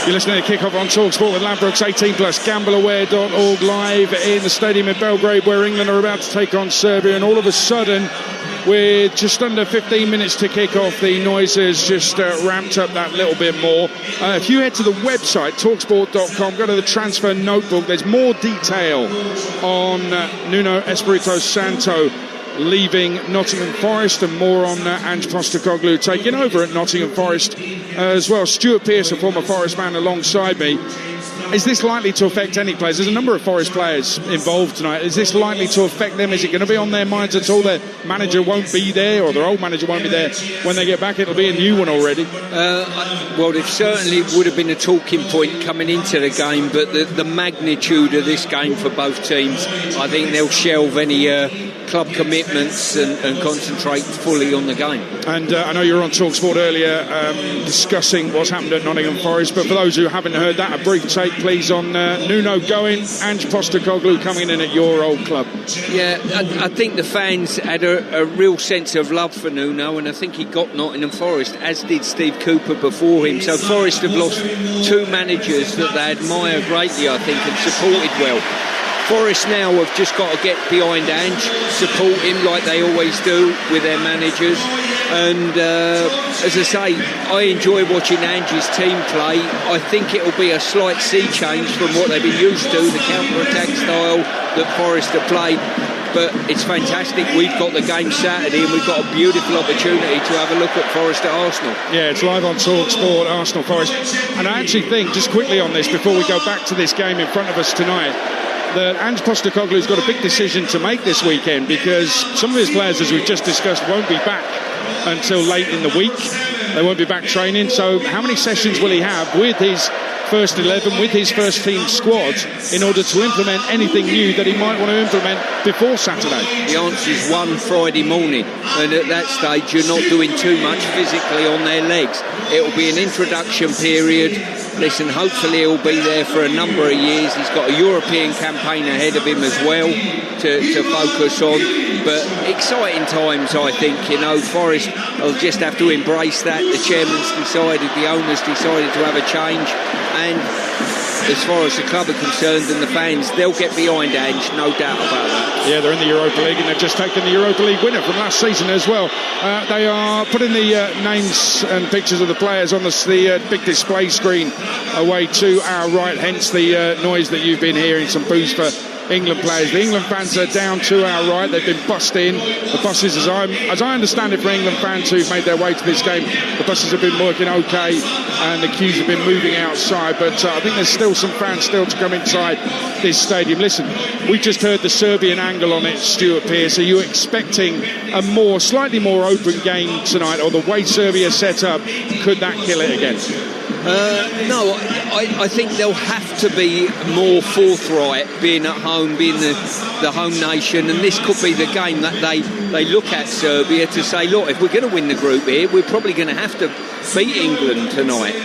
You're listening to Kickoff on Talksport with Ladbrokes 18+, gambleaware.org, live in the stadium in Belgrade, where England are about to take on Serbia. And all of a sudden, with just under 15 minutes to kick off, the noise has just ramped up that little bit more. If you head to the website, talksport.com, go to the transfer notebook, there's more detail on Nuno Espirito Santo leaving Nottingham Forest, and more on Ange Postecoglou taking over at Nottingham Forest as well. Stuart Pearce, a former Forest man, alongside me. Is this likely to affect any players? There's a number of Forest players involved tonight. Is this likely to affect them? Is it going to be on their minds at all? Their manager won't be there, or their old manager won't be there. When they get back, it'll be a new one already. Well, it certainly would have been a talking point coming into the game, but the magnitude of this game for both teams, I think they'll shelve any club commitments and concentrate fully on the game. And I know you were on Talksport earlier discussing what's happened at Nottingham Forest, but for those who haven't heard that, a brief take please on Nuno going, Ange Postecoglou coming in at your old club. Yeah, I think the fans had a real sense of love for Nuno, and I think he got Nottingham Forest, as did Steve Cooper before him. So Forest have lost two managers that they admire greatly, I think, and supported well. Forest now have just got to get behind Ange, support him like they always do with their managers. And as I say, I enjoy watching Ange's team play. I think it'll be a slight sea change from what they've been used to, the counter-attack style that Forest have played. But it's fantastic. We've got the game Saturday, and we've got a beautiful opportunity to have a look at Forest at Arsenal. Yeah, it's live on Talksport, Arsenal Forest. And I actually think, just quickly on this, before we go back to this game in front of us tonight, that Ange Postecoglou's got a big decision to make this weekend, because some of his players, as we've just discussed, won't be back until late in the week. They won't be back training. So how many sessions will he have with his first 11, with his first team squad, in order to implement anything new that he might want to implement before Saturday? The answer is one Friday morning, and at that stage you're not doing too much physically on their legs. It'll be an introduction period. Listen, hopefully he'll be there for a number of years. He's got a European campaign ahead of him as well to focus on. But exciting times, I think. You know, Forest will just have to embrace that. The chairman's decided, the owner's decided to have a change. And as far as the club are concerned and the fans, they'll get behind Ange, no doubt about that. Yeah, they're in the Europa League, and they've just taken the Europa League winner from last season as well. They are putting the names and pictures of the players on the big display screen away to our right, hence the noise that you've been hearing, some boos for England players. The England fans are down to our right. They've been bussed in. The buses, as I understand it, for England fans who've made their way to this game, the buses have been working okay, and the queues have been moving outside. But I think there's still some fans still to come inside this stadium. Listen, we just heard the Serbian angle on it, Stuart Pearce. Are you expecting a slightly more open game tonight, or the way Serbia set up, could that kill it again? No, I think they'll have to be more forthright, being at home, being the home nation, and this could be the game that they look at Serbia to say, look, if we're going to win the group here, we're probably going to have to beat England tonight.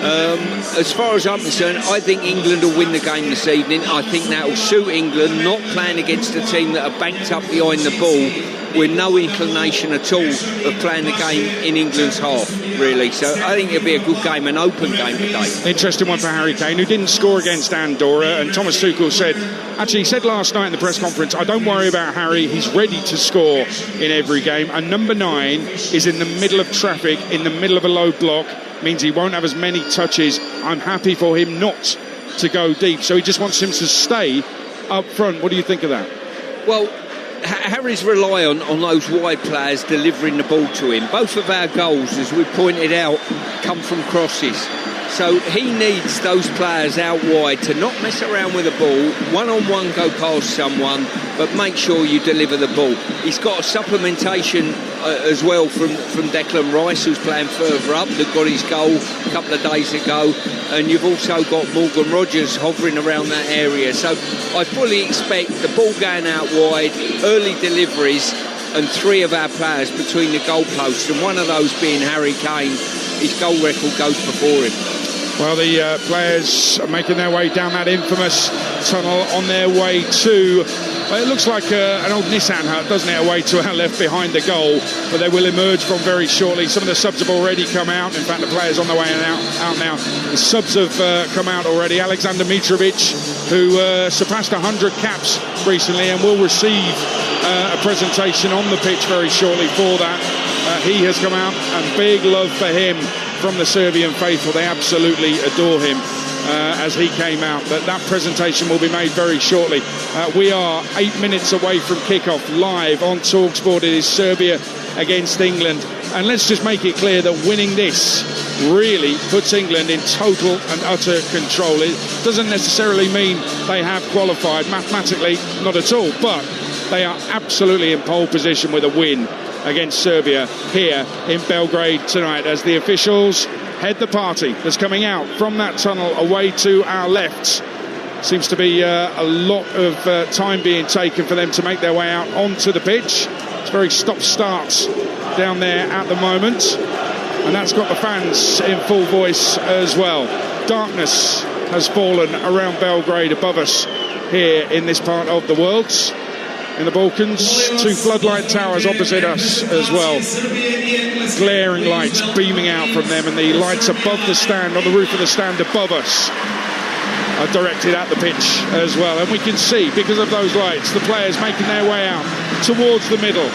As far as I'm concerned, I think England will win the game this evening. I think that will suit England, not playing against a team that are banked up behind the ball, with no inclination at all of playing the game in England's half, really. So I think it'll be a good game, an open game today. Interesting one for Harry Kane, who didn't score against Andorra, and Thomas Tuchel said last night in the press conference, I don't worry about Harry, he's ready to score in every game, and number 9 is in the middle of traffic, in the middle of a low block, means he won't have as many touches. I'm happy for him not to go deep, so he just wants him to stay up front. What do you think of that? Well, Harry's rely on those wide players delivering the ball to him. Both of our goals, as we pointed out, come from crosses. So he needs those players out wide to not mess around with the ball, one-on-one go past someone, but make sure you deliver the ball. He's got a supplementation as well from Declan Rice, who's playing further up, that got his goal a couple of days ago, and you've also got Morgan Rogers hovering around that area. So I fully expect the ball going out wide, early deliveries, and 3 of our players between the goalposts, and one of those being Harry Kane. His goal record goes before him. Well, the players are making their way down that infamous tunnel on their way to Well, it looks like an old Nissan hut, doesn't it, away to our left behind the goal, but they will emerge from very shortly. Some of the subs have already come out. In fact, the players on the way out now. The subs have come out already. Alexander Mitrovic, who surpassed 100 caps recently and will receive a presentation on the pitch very shortly for that. He has come out, and big love for him from the Serbian faithful. They absolutely adore him. As he came out, that presentation will be made very shortly. We are 8 minutes away from kickoff, live on Talksport. It is Serbia against England, and let's just make it clear that winning this really puts England in total and utter control. It doesn't necessarily mean they have qualified mathematically, not at all, but they are absolutely in pole position with a win against Serbia here in Belgrade tonight, as the officials head the party that's coming out from that tunnel away to our left. Seems to be a lot of time being taken for them to make their way out onto the pitch. It's very stop-start down there at the moment, and that's got the fans in full voice as well. Darkness has fallen around Belgrade above us here in this part of the world. In the Balkans, 2 floodlight towers opposite us as well. Glaring lights beaming out from them, and the lights above the stand, on the roof of the stand above us, are directed at the pitch as well. And we can see, because of those lights, the players making their way out towards the middle,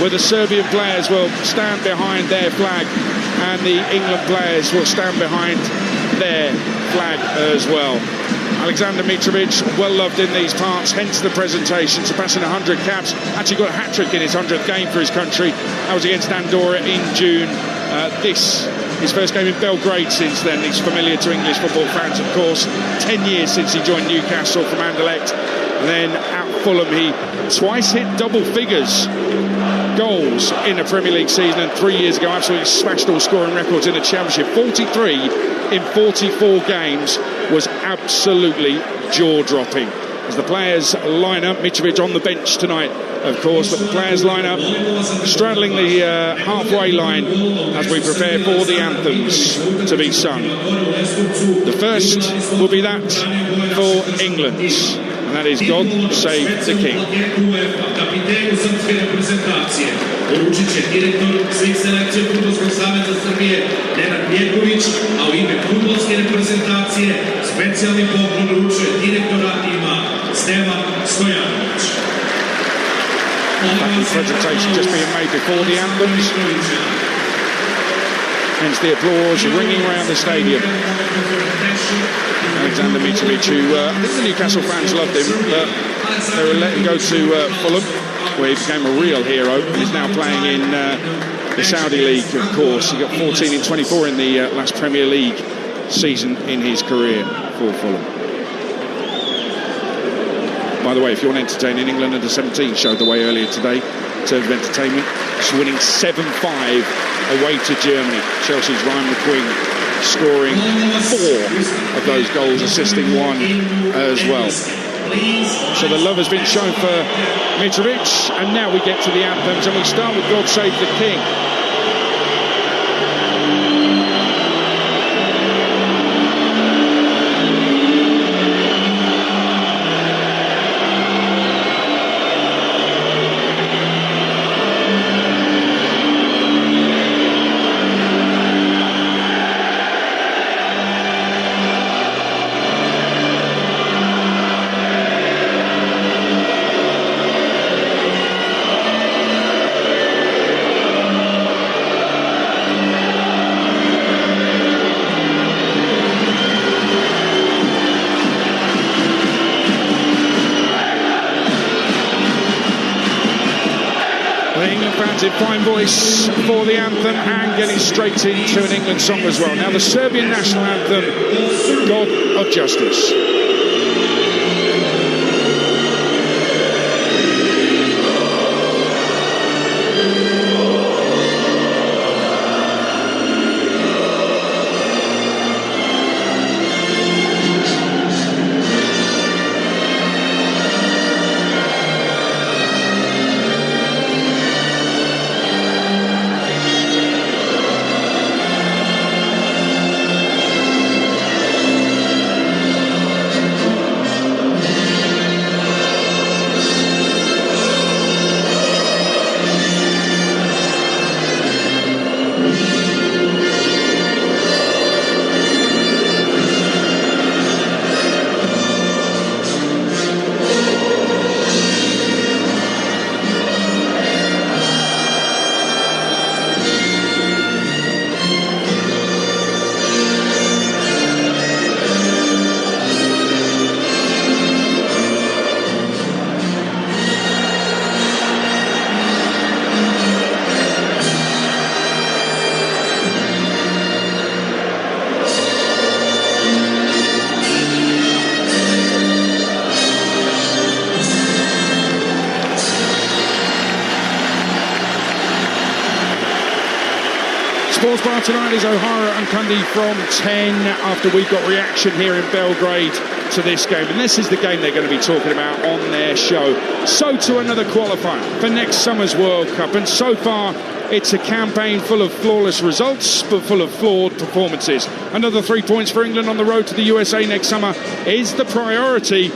where the Serbian players will stand behind their flag and the England players will stand behind their flag as well. Alexander Mitrovic, well loved in these parts, hence the presentation, surpassing 100 caps. Actually got a hat-trick in his 100th game for his country. That was against Andorra in June. This, his first game in Belgrade since then. He's familiar to English football fans, of course. 10 years since he joined Newcastle from Anderlecht. And then at Fulham, he twice hit double figures goals in a Premier League season, and 3 years ago absolutely smashed all scoring records in the Championship. 43 in 44 games was absolutely jaw-dropping. As the players line up, Mitrovic on the bench tonight, of course, but the players line up, straddling the halfway line as we prepare for the anthems to be sung. The first will be that for England, and that is God Save the King. Poručit će direktor svih selekcija Fudbalskog saveza Srbije Nenad Bjegović, a u ime fudbalske reprezentacije specijalni poklon uručuje direktora tima Stevan Stojanović. That presentation just being made before the anthems. Hence the applause ringing around the stadium. Alexander Mitrovic, who I think the Newcastle fans loved him, but they were letting go to Fulham, where he became a real hero. He's now playing in the Saudi League, of course. He got 14 in 24 in the last Premier League season in his career for Fulham. By the way, if you want entertaining, England under 17 showed the way earlier today in terms of entertainment. Just winning 7-5 away to Germany. Chelsea's Ryan McQueen scoring 4 of those goals, assisting 1 as well. So the love has been shown for Mitrovic, and now we get to the anthems, and we start with God Save the King. In fine voice for the anthem and getting straight into an England song as well. Now the Serbian national anthem, God of Justice. Sports Bar tonight is O'Hara and Cundy from 10 after we've got reaction here in Belgrade to this game. And this is the game they're going to be talking about on their show. So to another qualifier for next summer's World Cup. And so far, it's a campaign full of flawless results, but full of flawed performances. Another 3 points for England on the road to the USA next summer is the priority,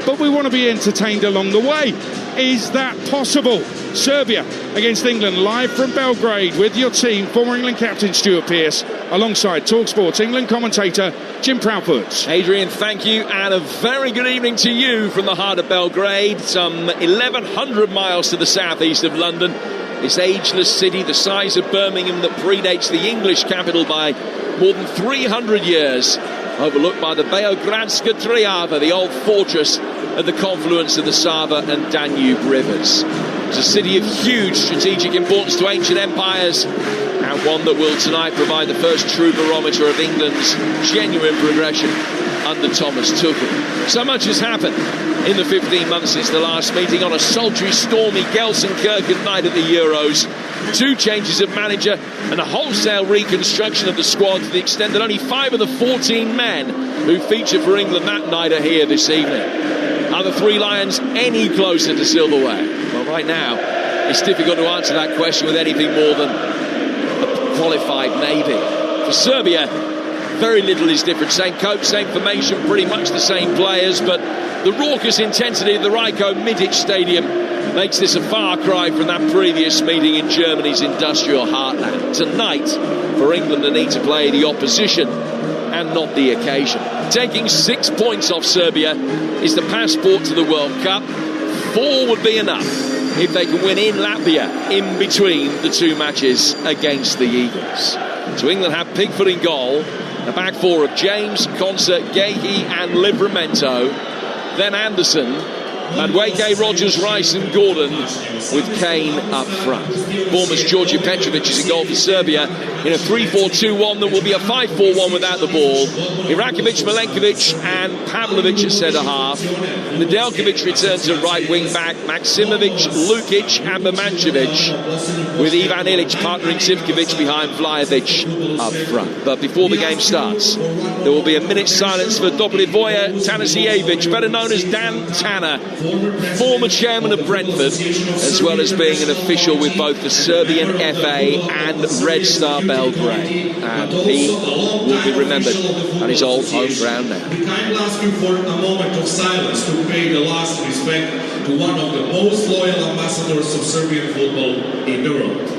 but we want to be entertained along the way. Is that possible? Serbia against England, live from Belgrade with your team, former England captain Stuart Pearce, alongside Talksport's England commentator Jim Proudfoot. Adrian, thank you, and a very good evening to you from the heart of Belgrade, some 1,100 miles to the southeast of London. This ageless city, the size of Birmingham, that predates the English capital by more than 300 years, overlooked by the Beogradska Triava, the old fortress at the confluence of the Sava and Danube rivers. It's a city of huge strategic importance to ancient empires, and one that will tonight provide the first true barometer of England's genuine progression under Thomas Tuchel. So much has happened in the 15 months since the last meeting. On a sultry, stormy Gelsenkirchen night at the Euros, 2 changes of manager and a wholesale reconstruction of the squad, to the extent that only 5 of the 14 men who featured for England that night are here this evening. Are the Three Lions any closer to silverware? Well, right now, it's difficult to answer that question with anything more than a qualified maybe. For Serbia, very little is different. Same coach, same formation, pretty much the same players, but the raucous intensity of the Rajko Mitic Stadium makes this a far cry from that previous meeting in Germany's industrial heartland. Tonight, for England to need to play the opposition and not the occasion. Taking 6 points off Serbia is the passport to the World Cup. 4 would be enough if they can win in Latvia in between the 2 matches against the Eagles. So England have Pickford in goal, a back 4 of James, Concert, Gahey and Livramento, then Anderson, Madueke, Rogers, Rice and Gordon, with Kane up front. Bournemouth's Georgi Petrovic is in goal for Serbia in a 3-4-2-1 that will be a 5-4-1 without the ball. Irakovic, Milenkovic and Pavlovic at centre-half. Nedeljkovic returns at right wing-back. Maksimovic, Lukic and Birmancevic, with Ivan Ilic partnering Zivkovic behind Vlahovic up front. But before the game starts, there will be a minute's silence for Dobrivoje Tanasijevic, better known as Dan Tanner, former chairman of Brentford, as well as being an official with both the Serbian FA and Red Star Belgrade. And he will be remembered at his old home ground now. We kindly ask you for a moment of silence to pay the last respect to one of the most loyal ambassadors of Serbian football in the world.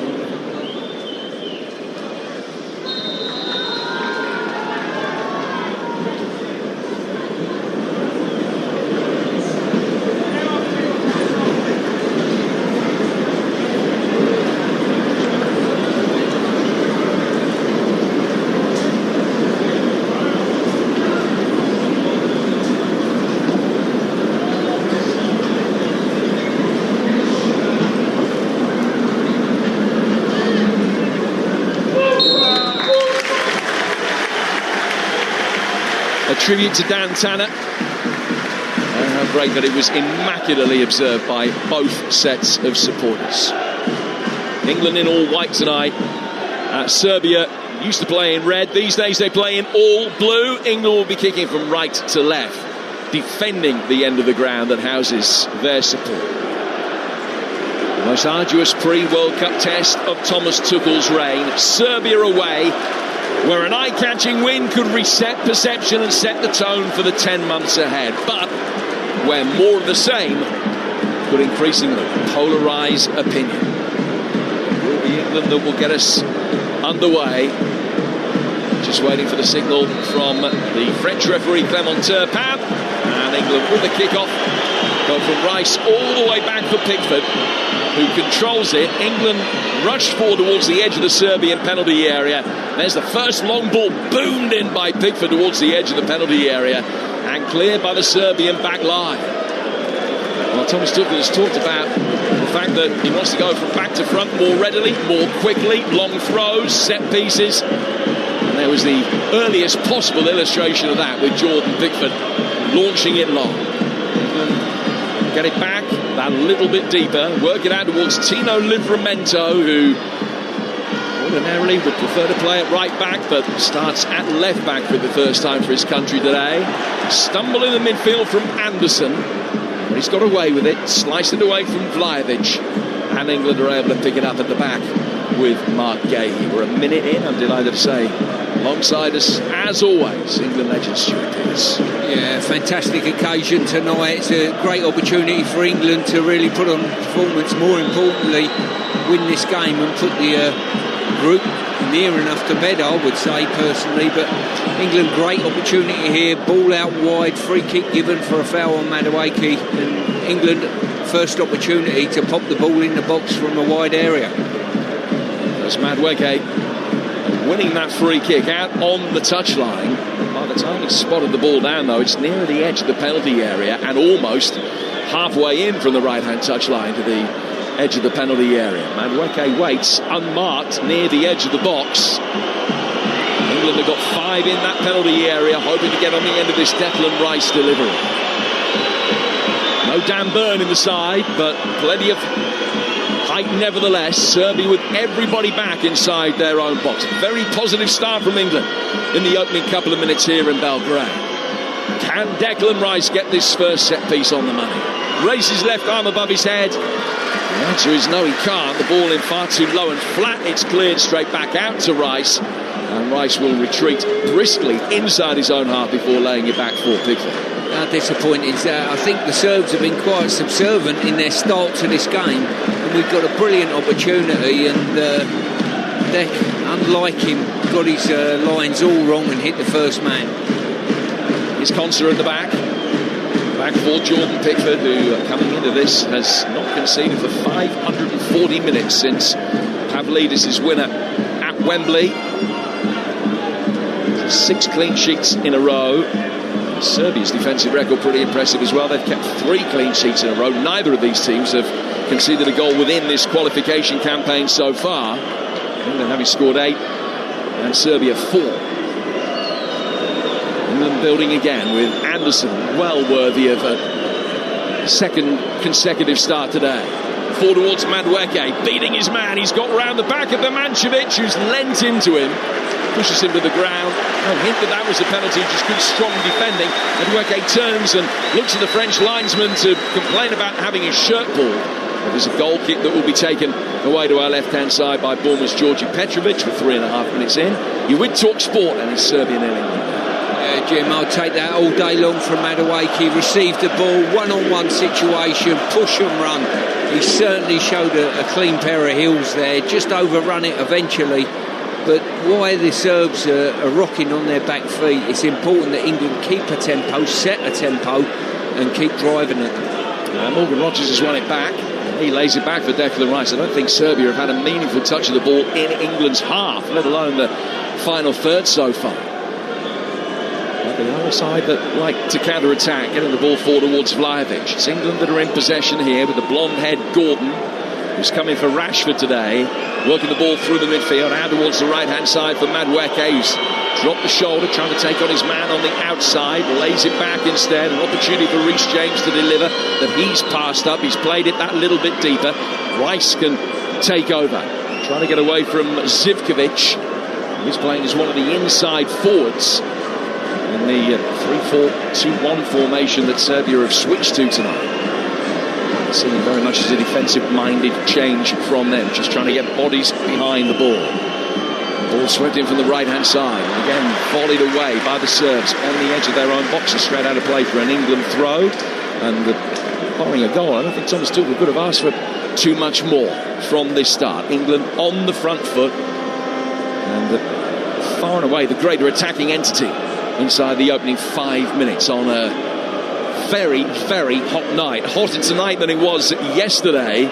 Tribute to Dan Tanner. And how great that it was immaculately observed by both sets of supporters. England in all white tonight. Serbia used to play in red. These days they play in all blue. England will be kicking from right to left, defending the end of the ground that houses their support. The most arduous pre-World Cup test of Thomas Tuchel's reign. Serbia away, where an eye-catching win could reset perception and set the tone for the 10 months ahead, but where more of the same could increasingly polarise opinion. It will be England that will get us underway. Just waiting for the signal from the French referee Clément Turpin, and England with the kick-off go from Rice all the way back for Pickford, who controls it. England rushed forward towards the edge of the Serbian penalty area. There's the first long ball boomed in by Pickford towards the edge of the penalty area and cleared by the Serbian back line. Well, Thomas Tuchel has talked about the fact that he wants to go from back to front more readily, more quickly, long throws, set pieces. And there was the earliest possible illustration of that with Jordan Pickford launching it long. Get it back that little bit deeper, work it out towards Tino Livramento, who ordinarily would prefer to play at right back, but starts at left back for the first time for his country today. Stumble in the midfield from Anderson, but he's got away with it, sliced it away from Vlahovic, and England are able to pick it up at the back with Mark Gahey. We're a minute in, I'm delighted to say. Alongside us, as always, England legend Stuart Pearce. Yeah, fantastic occasion tonight. It's a great opportunity for England to really put on performance, more importantly, win this game and put the group near enough to bed, I would say, personally. But England, great opportunity here. Ball out wide, free kick given for a foul on Madueke. And England, first opportunity to pop the ball in the box from a wide area. There's Madueke winning that free kick out on the touchline. By the time it's spotted the ball down, though, it's near the edge of the penalty area and almost halfway in from the right-hand touchline to the edge of the penalty area. Madueke waits unmarked near the edge of the box. England have got 5 in that penalty area, hoping to get on the end of this Declan Rice delivery. No Dan Burn in the side, but plenty of height nevertheless. Serbia with everybody back inside their own box. Very positive start from England in the opening couple of minutes here in Belgrade. Can Declan Rice get this first set piece on the money? Races left arm above his head. The answer is no, he can't. The ball in far too low and flat. It's cleared straight back out to Rice, and Rice will retreat briskly inside his own half before laying it back for Pickford. Disappointing. I think the Serbs have been quite subservient in their start to this game, and we've got a brilliant opportunity, and Deck, unlike him, got his lines all wrong and hit the first man. Here's Konsa at the back for Jordan Pickford, who coming into this has not conceded for 540 minutes since Pavlidis' winner at Wembley. 6 clean sheets in a row. Serbia's defensive record pretty impressive as well. They've kept 3 clean sheets in a row. Neither of these teams have conceded a goal within this qualification campaign so far. England having scored 8 and Serbia 4. England building again with Anderson, well worthy of a second consecutive start today. Forward towards Madueke, beating his man. He's got round the back of Birmancevic, who's lent into him. Pushes him to the ground. No hint that was a penalty, just good strong defending. Madueke turns and looks at the French linesman to complain about having his shirt pulled. But there's a goal kick that will be taken away to our left-hand side by Bournemouth's Georgi Petrovic with 3.5 minutes in. You're with Talksport, and it's Serbia nil England. Jim, I'll take that all day long from Madueke. Received the ball, one-on-one situation, push and run. He certainly showed a clean pair of heels there, just overrun it eventually. But why the Serbs are rocking on their back feet, it's important that England keep a tempo, set a tempo, and keep driving it. Morgan Rogers has won it back. He lays it back for Declan Rice. I don't think Serbia have had a meaningful touch of the ball in England's half, let alone the final third so far. But the other side that like to counter-attack, getting the ball forward towards Vlahovic. It's England that are in possession here with the blonde-haired Gordon, who's coming for Rashford today, working the ball through the midfield, out towards the right-hand side for Madueke, who's dropped the shoulder, trying to take on his man on the outside, lays it back instead, an opportunity for Reece James to deliver that he's passed up. He's played it that little bit deeper. Rice can take over, trying to get away from Zivkovic. He's playing as one of the inside forwards in the 3-4-2-1 formation that Serbia have switched to tonight. Seen it very much as a defensive-minded change from them, just trying to get bodies behind the ball. Ball swept in from the right-hand side, and again volleyed away by the Serbs on the edge of their own box, and straight out of play for an England throw. And barring a goal, I don't think Thomas Tuchel could have asked for too much more from this start. England on the front foot, and far and away the greater attacking entity inside the opening 5 minutes on a very, very hot night. Hotter tonight than it was yesterday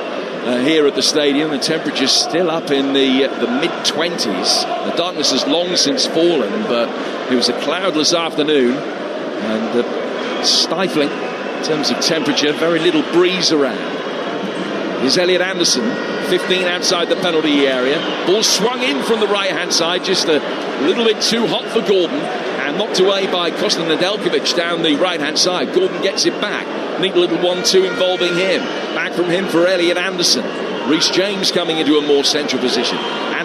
here at the stadium. The temperature's still up in the mid-20s. The darkness has long since fallen, but it was a cloudless afternoon and stifling in terms of temperature. Very little breeze around. Here's Elliot Anderson, 15 outside the penalty area. Ball swung in from the right-hand side, just a little bit too hot for Gordon, and knocked away by Kosta Nedeljkovic down the right-hand side. Gordon gets it back. Neat little 1-2 involving him. Back from him for Elliot Anderson. Reece James coming into a more central position.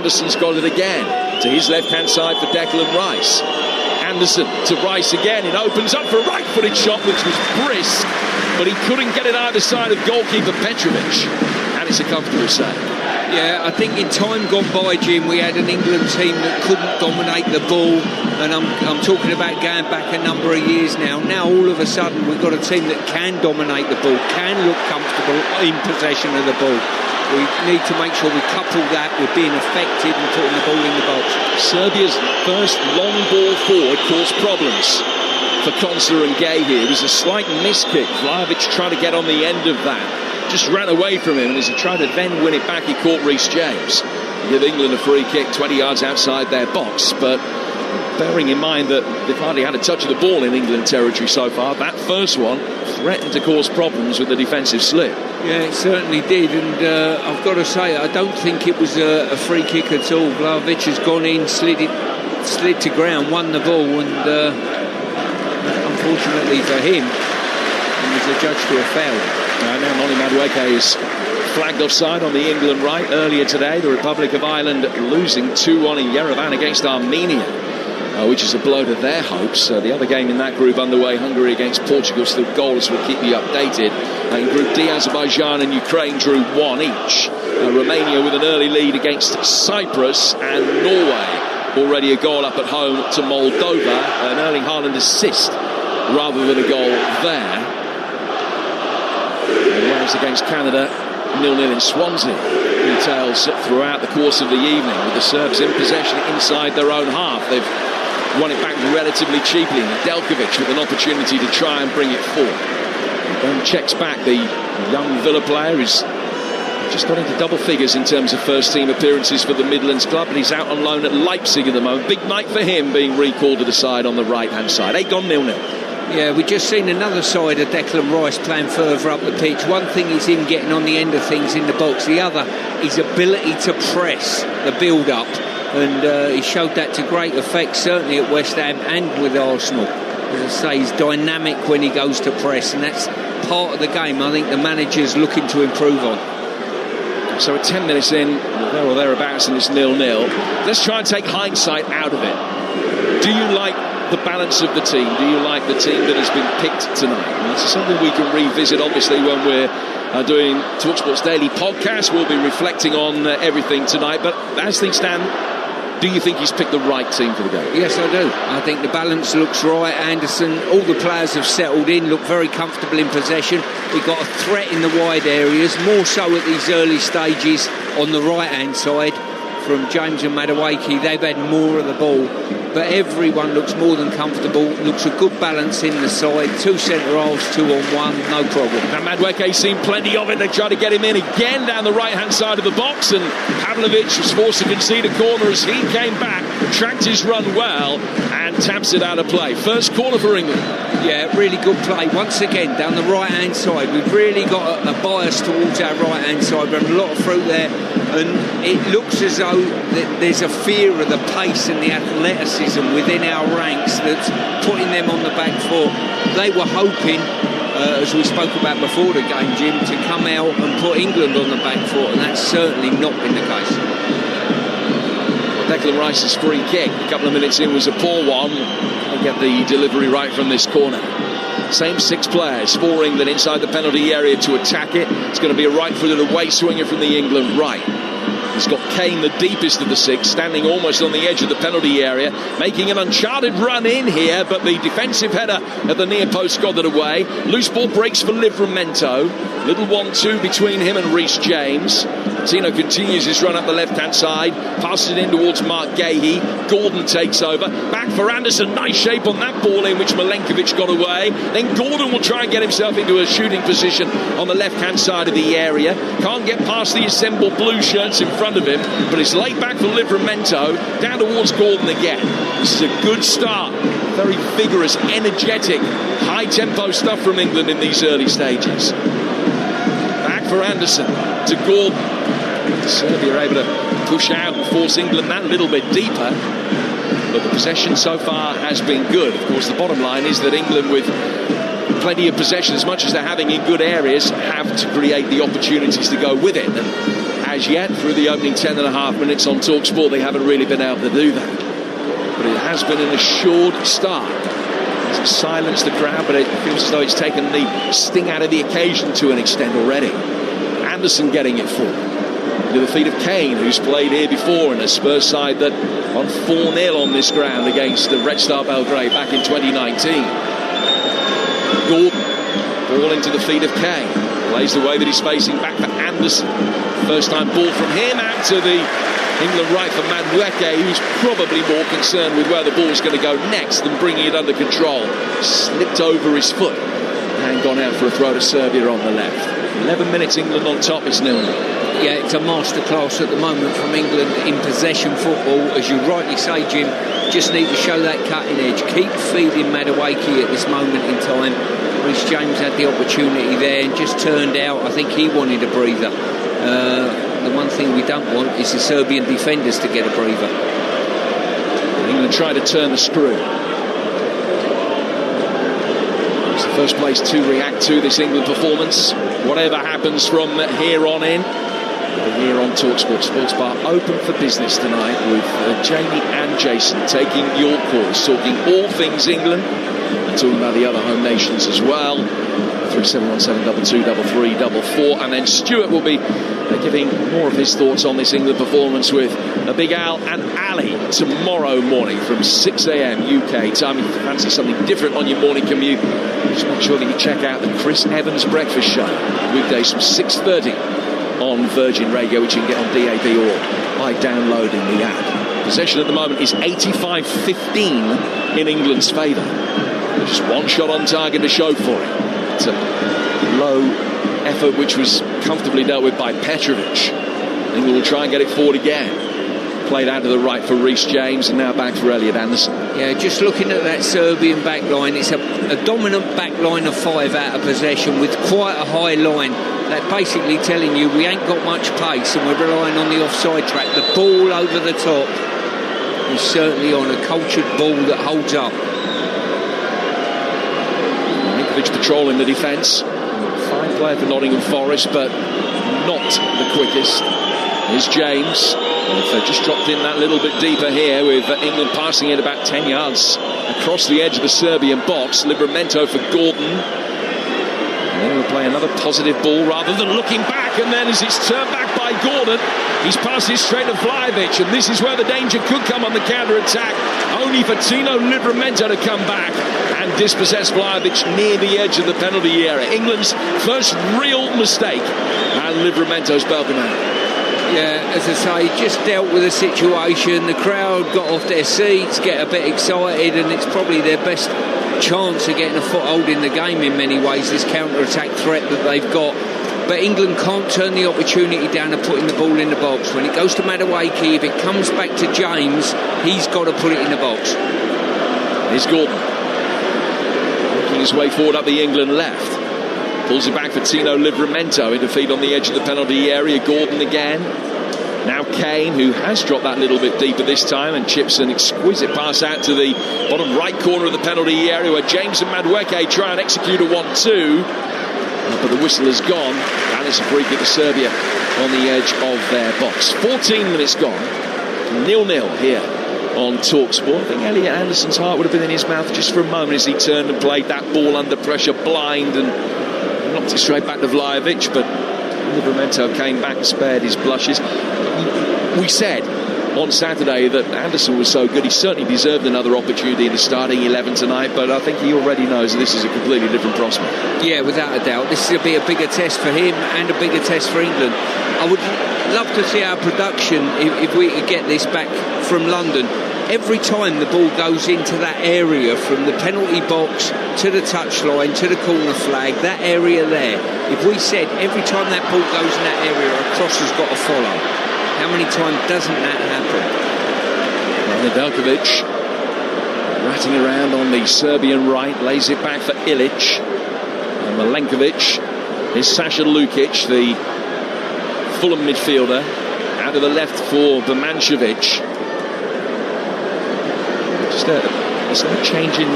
Anderson's got it again. To his left-hand side for Declan Rice. Anderson to Rice again. It opens up for a right-footed shot, which was brisk, but he couldn't get it either side of goalkeeper Petrovic. And it's a comfortable save. Yeah, I think in time gone by, Jim, we had an England team that couldn't dominate the ball, and I'm talking about going back a number of years now. Now all of a sudden we've got a team that can dominate the ball, can look comfortable in possession of the ball. We need to make sure we couple that with being effective and putting the ball in the box. Serbia's first long ball forward caused problems for Konsa and Gay here. It was a slight miskick. Vlahovic tried to get on the end of that. Just ran away from him, and as he tried to then win it back, he caught Reece James. Give England a free kick 20 yards outside their box, but bearing in mind that they've hardly had a touch of the ball in England territory so far, that first one threatened to cause problems with the defensive slip. Yeah, it certainly did, and I've got to say, I don't think it was a free kick at all. Vlahovic has gone in, slid to ground, won the ball, and unfortunately for him, it was adjudged to a foul. Now Noni Madueke is flagged offside on the England right. Earlier today, the Republic of Ireland losing 2-1 in Yerevan against Armenia, which is a blow to their hopes. The other game in that group underway, Hungary against Portugal, still goalless. We'll keep you updated. In Group D, Azerbaijan and Ukraine drew 1 each. Romania with an early lead against Cyprus, and Norway already a goal up at home to Moldova. An Erling Haaland assist rather than a goal there. Wales against Canada, 0-0 in Swansea. Details throughout the course of the evening with the Serbs in possession inside their own half. They've won it back relatively cheaply. Nedeljkovic with an opportunity to try and bring it forward. Then checks back. The young Villa player is just got into double figures in terms of first team appearances for the Midlands club, but he's out on loan at Leipzig at the moment. Big night for him, being recalled to the side on the right hand side. 8 gone 0-0. Yeah, we've just seen another side of Declan Rice playing further up the pitch. One thing is him getting on the end of things in the box. The other, his ability to press the build-up. And he showed that to great effect, certainly at West Ham and with Arsenal. As I say, he's dynamic when he goes to press, and that's part of the game I think the manager's looking to improve on. So at 10 minutes in, there or thereabouts, and it's 0-0. Let's try and take hindsight out of it. Do you like the balance of the team? Do you like the team that has been picked tonight? And this is something we can revisit, obviously, when we're doing Talksport's daily podcast. We'll be reflecting on everything tonight. But as things stand, do you think he's picked the right team for the game? Yes, I do. I think the balance looks right. Anderson, all the players have settled in, look very comfortable in possession. We've got a threat in the wide areas, more so at these early stages on the right-hand side. From James and Madueke, they've had more of the ball, but everyone looks more than comfortable. Looks a good balance in the side. 2 centre-halves, 2-on-1, no problem. Now Madueke seen plenty of it. They tried to get him in again down the right-hand side of the box, and Pavlovic was forced to concede a corner as he came back, tracked his run well, and taps it out of play. First corner for England. Yeah, really good play. Once again, down the right-hand side. We've really got a bias towards our right-hand side. We've had a lot of fruit there, and it looks as though there's a fear of the pace and the athleticism within our ranks that's putting them on the back foot. They were hoping, as we spoke about before the game, Jim, to come out and put England on the back foot, and that's certainly not been the case. Declan Rice's free kick a couple of minutes in was a poor one. I'll get the delivery right from this corner. Same 6 players for England inside the penalty area to attack it. It's going to be a right-footed away swinger from the England right. He's got Kane, the deepest of the 6, standing almost on the edge of the penalty area, making an uncharted run in here, but the defensive header at the near post got it away. Loose ball breaks for Livramento. Little 1-2 between him and Reece James. Tino continues his run up the left-hand side, passes it in towards Mark Gahey. Gordon takes over. Back for Anderson. Nice shape on that ball in which Milenkovic got away. Then Gordon will try and get himself into a shooting position on the left-hand side of the area. Can't get past the assembled blue shirts in front of him, but it's laid back for Livramento. Down towards Gordon again. This is a good start. Very vigorous, energetic, high-tempo stuff from England in these early stages. Back for Anderson to Gordon. Serbia are able to push out and force England that little bit deeper, but the possession so far has been good. Of course, the bottom line is that England, with plenty of possession, as much as they're having in good areas, have to create the opportunities to go with it. And as yet. Through the opening 10.5 minutes on Talksport, they haven't really been able to do that. But it has been an assured start. It's silenced the crowd, but it feels as though it's taken the sting out of the occasion to an extent already. Anderson getting it forward. To the feet of Kane, who's played here before in a Spurs side that won 4-0 on this ground against the Red Star Belgrade back in 2019. Gordon, ball into the feet of Kane. Plays the way that he's facing, back for Anderson. First time ball from him out to the England right for Madueke, who's probably more concerned with where the ball's going to go next than bringing it under control. Slipped over his foot and gone out for a throw to Serbia on the left. 11 minutes, England on top, it's 0-0. Yeah, it's a masterclass at the moment from England in possession football. As you rightly say, Jim, just need to show that cutting edge. Keep feeding Madueke at this moment in time. Reece James had the opportunity there and just turned out. I think he wanted a breather. The one thing we don't want is the Serbian defenders to get a breather. England try to turn the screw. It's the first place to react to this England performance. Whatever happens from here on in. Here on Talksport Sports Bar, open for business tonight with Jamie and Jason taking your calls, talking all things England and talking about the other home nations as well. 3717 223344, and then Stuart will be giving more of his thoughts on this England performance with Big Al and Ali tomorrow morning from 6 a.m. UK time. If you fancy something different on your morning commute, just make sure that you check out the Chris Evans Breakfast Show weekdays from 6:30 on Virgin Radio, which you can get on DAB or by downloading the app. Possession at the moment is 85-15 in England's favour. Just one shot on target to show for it. It's a low effort which was comfortably dealt with by Petrovic. England will try and get it forward again. Played out to the right for Reece James and now back for Elliot Anderson. Yeah, just looking at that Serbian back line, it's a dominant back line of 5 out of possession with quite a high line. That basically telling you we ain't got much pace and we're relying on the offside track. The ball over the top is certainly on a cultured ball that holds up. Milinkovic patrolling the defence. Fine player for Nottingham Forest, but not the quickest. Here's James. They've just dropped in that little bit deeper here with England passing it about 10 yards across the edge of the Serbian box. Livramento for Gordon. And then we'll play another positive ball rather than looking back, and then as it's turned back by Gordon, he's passed it straight to Vlahovic, and this is where the danger could come on the counter-attack, only for Tino Livramento to come back and dispossess Vlahovic near the edge of the penalty area. England's first real mistake, and Livramento's bailed them out. Yeah, as I say, just dealt with the situation. The crowd got off their seats, get a bit excited, and it's probably their best chance of getting a foothold in the game in many ways, this counter-attack threat that they've got. But England can't turn the opportunity down of putting the ball in the box. When it goes to Madueke, if it comes back to James, he's got to put it in the box. Here's Gordon. Making his way forward up the England left. Pulls it back for Tino Livramento in defeat on the edge of the penalty area. Gordon again. Now Kane, who has dropped that little bit deeper this time and chips an exquisite pass out to the bottom right corner of the penalty area where James and Madueke try and execute a 1-2. But the whistle has gone, and it's a free kick to Serbia on the edge of their box. 14 minutes gone. 0-0 here on Talksport. I think Elliot Anderson's heart would have been in his mouth just for a moment as he turned and played that ball under pressure blind and knocked it straight back to Vlahovic, but Livramento came back and spared his blushes. We said on Saturday that Anderson was so good, he certainly deserved another opportunity in the starting 11 tonight, but I think he already knows that this is a completely different prospect. Yeah, without a doubt. This will be a bigger test for him and a bigger test for England. I would love to see our production, if we could get this back from London. Every time the ball goes into that area, from the penalty box to the touchline to the corner flag, that area there, if we said every time that ball goes in that area, a cross has got to follow, how many times doesn't that happen? Nedeljkovic ratting around on the Serbian right, lays it back for Ilic. And Milenkovic is Sasha Lukic, the Fulham midfielder, out of the left for Birmancevic. Just a change in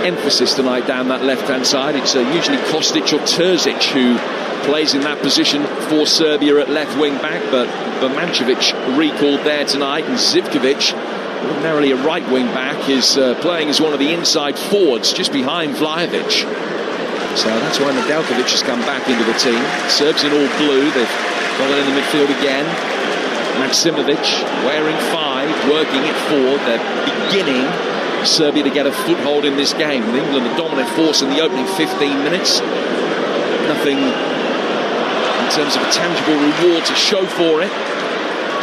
emphasis tonight down that left-hand side. It's usually Kostic or Terzic who plays in that position for Serbia at left wing-back, but Birmančević recalled there tonight, and Zivkovic, ordinarily a right wing-back, is playing as one of the inside forwards just behind Vlahovic. So that's why Nedeljkovic has come back into the team. Serbs in all blue, they've got it in the midfield again. Maksimovic wearing 5, working it forward. They're beginning, Serbia, to get a foothold in this game. With England the dominant force in the opening 15 minutes. Nothing in terms of a tangible reward to show for it.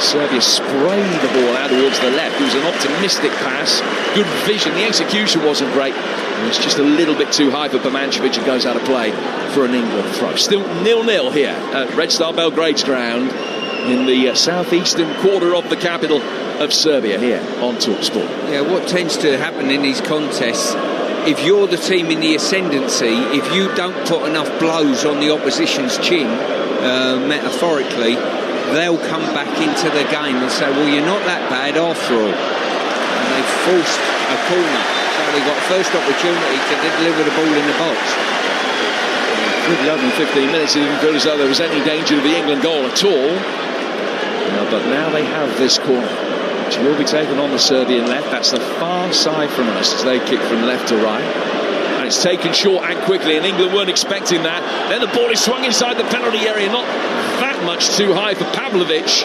Serbia sprayed the ball out towards the left. It was an optimistic pass, good vision. The execution wasn't great. It was just a little bit too high for Birmančević, and goes out of play for an England throw. Still 0-0 here at Red Star Belgrade's ground in the southeastern quarter of the capital of Serbia here on Talksport. Yeah, what tends to happen in these contests, if you're the team in the ascendancy, if you don't put enough blows on the opposition's chin, metaphorically, they'll come back into the game and say, well, you're not that bad after all. And they've forced a corner, so they got a first opportunity to deliver the ball in the box. With the opening 15 minutes, it didn't feel as though there was any danger of the England goal at all. But now they have this corner, which will be taken on the Serbian left. That's the far side from us as they kick from left to right. And it's taken short and quickly, and England weren't expecting that. Then the ball is swung inside the penalty area, not that much too high for Pavlovic,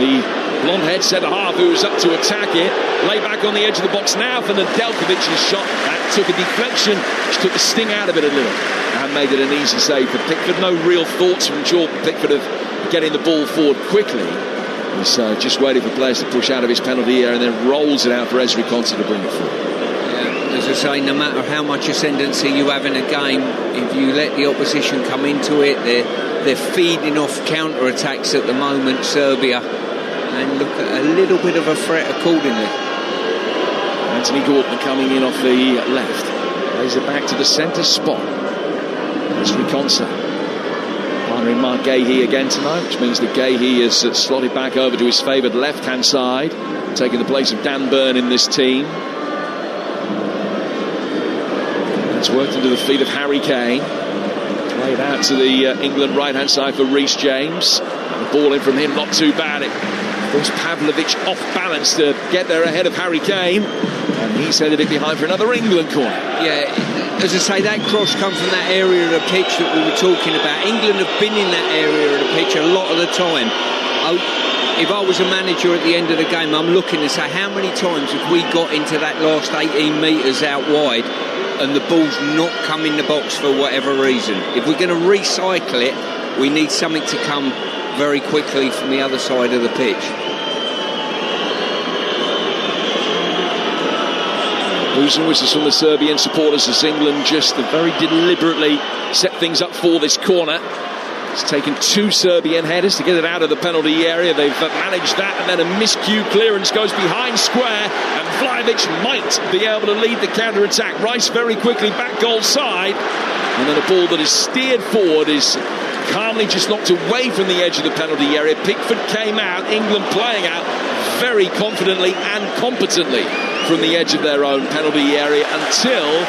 the blonde-haired centre-half who was up to attack it. Lay back on the edge of the box now for Nedeljkovic's shot. That took a deflection, which took the sting out of it a little, and made it an easy save for Pickford. No real thoughts from Jordan Pickford of getting the ball forward quickly. He's just waiting for players to push out of his penalty area and then rolls it out for Ezri Konsa to bring it forward. Yeah, as I say, no matter how much ascendancy you have in a game, if you let the opposition come into it, they're feeding off counter-attacks at the moment, Serbia, and look at a little bit of a threat accordingly. Anthony Gordon coming in off the left, plays it back to the centre spot. Ezri Konsa. Partnering Mark Gahey again tonight, which means that Gahey is slotted back over to his favoured left-hand side, taking the place of Dan Burn in this team. It's worked into the feet of Harry Kane. Played out to the England right-hand side for Reece James. And the ball in from him, not too bad. It forced Pavlovic off balance to get there ahead of Harry Kane. And he's headed it behind for another England corner. Yeah, as I say, that cross comes from that area of the pitch that we were talking about. England have been in that area of the pitch a lot of the time. If I was a manager at the end of the game, I'm looking to say, how many times have we got into that last 18 metres out wide and the ball's not come in the box for whatever reason? If we're going to recycle it, we need something to come very quickly from the other side of the pitch. Boos and whistles from the Serbian supporters as England just very deliberately set things up for this corner. It's taken 2 Serbian headers to get it out of the penalty area. They've managed that, and then a miscue clearance goes behind square, and Vlahovic might be able to lead the counter-attack. Rice very quickly back goal side, and then a ball that is steered forward is calmly just knocked away from the edge of the penalty area. Pickford came out, England playing out very confidently and competently from the edge of their own penalty area until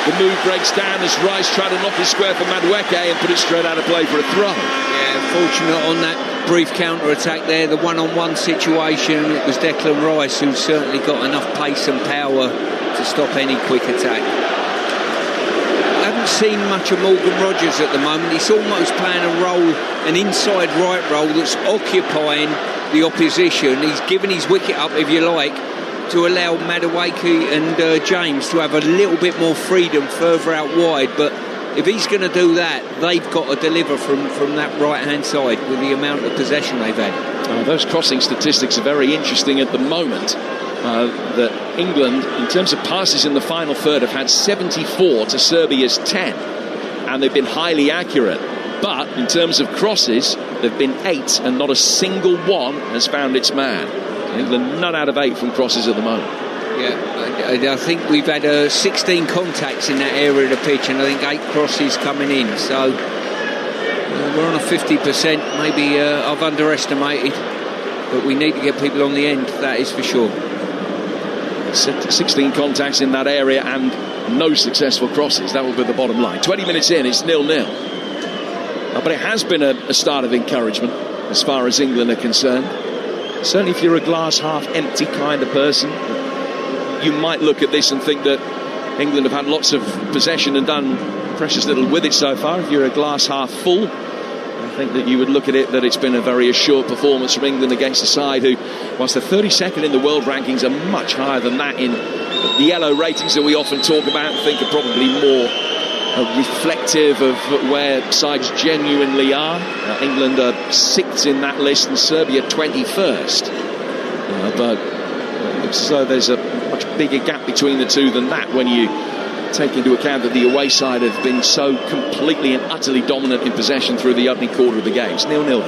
the move breaks down as Rice tried to knock his square for Madueke and put it straight out of play for a throw. Yeah, fortunate on that brief counter-attack there, the one-on-one situation. It was Declan Rice who certainly got enough pace and power to stop any quick attack. I haven't seen much of Morgan Rogers at the moment. He's almost playing a role, an inside right role that's occupying the opposition. He's given his wicket up, if you like, to allow Madueke and James to have a little bit more freedom further out wide. But if he's going to do that, they've got to deliver from that right-hand side with the amount of possession they've had. Those crossing statistics are very interesting at the moment. That England, in terms of passes in the final third, have had 74 to Serbia's 10. And they've been highly accurate. But in terms of crosses, they've been 8, and not a single one has found its man. England none out of 8 from crosses at the moment. Yeah, I think we've had 16 contacts in that area of the pitch, and I think 8 crosses coming in. So we're on a 50%. Maybe I've underestimated, but we need to get people on the end, that is for sure. 16 contacts in that area and no successful crosses. That will be the bottom line. 20 minutes in, it's 0-0. But it has been a start of encouragement as far as England are concerned. Certainly if you're a glass half empty kind of person, you might look at this and think that England have had lots of possession and done precious little with it so far. If you're a glass half full, I think that you would look at it that it's been a very assured performance from England against a side who, whilst they're 32nd in the world rankings, are much higher than that in the yellow ratings that we often talk about and think are probably more reflective of where sides genuinely are. England are 6th in that list and Serbia 21st. But it looks as though there's a much bigger gap between the two than that when you take into account that the away side have been so completely and utterly dominant in possession through the opening quarter of the game. It's 0-0.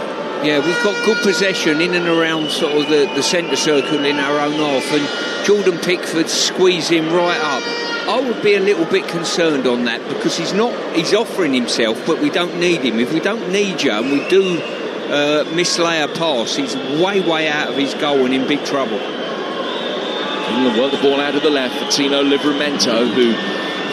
Yeah, we've got good possession in and around sort of the centre circle in our own half, and Jordan Pickford squeezing right up. I would be a little bit concerned on that because he's offering himself, but we don't need him. If we don't need you and we do mislay a pass, he's way out of his goal and in big trouble. England work the ball out of the left for Tino Livramento, who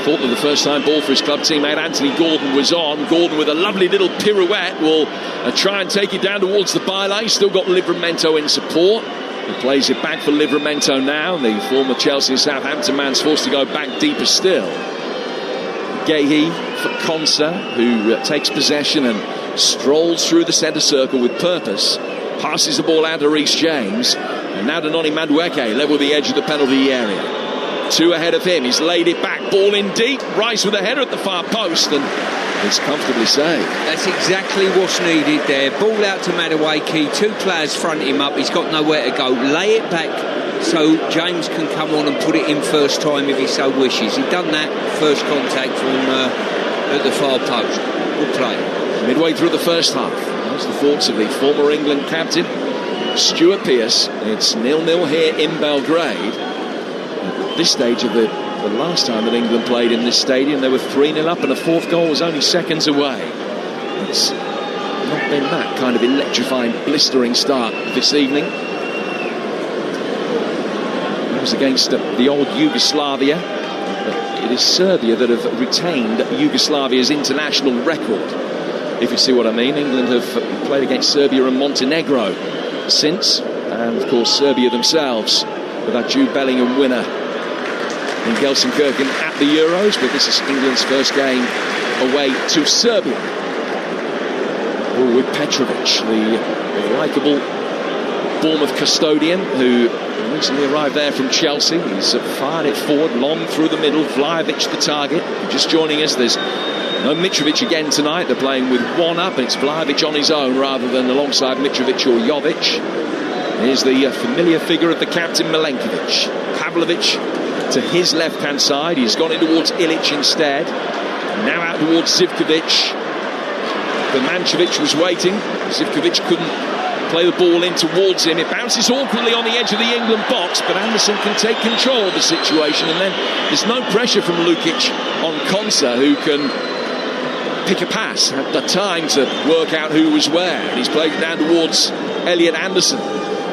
thought that the first time ball for his club teammate Anthony Gordon was on. Gordon with a lovely little pirouette will try and take it down towards the byline. He's still got Livramento in support. He plays it back for Livramento now. The former Chelsea and Southampton man's forced to go back deeper still. Gahey for Konsa, who takes possession and strolls through the centre circle with purpose. Passes the ball out to Reece James. And now to Noni Madueke, level the edge of the penalty area. 2 ahead of him. He's laid it back. Ball in deep. Rice with a header at the far post. And it's comfortably saved. That's exactly what's needed there. Ball out to Madueke. 2 players front him up. He's got nowhere to go. Lay it back so James can come on and put it in first time if he so wishes. He'd done that first contact from at the far post. Good play. Midway through the first half. That's the thoughts of the former England captain, Stuart Pearce. It's 0-0 here in Belgrade. At this stage of the last time that England played in this stadium, they were 3-0 up and a 4th goal was only seconds away. It's not been that kind of electrifying, blistering start this evening. It was against the old Yugoslavia. It is Serbia that have retained Yugoslavia's international record, if you see what I mean. England have played against Serbia and Montenegro since, and of course Serbia themselves with that Jude Bellingham winner in Gelsenkirchen at the Euros, but this is England's first game away to Serbia. With Petrovic, the likeable Bournemouth custodian who recently arrived there from Chelsea. He's fired it forward, long through the middle. Vlahovic the target. Just joining us, there's no Mitrovic again tonight. They're playing with 1 up, and it's Vlahovic on his own rather than alongside Mitrovic or Jovic. Here's the familiar figure of the captain, Milenkovic. Pavlovic to his left-hand side. He's gone in towards Ilic instead. Now out towards Zivkovic. Birmancevic was waiting. Zivkovic couldn't play the ball in towards him. It bounces awkwardly on the edge of the England box, but Anderson can take control of the situation, and then there's no pressure from Lukic on Konsa, who can pick a pass, had the time to work out who was where, and he's played it down towards Elliot Anderson.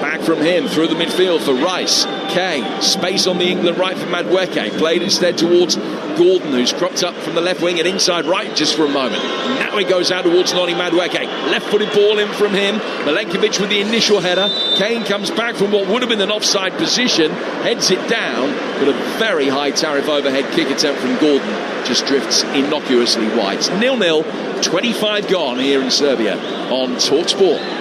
Back from him through the midfield for Rice. Kane, space on the England right for Madueke, played instead towards Gordon, who's cropped up from the left wing and inside right just for a moment. Now he goes out towards Noni Madueke. Left-footed ball in from him. Milenkovic with the initial header. Kane comes back from what would have been an offside position, heads it down, but a very high tariff overhead kick attempt from Gordon just drifts innocuously wide. It's 0-0, 25 gone here in Serbia on Talksport.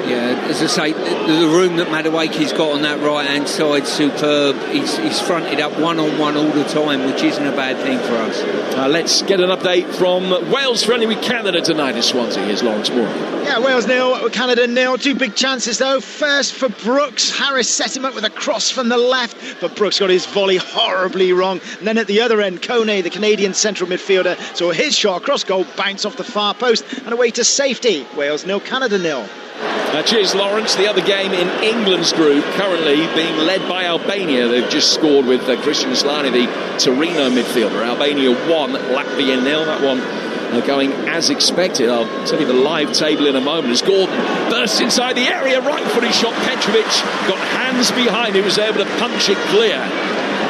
Yeah, as I say, the room that Madueke's got on that right-hand side, superb. He's fronted up one-on-one all the time, which isn't a bad thing for us. Let's get an update from Wales friendly with Canada tonight in Swansea. Here's Lawrence Moore. Yeah, Wales 0, Canada 0. 2 big chances though. First for Brooks. Harris set him up with a cross from the left, but Brooks got his volley horribly wrong. And then at the other end, Kone, the Canadian central midfielder, saw his shot across goal bounce off the far post and away to safety. Wales 0, Canada 0. Cheers, Lawrence. The other game in England's group, currently being led by Albania. They've just scored with Christian Slani, the Torino midfielder. Albania 1, Latvia 0. That one going as expected. I'll tell you the live table in a moment as Gordon bursts inside the area, right-footed shot. Petrovic got hands behind, he was able to punch it clear.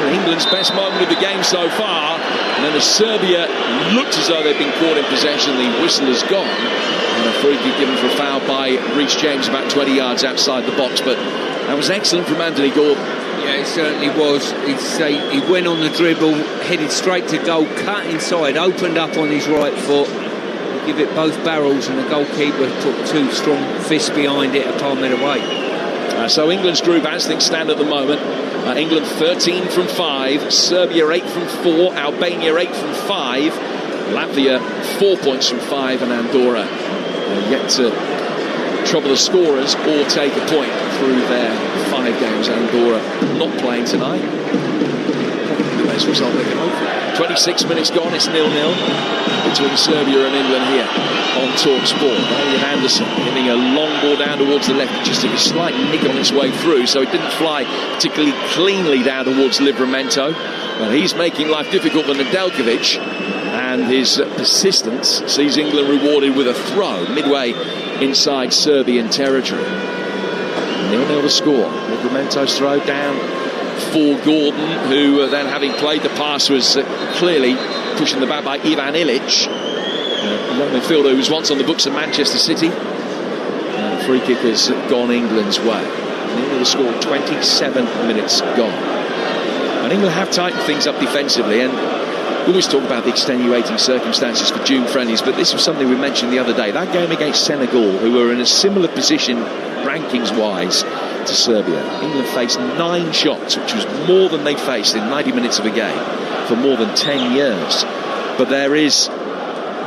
England's best moment of the game so far, and then as Serbia looked as though they'd been caught in possession, the whistle has gone, and a free kick given for a foul by Reece James about 20 yards outside the box. But that was excellent from Anthony Gordon. Yeah, it certainly was. He went on the dribble, headed straight to goal, cut inside, opened up on his right foot, give it both barrels, and the goalkeeper put two strong fists behind it to palm it away. So England's group as things stand at the moment, England 13 from 5, Serbia 8 from 4, Albania 8 from 5, Latvia 4 points from 5, and Andorra yet to trouble the scorers or take a point through their 5 games. Andorra not playing tonight. Probably the best result they can hope for. 26 minutes gone, it's 0-0 between Serbia and England here on Talksport. Elliot Anderson hitting a long ball down towards the left. It just took a slight nick on its way through, so it didn't fly particularly cleanly down towards Livramento. But he's making life difficult for Nedeljkovic, and his persistence sees England rewarded with a throw midway inside Serbian territory. 0-0 the score. Livramento's throw down for Gordon, who then, having played the pass, was clearly pushing the back by Ivan Ilic, a young midfielder who was once on the books of Manchester City. The free kick has gone England's way. 0-0 the score, 27 minutes gone. And England have tightened things up defensively, and we always talk about the extenuating circumstances for June friendlies, but this was something we mentioned the other day. That game against Senegal, who were in a similar position rankings-wise to Serbia, England faced 9 shots, which was more than they faced in 90 minutes of a game for more than 10 years. But there is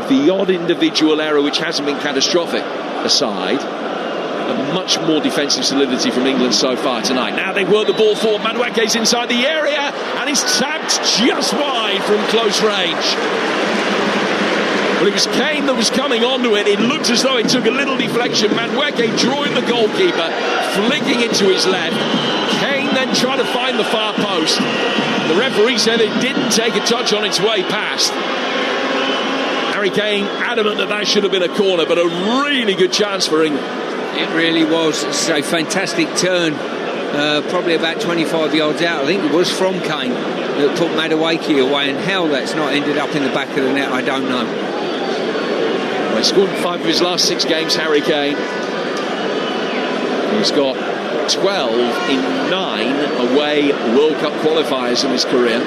the odd individual error which hasn't been catastrophic aside, and much more defensive solidity from England so far tonight. Now they work the ball forward. Madueke's inside the area, and he's tapped just wide from close range. But it was Kane that was coming onto it. It looked as though it took a little deflection. Madueke drawing the goalkeeper, flicking it to his left. Kane then tried to find the far post. The referee said it didn't take a touch on its way past. Harry Kane adamant that should have been a corner, but a really good chance for England. It really was. It's a fantastic turn, probably about 25 yards out. I think it was from Kane that put Madueke away, and how that's not ended up in the back of the net, I don't know. Well, he scored 5 of his last 6 games, Harry Kane. He's got 12 in 9 away World Cup qualifiers in his career.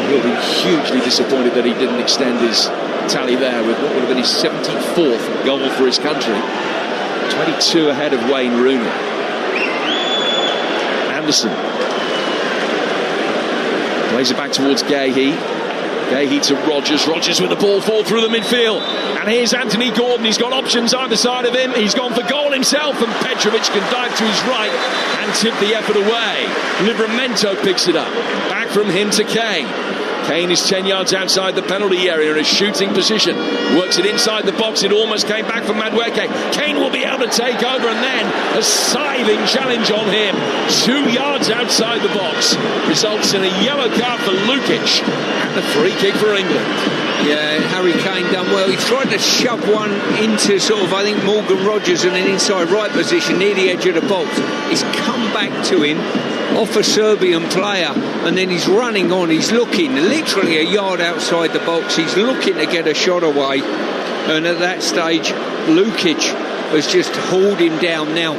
He'll be hugely disappointed that he didn't extend his tally there with what would have been his 74th goal for his country. 22 ahead of Wayne Rooney. Anderson plays it back towards Gahey. Gahey to Rodgers. Rodgers with the ball forward through the midfield. And here's Anthony Gordon. He's got options either side of him. He's gone for goal himself, and Petrovic can dive to his right and tip the effort away. Livramento picks it up. Back from him to Kane. Kane is 10 yards outside the penalty area in a shooting position. Works it inside the box. It almost came back from Madueke. Kane will be able to take over, and then a scything challenge on him. 2 yards outside the box. Results in a yellow card for Lukic and a free kick for England. Yeah, Harry Kane done well. He tried to shove one into sort of, I think, Morgan Rogers in an inside right position near the edge of the box. He's come back to him off a Serbian player, and then he's running on. He's looking literally a yard outside the box. He's looking to get a shot away, and at that stage Lukic has just hauled him down. Now,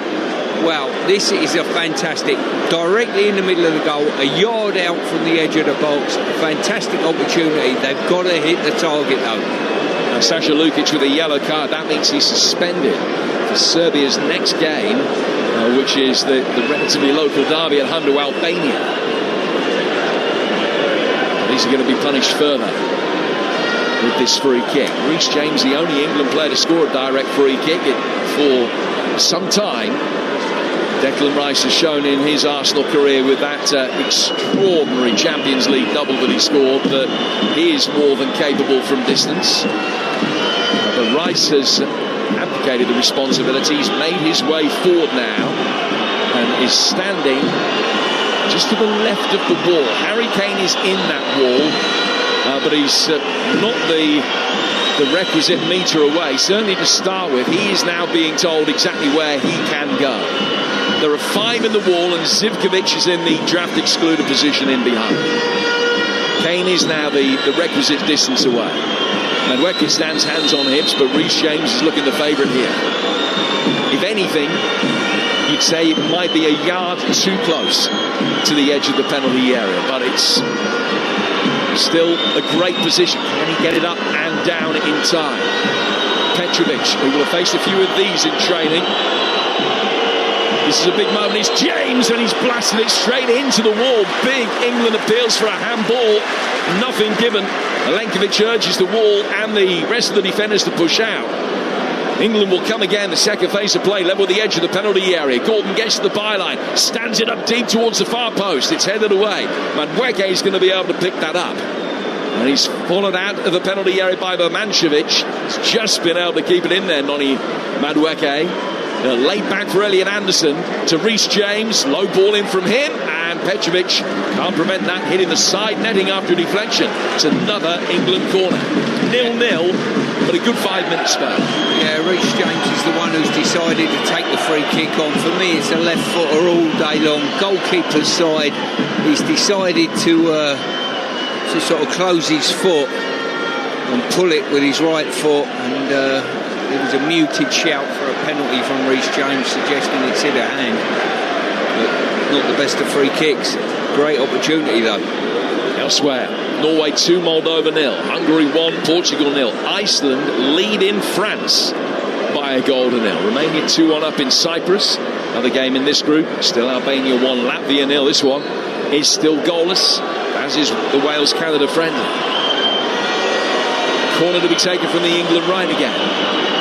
wow, this is a fantastic, directly in the middle of the goal, a yard out from the edge of the box. A fantastic opportunity. They've got to hit the target though. Now Sasha Lukic with a yellow card. That means he's suspended for Serbia's next game, which is the relatively local derby at home to Albania. These are going to be punished further with this free kick. Reece James, the only England player to score a direct free kick for some time. Declan Rice has shown in his Arsenal career with that extraordinary Champions League double that he scored that he is more than capable from distance. But Rice has abdicated the responsibility. He's made his way forward now and is standing just to the left of the wall. Harry Kane is in that wall. but he's not the requisite metre away, certainly to start with. He is now being told exactly where he can go. There are 5 in the wall, and Zivkovic is in the draft excluded position in behind. Kane is now the requisite distance away. Madueke stands hands on hips, but Reece James is looking the favourite here. If anything, you'd say it might be a yard too close to the edge of the penalty area, but it's still a great position. Can he get it up and down in time? Petrovic, who will have faced a few of these in training. This is a big moment. It's James, and he's blasted it straight into the wall. Big England appeals for a handball. Nothing given. Alenkovic urges the wall and the rest of the defenders to push out. England will come again, the second phase of play, level with the edge of the penalty area. Gordon gets to the byline, stands it up deep towards the far post. It's headed away. Madueke is going to be able to pick that up. And he's followed out of the penalty area by Birmancevic. He's just been able to keep it in there, Noni Madueke. Laid back for Elliot Anderson to Reece James. Low ball in from him, and Petrovic can't prevent that hitting the side netting after a deflection. It's another England corner. 0-0, but a good 5-minute spell. Yeah, Reece James is the one who's decided to take the free kick on. For me, it's a left footer all day long. Goalkeeper's side, he's decided to sort of close his foot and pull it with his right foot, and it was a muted shout for a penalty from Reece James, suggesting it's hit a hand. But not the best of free kicks. Great opportunity though. Elsewhere, Norway 2, Moldova 0, Hungary 1, Portugal 0. Iceland lead in France by a goal to 0. Romania 2-1 up in Cyprus. Another game in this group. Still Albania 1, Latvia 0. This one is still goalless, as is the Wales-Canada friendly. Corner to be taken from the England right again.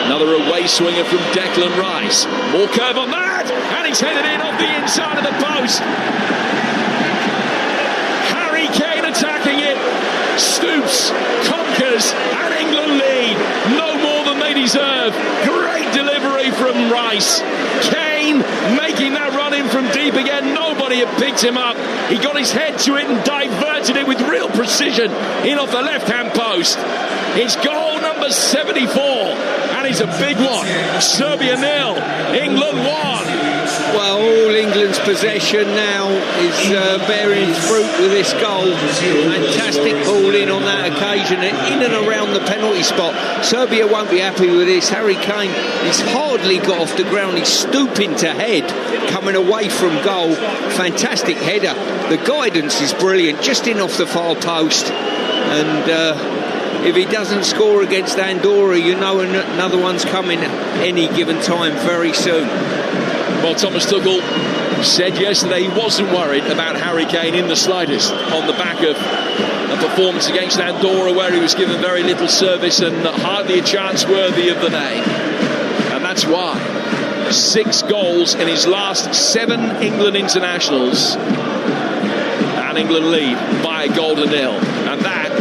Another away swinger from Declan Rice. More curve on that, and he's headed in off the inside of the post. Harry Kane attacking it. Stoops, conquers, and England lead. No more than they deserve. Great delivery from Rice. Kane making that run in from deep again. Nobody had picked him up. He got his head to it and diverted it with real precision in off the left-hand post. It's goal number 74, and it's a big one. Serbia 0, England 1. Well, all England's possession now is bearing fruit with this goal. Fantastic ball in on that occasion, and in and around the penalty spot. Serbia won't be happy with this. Harry Kane, he's hardly got off the ground. He's stooping to head, coming away from goal. Fantastic header. The guidance is brilliant, just in off the far post. And if he doesn't score against Andorra, you know another one's coming any given time very soon. Well, Thomas Tuchel said yesterday he wasn't worried about Harry Kane in the slightest on the back of a performance against Andorra where he was given very little service and hardly a chance worthy of the name. And that's why 6 goals in his last 7 England internationals, and England lead by a goal to 0. And that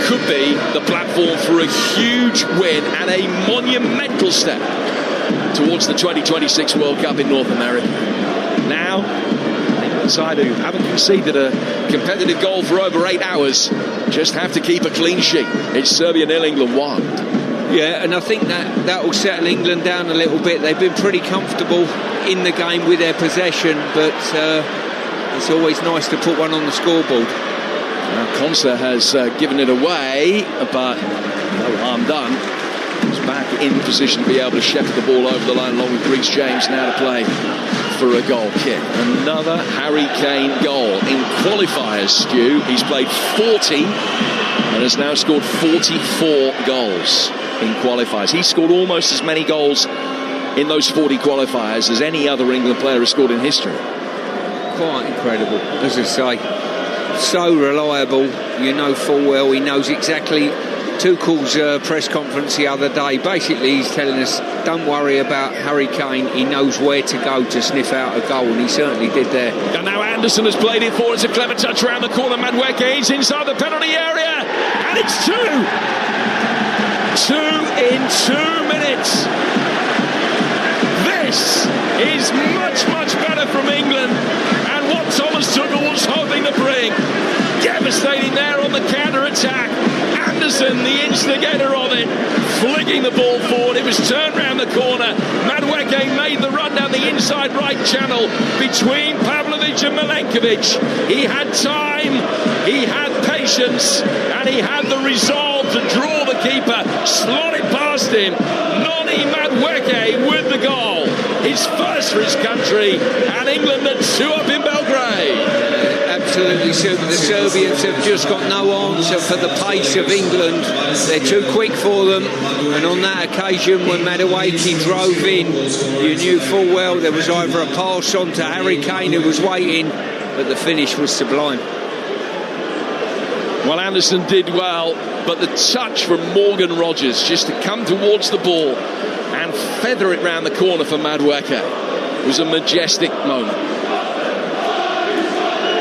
could be the platform for a huge win and a monumental step towards the 2026 World Cup in North America. Now, the side who haven't conceded a competitive goal for over 8 hours just have to keep a clean sheet. It's Serbia 0, England 1. Yeah, and I think that will settle England down a little bit. They've been pretty comfortable in the game with their possession, but it's always nice to put one on the scoreboard. Konsa has given it away, but no harm done. He's back in position to be able to shepherd the ball over the line along with Reece James now to play for a goal kick. Another Harry Kane goal in qualifiers, Stu. He's played 40 and has now scored 44 goals in qualifiers. He scored almost as many goals in those 40 qualifiers as any other England player has scored in history. Quite incredible, as I say. So reliable, you know full well. He knows exactly. Tuchel's press conference the other day, basically he's telling us don't worry about Harry Kane, he knows where to go to sniff out a goal, and he certainly did there. And now Anderson has played it forward. It's a clever touch around the corner. Madueke is inside the penalty area, and it's 2 in 2 minutes. This is much better from England, and what Thomas Tuchel was hoping to bring. Give devastating there on the counter-attack. Anderson, the instigator of it, flicking the ball forward. It was turned round the corner. Madueke made the run down the inside right channel between Pavlovic and Milenkovic. He had time, he had patience, and he had the resolve to draw the keeper, slot it past him. Noni Madueke with the goal. His first for his country, and England are 2 up in Belgrade. Absolutely super. The Serbians have just got no answer for the pace of England. They're too quick for them. And on that occasion, when Madueke drove in, you knew full well there was either a pass on to Harry Kane, who was waiting, but the finish was sublime. Well, Anderson did well, but the touch from Morgan Rogers just to come towards the ball and feather it round the corner for Madueke was a majestic moment.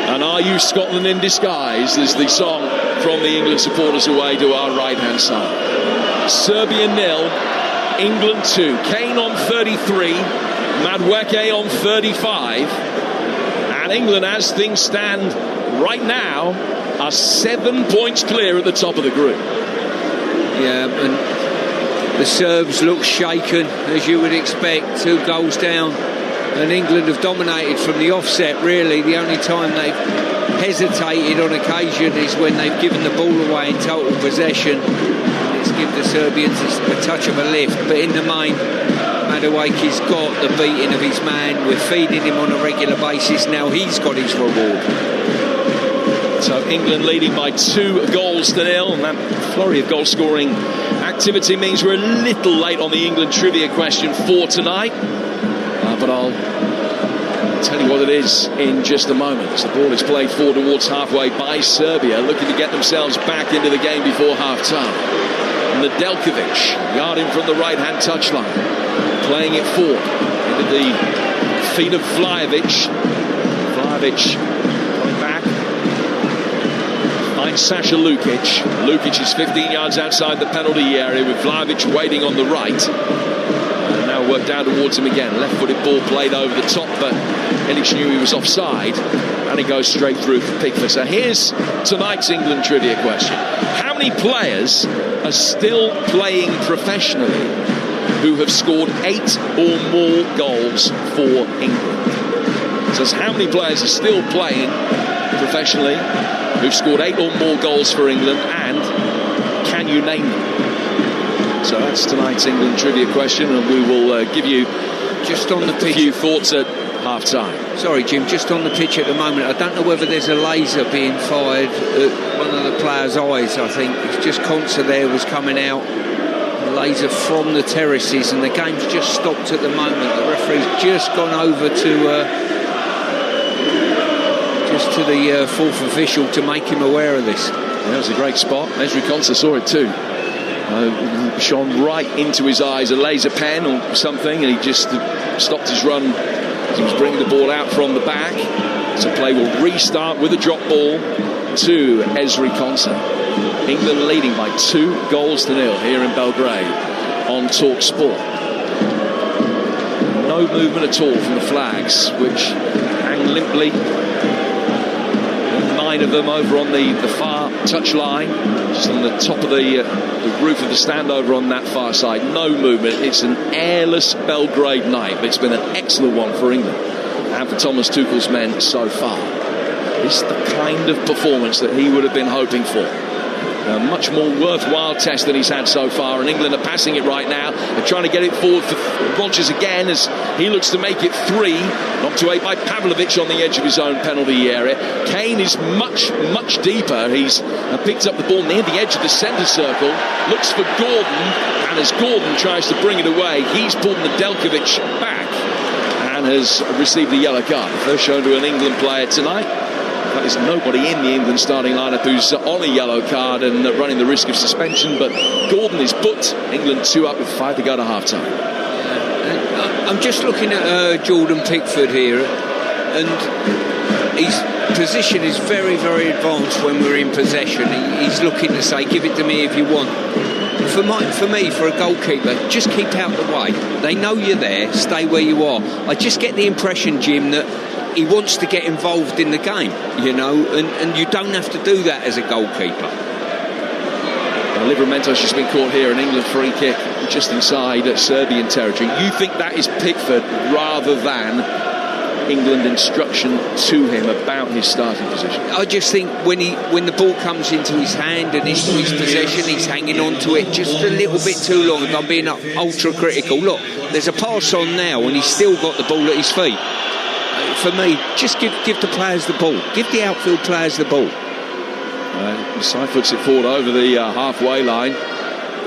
And Are You Scotland in Disguise is the song from the England supporters away to our right-hand side. Serbia 0, England 2. Kane on 33, Madueke on 35. And England, as things stand right now, are 7 points clear at the top of the group. Yeah, and the Serbs look shaken, as you would expect. 2 goals down. And England have dominated from the offset, really. The only time they've hesitated on occasion is when they've given the ball away in total possession. It's given the Serbians a touch of a lift. But in the main, Madueke's got the beating of his man. We're feeding him on a regular basis. Now he's got his reward. So England leading by 2 goals to 0. And that flurry of goal-scoring activity means we're a little late on the England trivia question for tonight. But I'll tell you what it is in just a moment. As the ball is played forward towards halfway by Serbia, looking to get themselves back into the game before half-time. Nedeljkovic, guarding from the right-hand touchline, playing it forward into the feet of Vlahovic. Vlahovic coming back. Finds Sasha Lukic. Lukic is 15 yards outside the penalty area with Vlahovic waiting on the right. Worked down towards him again. Left-footed ball played over the top, but Ilic knew he was offside, and he goes straight through for Pickford. So here's tonight's England trivia question. How many players are still playing professionally who have scored 8 or more goals for England? So how many players are still playing professionally who've scored 8 or more goals for England, and can you name them? So that's tonight's England trivia question, and we will give you just on the pitch, a few thoughts at half-time. Sorry, Jim, just on the pitch at the moment, I don't know whether there's a laser being fired at one of the players' eyes. I think it's just Konsa there was coming out, a laser from the terraces, and the game's just stopped at the moment. The referee's just gone over to the fourth official to make him aware of this. That was a great spot. Ezri Konsa saw it too. Shone right into his eyes, a laser pen or something, and he just stopped his run as he was bringing the ball out from the back. So play will restart with a drop ball to Ezri Konsa. England leading by 2 goals to 0 here in Belgrade on Talksport. No movement at all from the flags, which hang limply. 9 of them over on the far touch line, just on the top of the roof of the stand over on that far side. No movement. It's an airless Belgrade night, but it's been an excellent one for England and for Thomas Tuchel's men so far. It's the kind of performance that he would have been hoping for. A much more worthwhile test than he's had so far, and England are passing it right now. They're trying to get it forward for Rodgers again as he looks to make it 3. Knocked away by Pavlovic on the edge of his own penalty area. Kane is much, much deeper. He's picked up the ball near the edge of the centre circle, looks for Gordon, and as Gordon tries to bring it away, he's pulled Nedeljkovic back and has received a yellow card. First shown to an England player tonight. There's nobody in the England starting lineup who's on a yellow card and running the risk of suspension, but Gordon is booked. England 2 up with 5 to go to half-time. I'm just looking at Jordan Pickford here, and his position is very, very advanced when we're in possession. He's looking to say, give it to me if you want. For me, for a goalkeeper, just keep out the way. They know you're there, stay where you are. I just get the impression, Jim, that he wants to get involved in the game, you know, and you don't have to do that as a goalkeeper. Livramento's just been caught here, an England free kick just inside Serbian territory. You think that is Pickford rather than England instruction to him about his starting position? I just think when the ball comes into his hand and into his possession, he's hanging on to it just a little bit too long, and I'm being ultra critical. Look, there's a pass on now and he's still got the ball at his feet. For me, just give the players the ball. Give the outfield players the ball. Side foots it forward over the halfway line.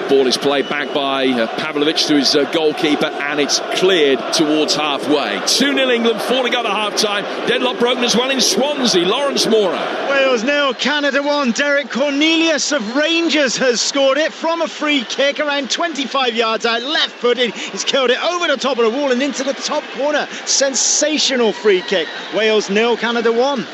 Ball is played back by Pavlovic to his goalkeeper, and it's cleared towards halfway. 2-0 England, 4 to go to half-time. Deadlock broken as well in Swansea. Lawrence Mora. Wales 0, Canada 1. Derek Cornelius of Rangers has scored it from a free kick around 25 yards out, left-footed. He's killed it over the top of the wall and into the top corner. Sensational free kick. Wales 0, Canada 1.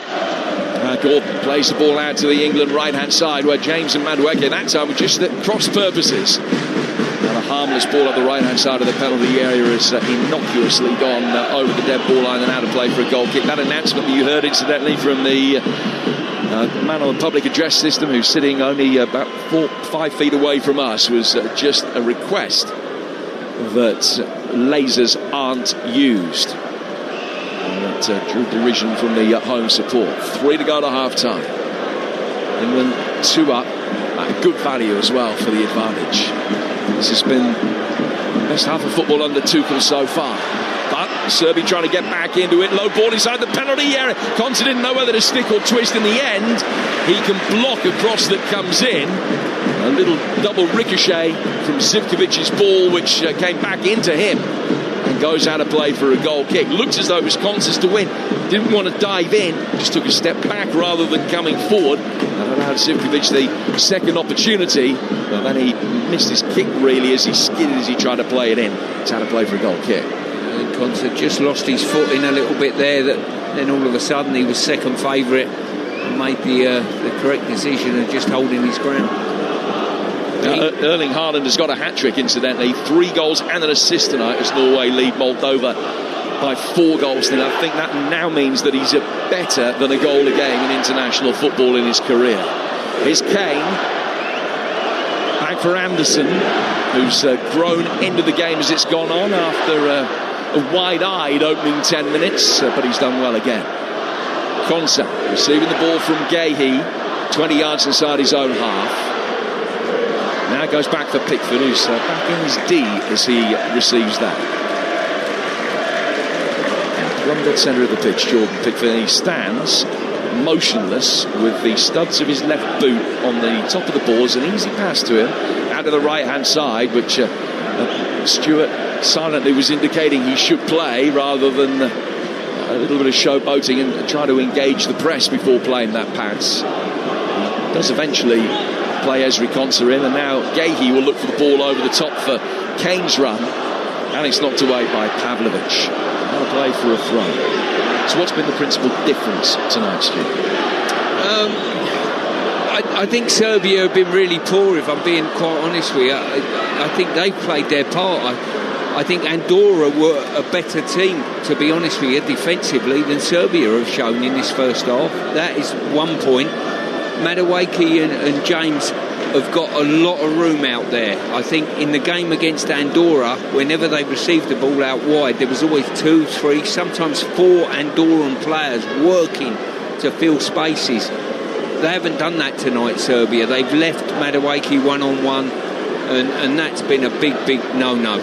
Gordon plays the ball out to the England right-hand side, where James and Madueke, that time with just the cross purposes. And a harmless ball at the right-hand side of the penalty area is innocuously gone over the dead ball line and out of play for a goal kick. That announcement that you heard, incidentally, from the man on the public address system, who's sitting only about 4-5 feet away from us, was just a request that lasers aren't used. And that drew derision from the home support. 3 to go to half-time. England 2 up. Good value as well for the advantage. This has been the best half of football under Tuchel so far. But Serbia trying to get back into it. Low ball inside the penalty area. Konsa didn't know whether to stick or twist in the end. He can block a cross that comes in. A little double ricochet from Zivkovic's ball, which came back into him and goes out of play for a goal kick. Looks as though it was Konsa's to win. Didn't want to dive in, just took a step back rather than coming forward. That allowed Zivkovic the second opportunity, but then he missed his kick really as he skidded as he tried to play it in. It's out of play for a goal kick. Konsa just lost his foot in a little bit there, then all of a sudden he was second favourite and made the correct decision of just holding his ground. Erling Haaland has got a hat-trick, incidentally. 3 goals and an assist tonight as Norway lead Moldova by 4 goals. And I think that now means that he's better than a goal a game in international football in his career. Here's Kane. Back for Anderson, who's grown into the game as it's gone on after a wide-eyed opening 10 minutes, but he's done well again. Konsa receiving the ball from Gehi, 20 yards inside his own half. Now goes back for Pickford, who's back in his D as he receives that. And plumb dead centre of the pitch, Jordan Pickford, and he stands motionless with the studs of his left boot on the top of the ball. It's an easy pass to him out of the right-hand side, which Stewart silently was indicating he should play rather than a little bit of showboating and try to engage the press before playing that pass. He does eventually play Ezri Konsa in, and now Gehi will look for the ball over the top for Kane's run, and it's knocked away by Pavlovic. Another play for a throw. So what's been the principal difference tonight, Stu? I think Serbia have been really poor, if I'm being quite honest with you. I think they've played their part. I think Andorra were a better team, to be honest with you, defensively than Serbia have shown in this first half. That is one point. Madueke and James have got a lot of room out there. I think in the game against Andorra, whenever they received the ball out wide, there was always 2, 3, sometimes 4 Andorran players working to fill spaces. They haven't done that tonight, Serbia. They've left Madueke one-on-one, and that's been a big no-no.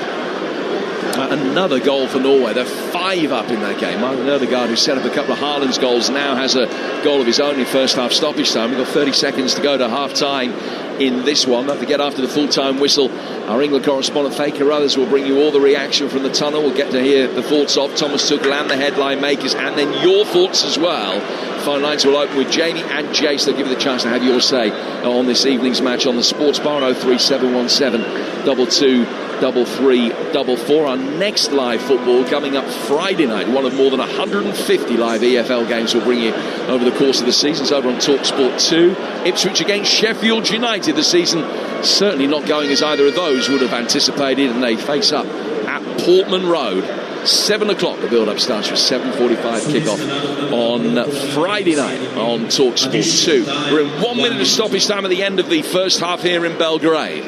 Another goal for Norway. They're 5 up in that game. Another guy who set up a couple of Haaland's goals now has a goal of his own in first half stoppage time. We've got 30 seconds to go to half time in this one. Don't forget, after the full-time whistle, our England correspondent Faye Carruthers will bring you all the reaction from the tunnel. We'll get to hear the thoughts of Thomas Tuchel and the headline makers, and then your thoughts as well. Phone lines will open with Jamie and Jace. They'll give you the chance to have your say on this evening's match on the Sports Bar. 03717 22 3344. Our next live football coming up Friday night. One of more than 150 live EFL games we'll bring you over the course of the season. It's over on Talksport 2. Ipswich against Sheffield United. The season certainly not going as either of those would have anticipated, and they face up at Portman Road 7 o'clock. The build-up starts with 7:45 kickoff on Friday night on Talksport 2. We're in 1 minute of stoppage time at the end of the first half here in Belgrade.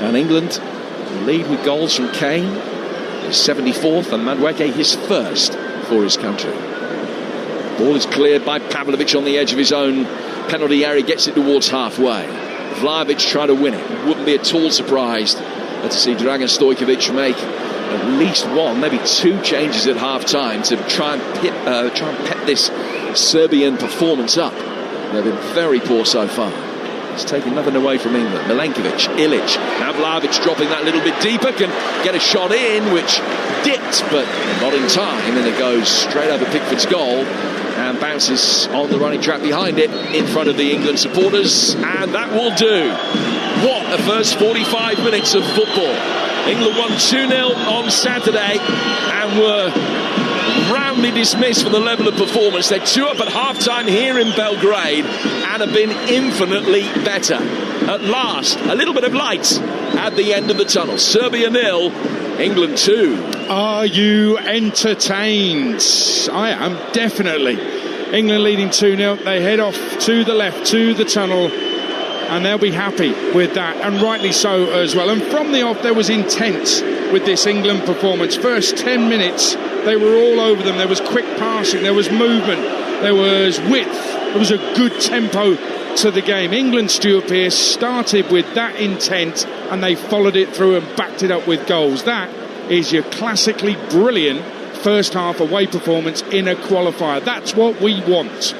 And England lead with goals from Kane, his 74th, and Madueke his first for his country. Ball is cleared by Pavlovic on the edge of his own penalty area, gets it towards halfway. Vlahovic tried to win it. Wouldn't be at all surprised to see Dragan Stojkovic make at least one, maybe two changes at half-time to try and pep this Serbian performance up. They've been very poor so far. It's taken nothing away from England. Milenkovic, Ilic, now Vlahovic dropping that little bit deeper, can get a shot in, which dipped, but not in time, and it goes straight over Pickford's goal and bounces on the running track behind it in front of the England supporters, and that will do. What a first 45 minutes of football. England won 2-0 on Saturday and were roundly dismissed for the level of performance. They're 2 up at half-time here in Belgrade and have been infinitely better. At last, a little bit of light at the end of the tunnel. Serbia 0, England 2. Are you entertained? I am, definitely. England leading 2-0. They head off to the left, to the tunnel, and they'll be happy with that, and rightly so as well. And from the off, there was intent with this England performance. First 10 minutes, they were all over them. There was quick passing, there was movement, there was width, there was a good tempo to the game. England, Stuart Pearce, started with that intent, and they followed it through and backed it up with goals. That is your classically brilliant first half away performance in a qualifier. That's what we want.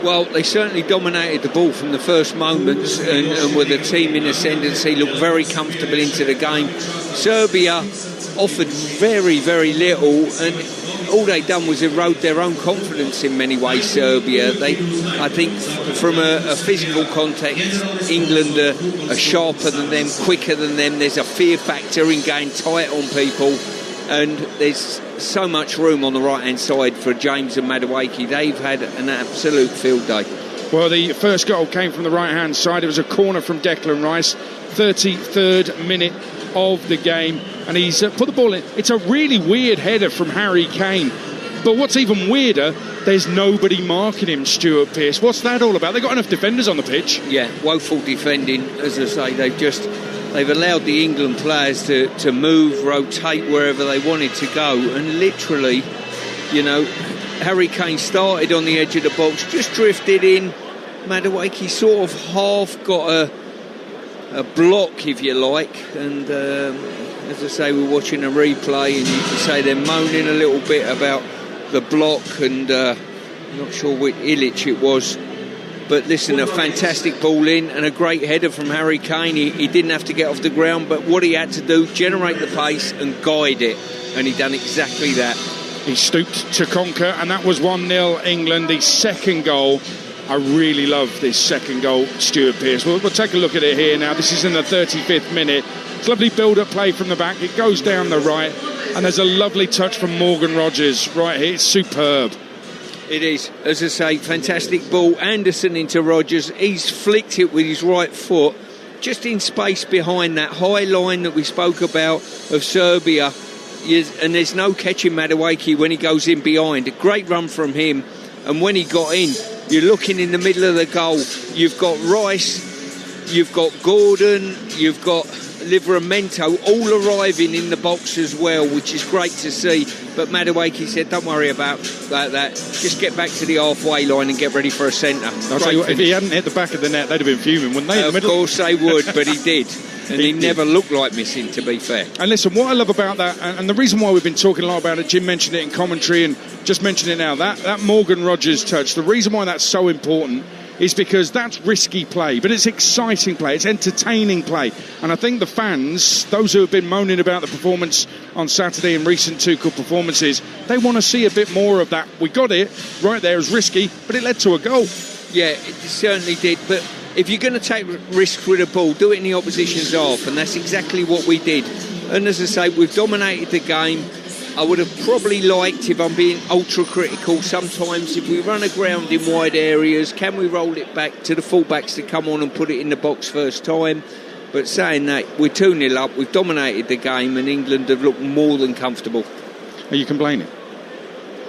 Well, they certainly dominated the ball from the first moments and with the team in ascendancy, looked very comfortable into the game. Serbia offered very, very little, and all they'd done was erode their own confidence in many ways, Serbia. I think from a physical context, England are sharper than them, quicker than them. There's a fear factor in going tight on people, and there's so much room on the right-hand side for James and Madueke. They've had an absolute field day. Well, the first goal came from the right-hand side. It was a corner from Declan Rice, 33rd minute of the game, and he's put the ball in. It's a really weird header from Harry Kane, but what's even weirder, there's nobody marking him, Stuart Pearce. What's that all about? They've got enough defenders on the pitch. Yeah, woeful defending. As I say, they've allowed the England players to move, rotate wherever they wanted to go, and literally, you know, Harry Kane started on the edge of the box, just drifted in. Madueke sort of half got a block, if you like, and as I say, we're watching a replay, and you can say they're moaning a little bit about the block, and I'm not sure which Ilic it was. But listen, a fantastic ball in and a great header from Harry Kane. He didn't have to get off the ground, but what he had to do, generate the pace and guide it, and he done exactly that. He stooped to conquer, and that was 1-0 England. The second goal, I really love this second goal, Stuart Pearce. We'll take a look at it here now. This is in the 35th minute. It's lovely build-up play from the back. It goes down the right, and there's a lovely touch from Morgan Rogers right here. It's superb. It is, as I say, fantastic ball. Anderson into Rogers. He's flicked it with his right foot, just in space behind that high line that we spoke about of Serbia. And there's no catching Madueke when he goes in behind. A great run from him. And when he got in, you're looking in the middle of the goal. You've got Rice, you've got Gordon, you've got Livramento all arriving in the box as well, which is great to see. But Madueke said, don't worry about that. Just get back to the halfway line and get ready for a centre. I'll tell you what, if he hadn't hit the back of the net, they'd have been fuming, wouldn't they? Of course they would, but he did. And he never looked like missing, to be fair. And listen, what I love about that, and the reason why we've been talking a lot about it, Jim mentioned it in commentary and just mentioned it now, that Morgan Rogers touch, the reason why that's so important is because that's risky play, but it's exciting play, it's entertaining play. And I think the fans, those who have been moaning about the performance on Saturday and recent Tuchel performances, they want to see a bit more of that. We got it right there, it was risky, but it led to a goal. Yeah, it certainly did, but if you're going to take risks with a ball, do it in the opposition's half, and that's exactly what we did. And as I say, we've dominated the game. I would have probably liked, if I'm being ultra-critical, sometimes if we run aground in wide areas, can we roll it back to the full-backs to come on and put it in the box first time? But saying that, we're 2-0 up, we've dominated the game, and England have looked more than comfortable. Are you complaining?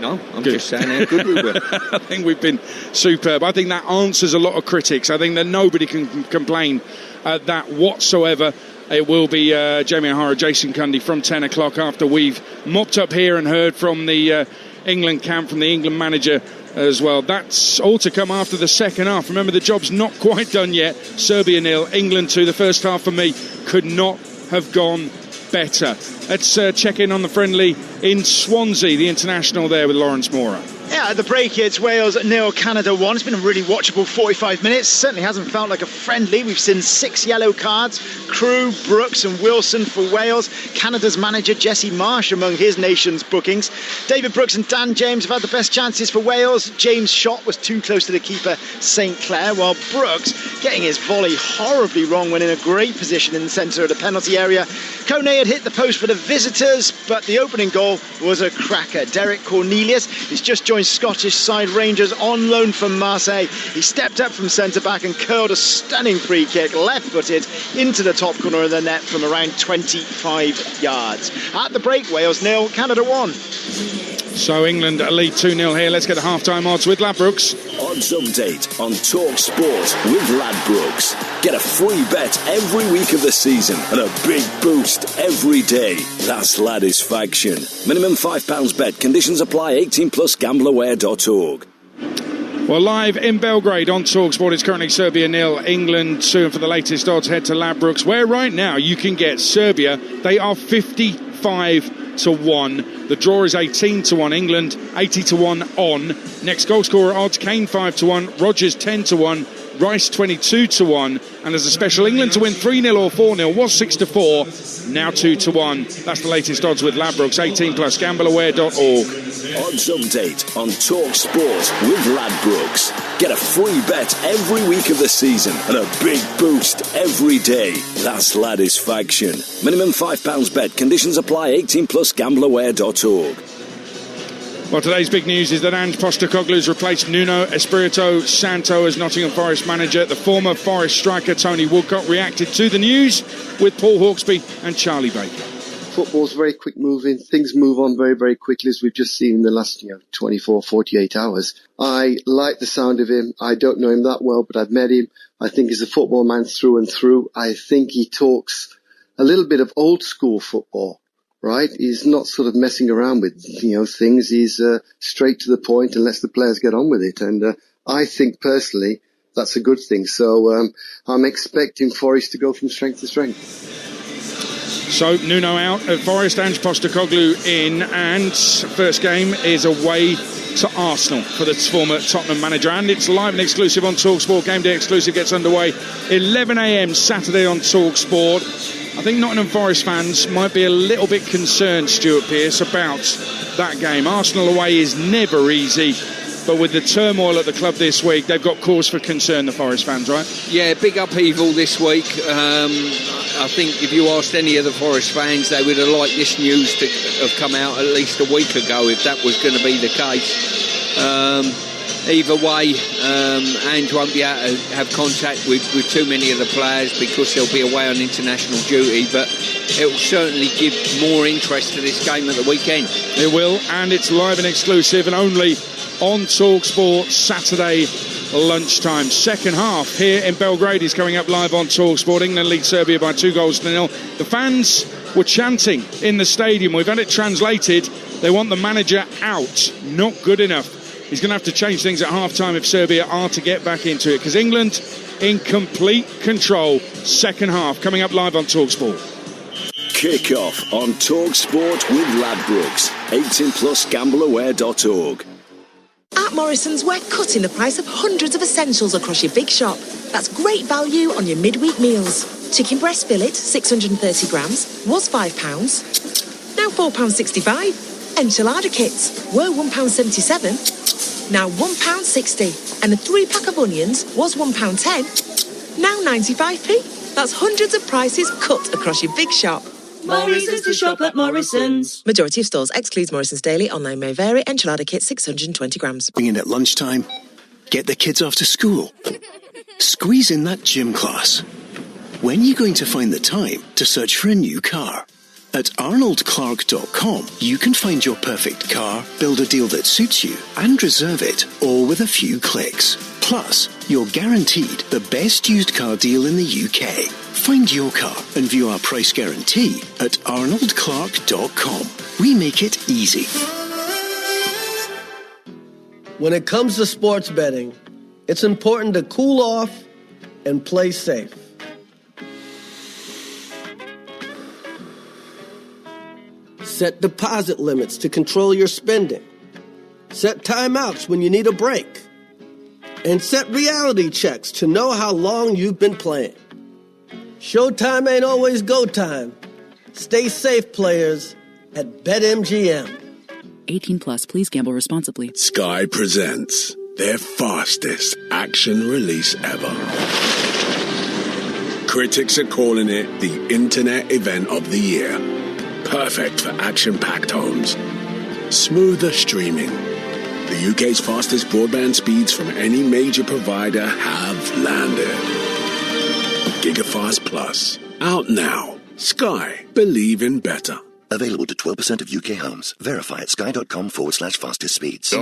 No, I'm just saying how good we were. I think we've been superb. I think that answers a lot of critics. I think that nobody can complain at that whatsoever. It will be Jamie O'Hara, Jason Cundy from 10 o'clock after we've mopped up here and heard from the England camp, from the England manager as well. That's all to come after the second half. Remember, the job's not quite done yet. Serbia 0, England 2. The first half for me could not have gone better. Let's check in on the friendly in Swansea, the international there with Lawrence Mora. Yeah, at the break it's Wales 0, Canada 1. It's been a really watchable 45 minutes. Certainly hasn't felt like a friendly. We've seen 6 yellow cards. Crew, Brooks and Wilson for Wales. Canada's manager Jesse Marsh among his nation's bookings. David Brooks and Dan James have had the best chances for Wales. James' shot was too close to the keeper St Clair, while Brooks getting his volley horribly wrong when in a great position in the centre of the penalty area. Kone had hit the post for the visitors, but the opening goal was a cracker. Derek Cornelius is just joined Scottish side Rangers on loan from Marseille. He stepped up from centre-back and curled a stunning free kick, left-footed, into the top corner of the net from around 25 yards. At the break, Wales 0, Canada 1. So England lead 2-0 here. Let's get the half-time odds with Ladbrokes. Odds update on Talksport with Ladbrokes. Get a free bet every week of the season and a big boost every day. That's Ladisfaction. Minimum £5 bet. Conditions apply. 18 plus gambleaware.org. Well, live in Belgrade on Talksport, it's currently Serbia 0, England 2. And for the latest odds, head to Ladbrokes, where right now you can get Serbia. They are 55-1. The draw is 18-1. England 80-1 on. Next goal scorer odds: Kane 5-1, Rodgers 10-1, Rice 22-1. And there's a special: England to win 3-0 or 4-0 was 6-4, now 2-1. That's the latest odds with Ladbrokes. 18 plus gambleaware.org. Odds update on Talksport with Ladbrokes. Get a free bet every week of the season and a big boost every day. That's Ladisfaction. Minimum £5 bet. Conditions apply. 18 plus gambleaware.org. Well, today's big news is that Ange Postecoglou has replaced Nuno Espirito Santo as Nottingham Forest manager. The former Forest striker Tony Woodcock reacted to the news with Paul Hawksby and Charlie Baker. Football's very quick moving. Things move on very, very quickly, as we've just seen in the last 24, 48 hours. I like the sound of him. I don't know him that well, but I've met him. I think he's a football man through and through. I think he talks a little bit of old school football. Right? He's not sort of messing around with, things. He's straight to the point and lets the players get on with it. And I think personally that's a good thing. So I'm expecting Forest to go from strength to strength. So Nuno out at Forest, Ange Postecoglou in, and first game is away to Arsenal for the former Tottenham manager. And it's live and exclusive on Talksport. Game day exclusive gets underway 11 a.m. Saturday on Talksport. I think Nottingham Forest fans might be a little bit concerned, Stuart Pearce, about that game. Arsenal away is never easy, but with the turmoil at the club this week, they've got cause for concern, the Forest fans, right? Yeah, big upheaval this week. I think if you asked any of the Forest fans, they would have liked this news to have come out at least a week ago if that was going to be the case. Either way, Ange won't be able to have contact with too many of the players because they'll be away on international duty, but it will certainly give more interest to this game at the weekend. It will, and it's live and exclusive and only on Talksport Saturday lunchtime. Second half here in Belgrade is coming up live on Talksport. England lead Serbia by 2-0. The fans were chanting in the stadium. We've had it translated. They want the manager out. Not good enough. He's going to have to change things at half-time if Serbia are to get back into it, because England in complete control. Second half coming up live on Talksport. Kick-off on Talksport with Ladbrokes. 18 plus gambleaware.org. At Morrison's, we're cutting the price of hundreds of essentials across your big shop. That's great value on your midweek meals. Chicken breast fillet, 630 grams, was £5. Now £4.65. Enchilada kits were £1.77. Now £1.60. And a 3-pack of onions was £1.10. Now 95p. That's hundreds of prices cut across your big shop. More reasons to shop at Morrison's. Majority of stores excludes Morrison's Daily. Online may vary. Enchilada kit 620 grams. Bring in at lunchtime. Get the kids off to school. Squeeze in that gym class. when are you going to find the time to search for a new car? At arnoldclark.com, you can find your perfect car, build a deal that suits you, and reserve it, all with a few clicks. Plus, you're guaranteed the best used car deal in the UK. Find your car and view our price guarantee at arnoldclark.com. We make it easy. When it comes to sports betting, it's important to cool off and play safe. Set deposit limits to control your spending. Set timeouts when you need a break. And set reality checks to know how long you've been playing. Showtime ain't always go time. Stay safe, players, at BetMGM. 18 plus, please gamble responsibly. Sky presents their fastest action release ever. Critics are calling it the internet event of the year. Perfect for action-packed homes. Smoother streaming. The UK's fastest broadband speeds from any major provider have landed. Gigafast Plus. Out now. Sky. Believe in better. Available to 12% of UK homes. Verify at sky.com/fastest speeds.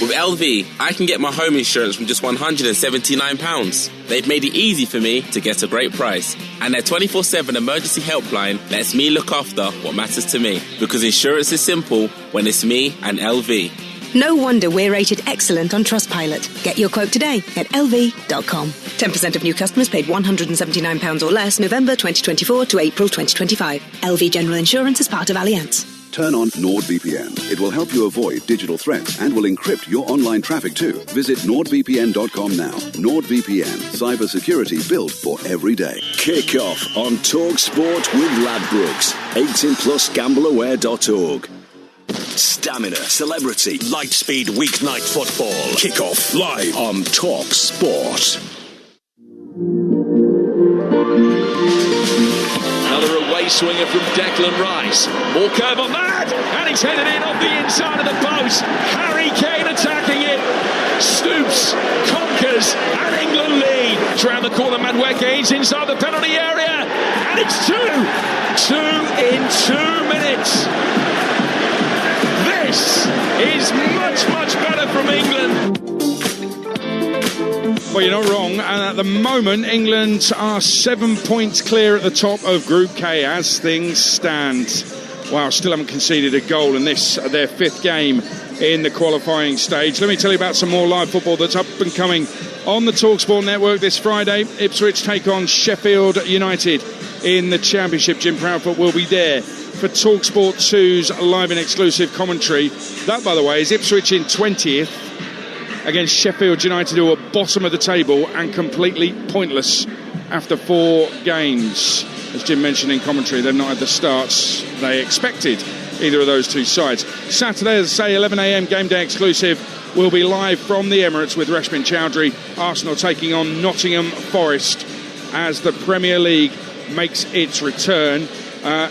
With LV, I can get my home insurance from just £179. They've made it easy for me to get a great price. And their 24/7 emergency helpline lets me look after what matters to me. Because insurance is simple when it's me and LV. No wonder we're rated excellent on Trustpilot. Get your quote today at lv.com. 10% of new customers paid £179 or less November 2024 to April 2025. LV General Insurance is part of Allianz. Turn on NordVPN. It will help you avoid digital threats and will encrypt your online traffic too. Visit nordvpn.com now. NordVPN. Cybersecurity built for every day. Kick off on Talksport with Ladbrokes. 18plusgambleaware.org. Stamina, celebrity, Lightspeed weeknight football. Kick off live on Talksport. Another away swinger from Declan Rice. More curve on that, and he's headed in off the inside of the post. Harry Kane attacking it. Stoops, conquers, and England lead. It's round the corner, Madueke. He's inside the penalty area, and it's two. 2 in 2 minutes. This is much, much better from England. Well, you're not wrong, and at the moment England are 7 points clear at the top of Group K as things stand. Wow, still haven't conceded a goal in this, their fifth game in the qualifying stage. Let me tell you about some more live football that's up and coming on the Talksport network this Friday. Ipswich take on Sheffield United in the Championship. Jim Proudfoot will be there for Talksport 2's live and exclusive commentary. That, by the way, is Ipswich in 20th against Sheffield United, who are bottom of the table and completely pointless after 4 games. As Jim mentioned in commentary, they've not had the starts they expected, either of those two sides. Saturday, as I say, 11 a.m. game day exclusive, will be live from the Emirates with Rashmin Chowdhury. Arsenal taking on Nottingham Forest as the Premier League makes its return.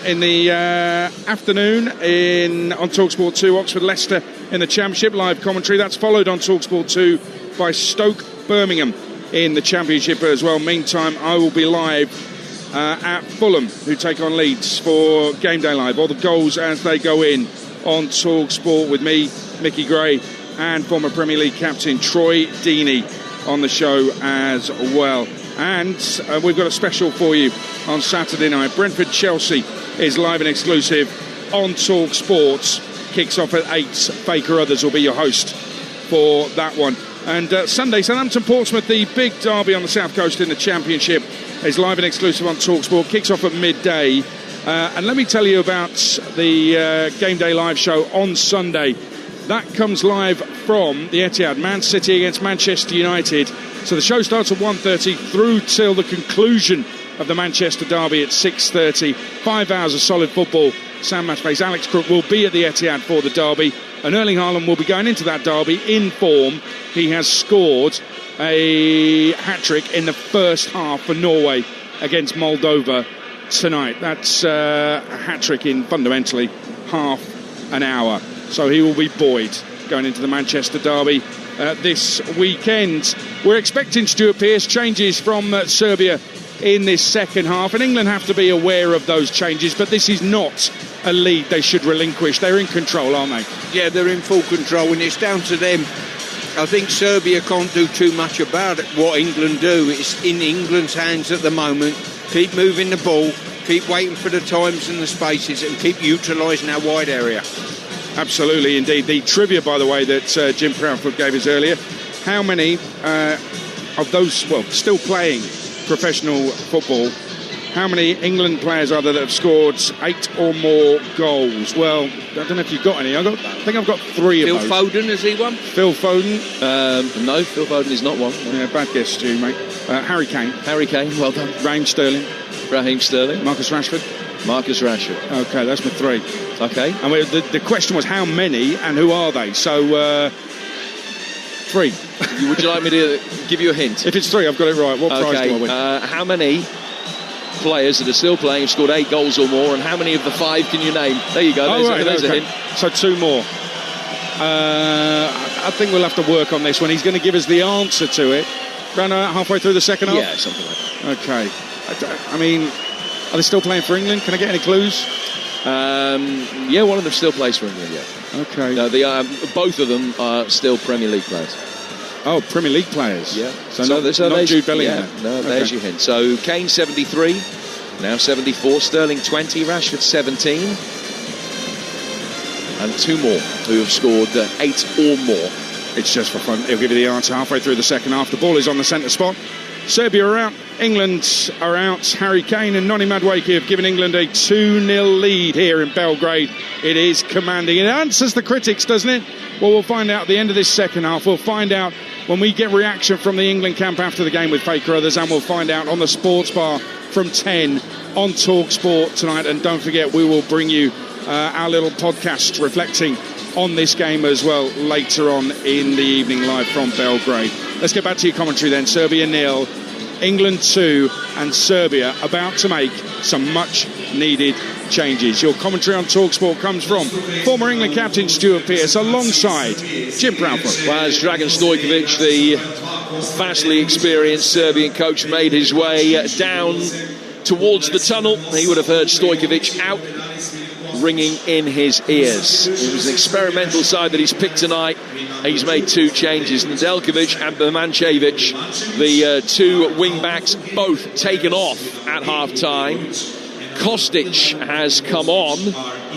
In the afternoon on TalkSport 2, Oxford Leicester in the Championship live commentary. That's followed on TalkSport 2 by Stoke Birmingham in the Championship as well. Meantime, I will be live at Fulham, who take on Leeds for Game Day Live. All the goals as they go in on TalkSport with me, Mickey Gray, and former Premier League captain Troy Deeney on the show as well. And we've got a special for you on Saturday night. Brentford-Chelsea is live and exclusive on TalkSport. Kicks off at 8. Baker Others will be your host for that one. And Sunday, Southampton-Portsmouth, the big derby on the South Coast in the Championship, is live and exclusive on TalkSport. Kicks off at midday. And let me tell you about the Game Day Live show on Sunday. That comes live from the Etihad. Man City against Manchester United. So the show starts at 1:30 through till the conclusion of the Manchester derby at 6:30. 5 hours of solid football. Sam Matchface, Alex Crook will be at the Etihad for the derby. And Erling Haaland will be going into that derby in form. He has scored a hat-trick in the first half for Norway against Moldova tonight. That's a hat-trick in fundamentally half an hour. So he will be buoyed going into the Manchester derby this weekend. We're expecting Stuart Pearce changes from Serbia in this second half, and England have to be aware of those changes, but this is not a lead they should relinquish. They're in control, aren't they? Yeah, they're in full control, and it's down to them. I think Serbia can't do too much about it. What England do, it's in England's hands at the moment. Keep moving the ball, keep waiting for the times and the spaces, and keep utilising our wide area. Absolutely, indeed. The trivia, by the way, that Jim Proudfoot gave us earlier, how many of those, still playing professional football, how many England players are there that have scored 8 or more goals? Well, I don't know if you've got any. I think I've got 3 of those. Phil Foden, has he one? Phil Foden? No, Phil Foden is not one. Yeah, bad guess, Stu, mate. Harry Kane. Harry Kane, well done. Raheem Sterling. Marcus Rashford. Okay, that's my 3. Okay. And the question was how many and who are they? So, 3. Would you like me to give you a hint? If it's 3, I've got it right. What prize do I win? How many players that are still playing have scored 8 goals or more, and how many of the 5 can you name? There you go. There's a hint. So 2 more. I think we'll have to work on this one. He's going to give us the answer to it. Around halfway through the second half? Yeah, something like that. Okay. I mean, are they still playing for England? Can I get any clues? Yeah, one of them still plays for England, yeah. Okay. No, both of them are still Premier League players. Oh, Premier League players? Yeah. So not Jude Bellingham? Yeah, no, there's your hint. So Kane 73, now 74, Sterling 20, Rashford 17, and 2 more who have scored 8 or more. It's just for fun. He'll give you the answer halfway through the second half. The ball is on the centre spot. Serbia are out. England are out. Harry Kane and Noni Madueke have given England a 2-0 lead here in Belgrade. It is commanding. It answers the critics, doesn't it? Well, we'll find out at the end of this second half. We'll find out when we get reaction from the England camp after the game with Faye Carruthers, and we'll find out on the Sports Bar from 10 on Talksport tonight. And don't forget, we will bring you our little podcast reflecting on this game as well later on in the evening, live from Belgrade. Let's get back to your commentary then. Serbia 0, England 2, and Serbia about to make some much needed changes. Your commentary on Talksport comes from former England captain Stuart Pearce alongside Jim Proudfoot. Well, as Dragan Stojkovic, the vastly experienced Serbian coach, made his way down towards the tunnel, he would have heard Stojkovic out ringing in his ears. It was an experimental side that he's picked tonight. He's made 2 changes. Nedeljkovic and Bermancevic, the 2 wing-backs, both taken off at half-time. Kostic has come on,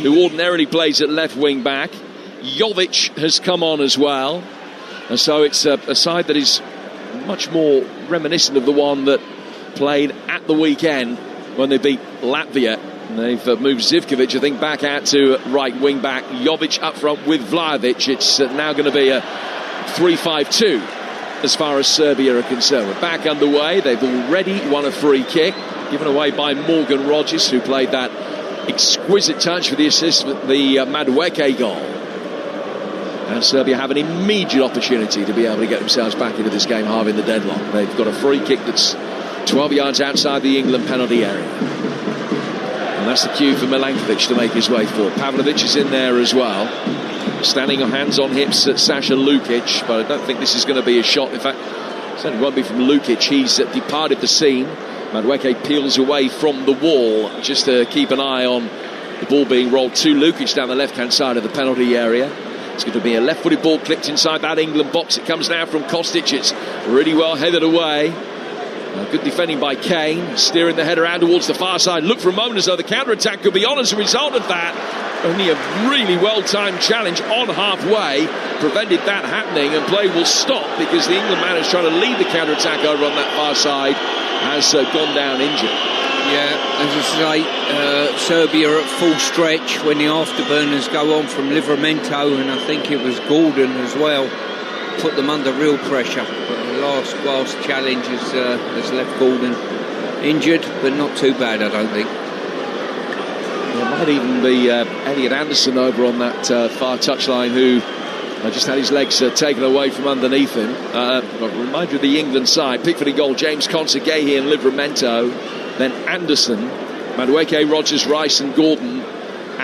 who ordinarily plays at left wing-back. Jovic has come on as well. And so it's a side that is much more reminiscent of the one that played at the weekend when they beat Latvia. And they've moved Zivkovic, I think, back out to right wing-back. Jovic up front with Vlahovic. It's now going to be a 3-5-2 as far as Serbia are concerned. We're back underway. They've already won a free kick, given away by Morgan Rogers, who played that exquisite touch for the assist for the Madueke goal. And Serbia have an immediate opportunity to be able to get themselves back into this game, halving the deadlock. They've got a free kick that's 12 yards outside the England penalty area. And that's the cue for Milankovic to make his way forward. Pavlovic is in there as well. Standing on hands on hips at Sasha Lukic, but I don't think this is going to be a shot. In fact, it certainly won't be from Lukic. He's departed the scene. Madueke peels away from the wall just to keep an eye on the ball being rolled to Lukic down the left-hand side of the penalty area. It's going to be a left-footed ball clipped inside that England box. It comes now from Kostic. It's really well headed away. Good defending by Kane, steering the header out towards the far side. Look for a moment as though the counter-attack could be on as a result of that. Only a really well-timed challenge on halfway prevented that happening, and play will stop because the England man is trying to lead the counter-attack over on that far side has gone down injured. Yeah, as I say, Serbia at full stretch when the afterburners go on from Livramento, and I think it was Gordon as well, put them under real pressure. But the last challenge has left Gordon injured, but not too bad, I don't think. It might even be Elliot Anderson over on that far touchline, who just had his legs taken away from underneath him. Reminder of the England side: Pickford in goal, James Conser-Gahey and Livramento, then Anderson, Madueke, Rogers, Rice and Gordon,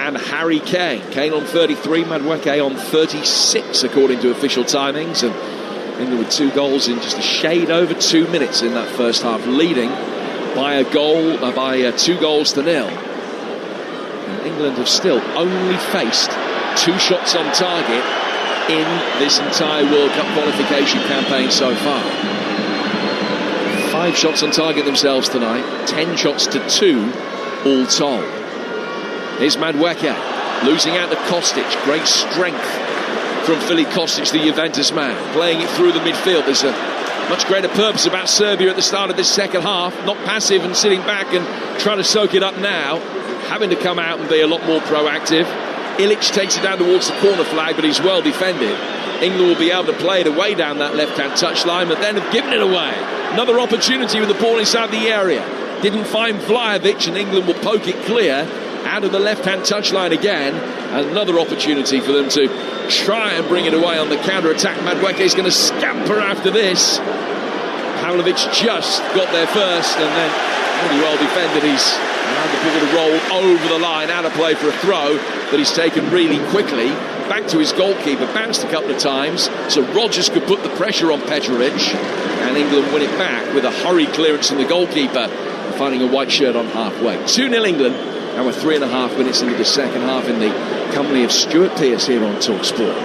and Harry Kane. Kane on 33, Madueke on 36, according to official timings. And England with 2 goals in just a shade over 2 minutes in that first half, leading by 2 goals to 0. And England have still only faced 2 shots on target in this entire World Cup qualification campaign so far. 5 shots on target themselves tonight, 10 shots to 2 all told. Here's Madueke losing out to Kostic. Great strength from Filip Kostic, the Juventus man, playing it through the midfield. There's a much greater purpose about Serbia at the start of this second half, not passive and sitting back and trying to soak it up now, having to come out and be a lot more proactive. Ilic takes it down towards the corner flag, but he's well defended. England will be able to play it away down that left-hand touchline, but then have given it away. Another opportunity with the ball inside the area. Didn't find Vlahovic, and England will poke it clear out of the left-hand touchline again. Another opportunity for them to try and bring it away on the counter-attack. Madueke is going to scamper after this. Pavlovic just got there first, and then really well defended. He's allowed the ball to roll over the line, out of play for a throw that he's taken really quickly. Back to his goalkeeper, bounced a couple of times, so Rodgers could put the pressure on Petrovic, and England win it back with a hurried clearance from the goalkeeper, finding a white shirt on halfway. 2-0 England, and we're 3.5 minutes into the second half in the company of Stuart Pearce here on Talksport.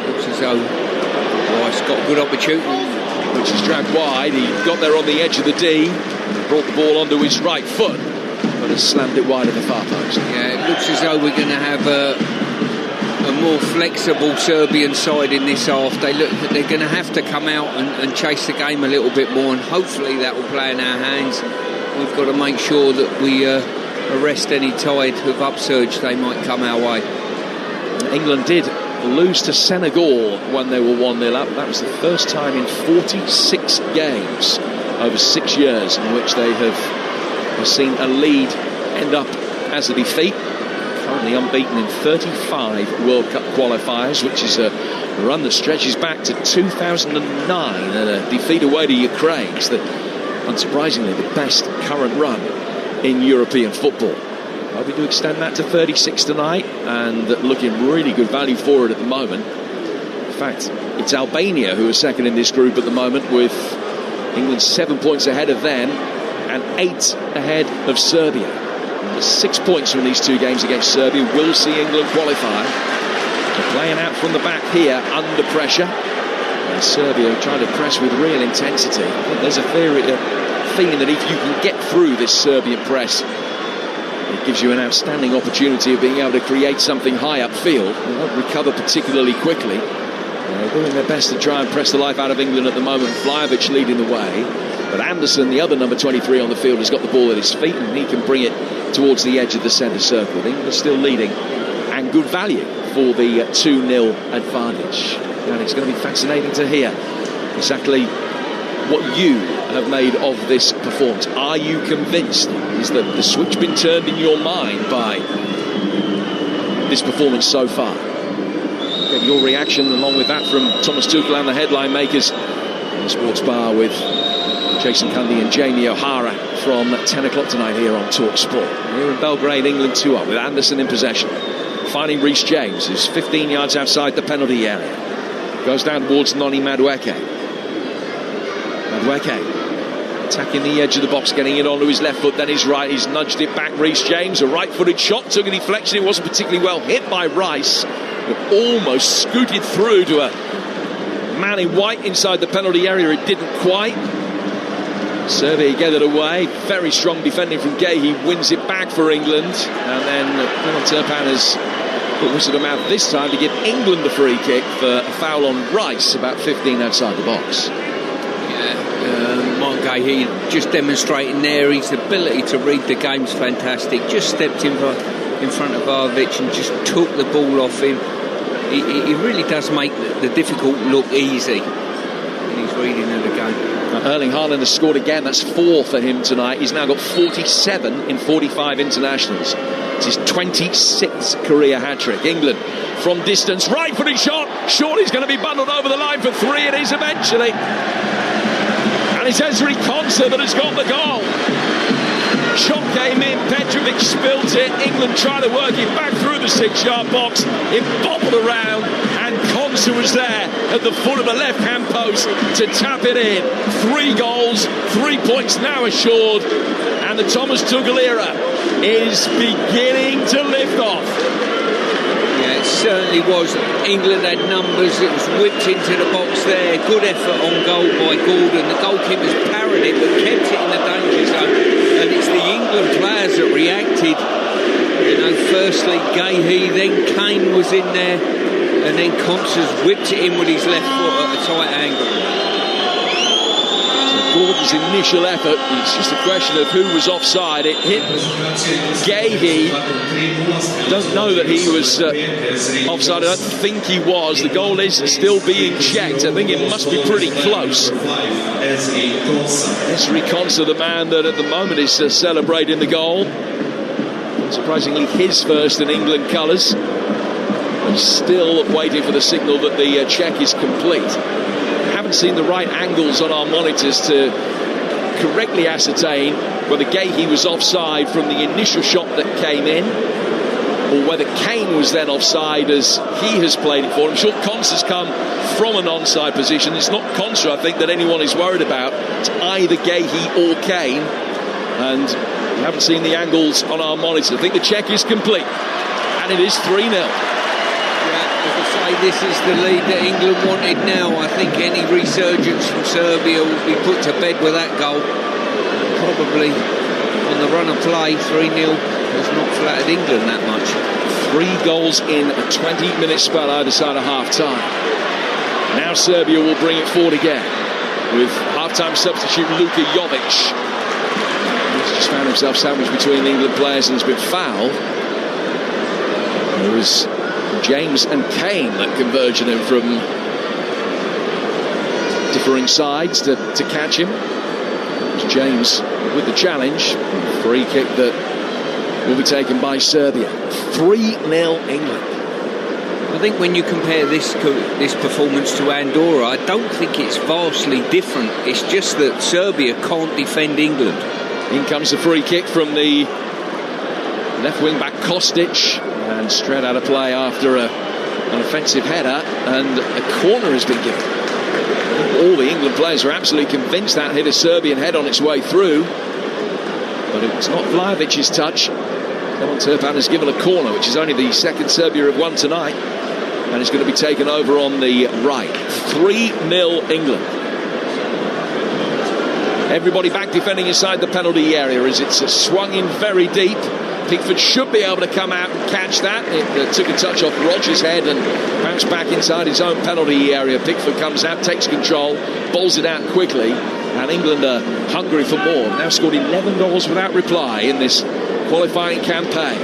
Looks as though Rice got a good opportunity, which is dragged wide. He got there on the edge of the D, brought the ball onto his right foot, but has slammed it wide at the far post. Yeah, it looks as though we're going to have a more flexible Serbian side in this half. They're going to have to come out and chase the game a little bit more, and hopefully that will play in our hands. We've got to make sure that we arrest any tide of upsurge they might come our way. England did lose to Senegal when they were 1-0 up. That was the first time in 46 games over 6 years in which they have seen a lead end up as a defeat. Currently unbeaten in 35 World Cup qualifiers, which is a run that stretches back to 2009 and a defeat away to Ukraine. It's unsurprisingly the best current run in European football. Hoping to extend that to 36 tonight, and looking really good value for it at the moment. In fact, it's Albania who are second in this group at the moment, with England 7 points ahead of them and 8 ahead of Serbia. 6 points from these 2 games against Serbia will see England qualify. They're playing out from the back here under pressure, and Serbia trying to press with real intensity. I think there's a feeling that if you can get through this Serbian press, it gives you an outstanding opportunity of being able to create something high upfield. They won't recover particularly quickly. They're doing their best to try and press the life out of England at the moment. Vlahovic leading the way, but Anderson, the other number 23 on the field, has got the ball at his feet, and he can bring it towards the edge of the centre circle. England still leading, and good value for the 2-0 advantage. And it's going to be fascinating to hear exactly what you have made of this performance. Are you convinced? Is that the switch been turned in your mind by this performance so far? Get your reaction along with that from Thomas Tuchel and the headline makers in the Sports Bar with Jason Cundy and Jamie O'Hara from 10 o'clock tonight here on Talksport. Here in Belgrade, England 2-up with Anderson in possession, finding Reece James, who's 15 yards outside the penalty area. Goes down towards Noni Madueke. Madueke attacking the edge of the box, getting it onto his left foot, then his right. He's nudged it back. Reece James, a right-footed shot, took a deflection. It wasn't particularly well hit by Rice, but almost scooted through to a man in white inside the penalty area. It didn't quite. Serbia get it away. Very strong defending from Gay. He wins it back for England, and then Turpan has put whistle to mouth this time to give England the free kick for a foul on Rice about 15 outside the box. Mark Gay here just demonstrating there his ability to read the game's fantastic. Just stepped in front of Vlahovic and just took the ball off him. He really does make the difficult look easy in his reading of the game. Erling Haaland has scored again. That's 4 for him tonight. He's now got 47 in 45 internationals. It's his 26th career hat-trick. England from distance, right-footed shot. Shorty's going to be bundled over the line for 3. It is eventually. And it's Ezri Konsa that has got the goal. Shot came in, Petrovic spilt it. England trying to work it back through the 6-yard box. It bobbled around, and Konsa was there at the foot of the left-hand post to tap it in. 3 goals, 3 points now assured, and the Thomas Tuchel era is beginning to lift off. Yeah, it certainly was. England had numbers. It was whipped into the box there. Good effort on goal by Gordon. The goalkeeper's parried it, but kept it in the danger zone. And it's the England players that reacted. You know, firstly Gahey, then Kane was in there, and then Konsa's whipped it in with his left foot at a tight angle. Gordon's initial effort, it's just a question of who was offside. It hit Gahey. Don't know that he was offside. I don't think he was. The goal is still being checked. I think it must be pretty close. Esri Konsa, the man that at the moment is celebrating the goal. Surprisingly his first in England colours. He's still waiting for the signal that the check is complete. Haven't seen the right angles on our monitors to correctly ascertain whether Gahey was offside from the initial shot that came in, or whether Kane was then offside as he has played it for him. Sure, Konsa's come from an onside position. It's not Konsa, I think, that anyone is worried about. It's either Gahey or Kane, and we haven't seen the angles on our monitor. I think the check is complete, and it is 3-0. This is the lead that England wanted now. I think any resurgence from Serbia will be put to bed with that goal. Probably on the run of play, 3-0 has not flattered England that much. 3 goals in a 20-minute spell either side of half-time. Now Serbia will bring it forward again with half-time substitute Luka Jovic. He's just found himself sandwiched between the England players and has been fouled. There was James and Kane that converged on him from differing sides to catch him. It was James with the challenge. Free kick that will be taken by Serbia. 3-0 England. I think when you compare this performance to Andorra, I don't think it's vastly different. It's just that Serbia can't defend England. In comes the free kick from the left wing back Kostic, and straight out of play after an offensive header, and a corner has been given. All the England players are absolutely convinced that hit a Serbian head on its way through, but it was not Vlahovic's touch. Kevin Turpan has given a corner, which is only the second Serbia have won tonight, and it's going to be taken over on the right. 3-0 England. Everybody back defending inside the penalty area as it's swung in very deep. Pickford should be able to come out and catch that. It took a touch off Rodgers' head and bounced back inside his own penalty area. Pickford comes out, takes control, bowls it out quickly, and England are hungry for more. Now scored 11 goals without reply in this qualifying campaign.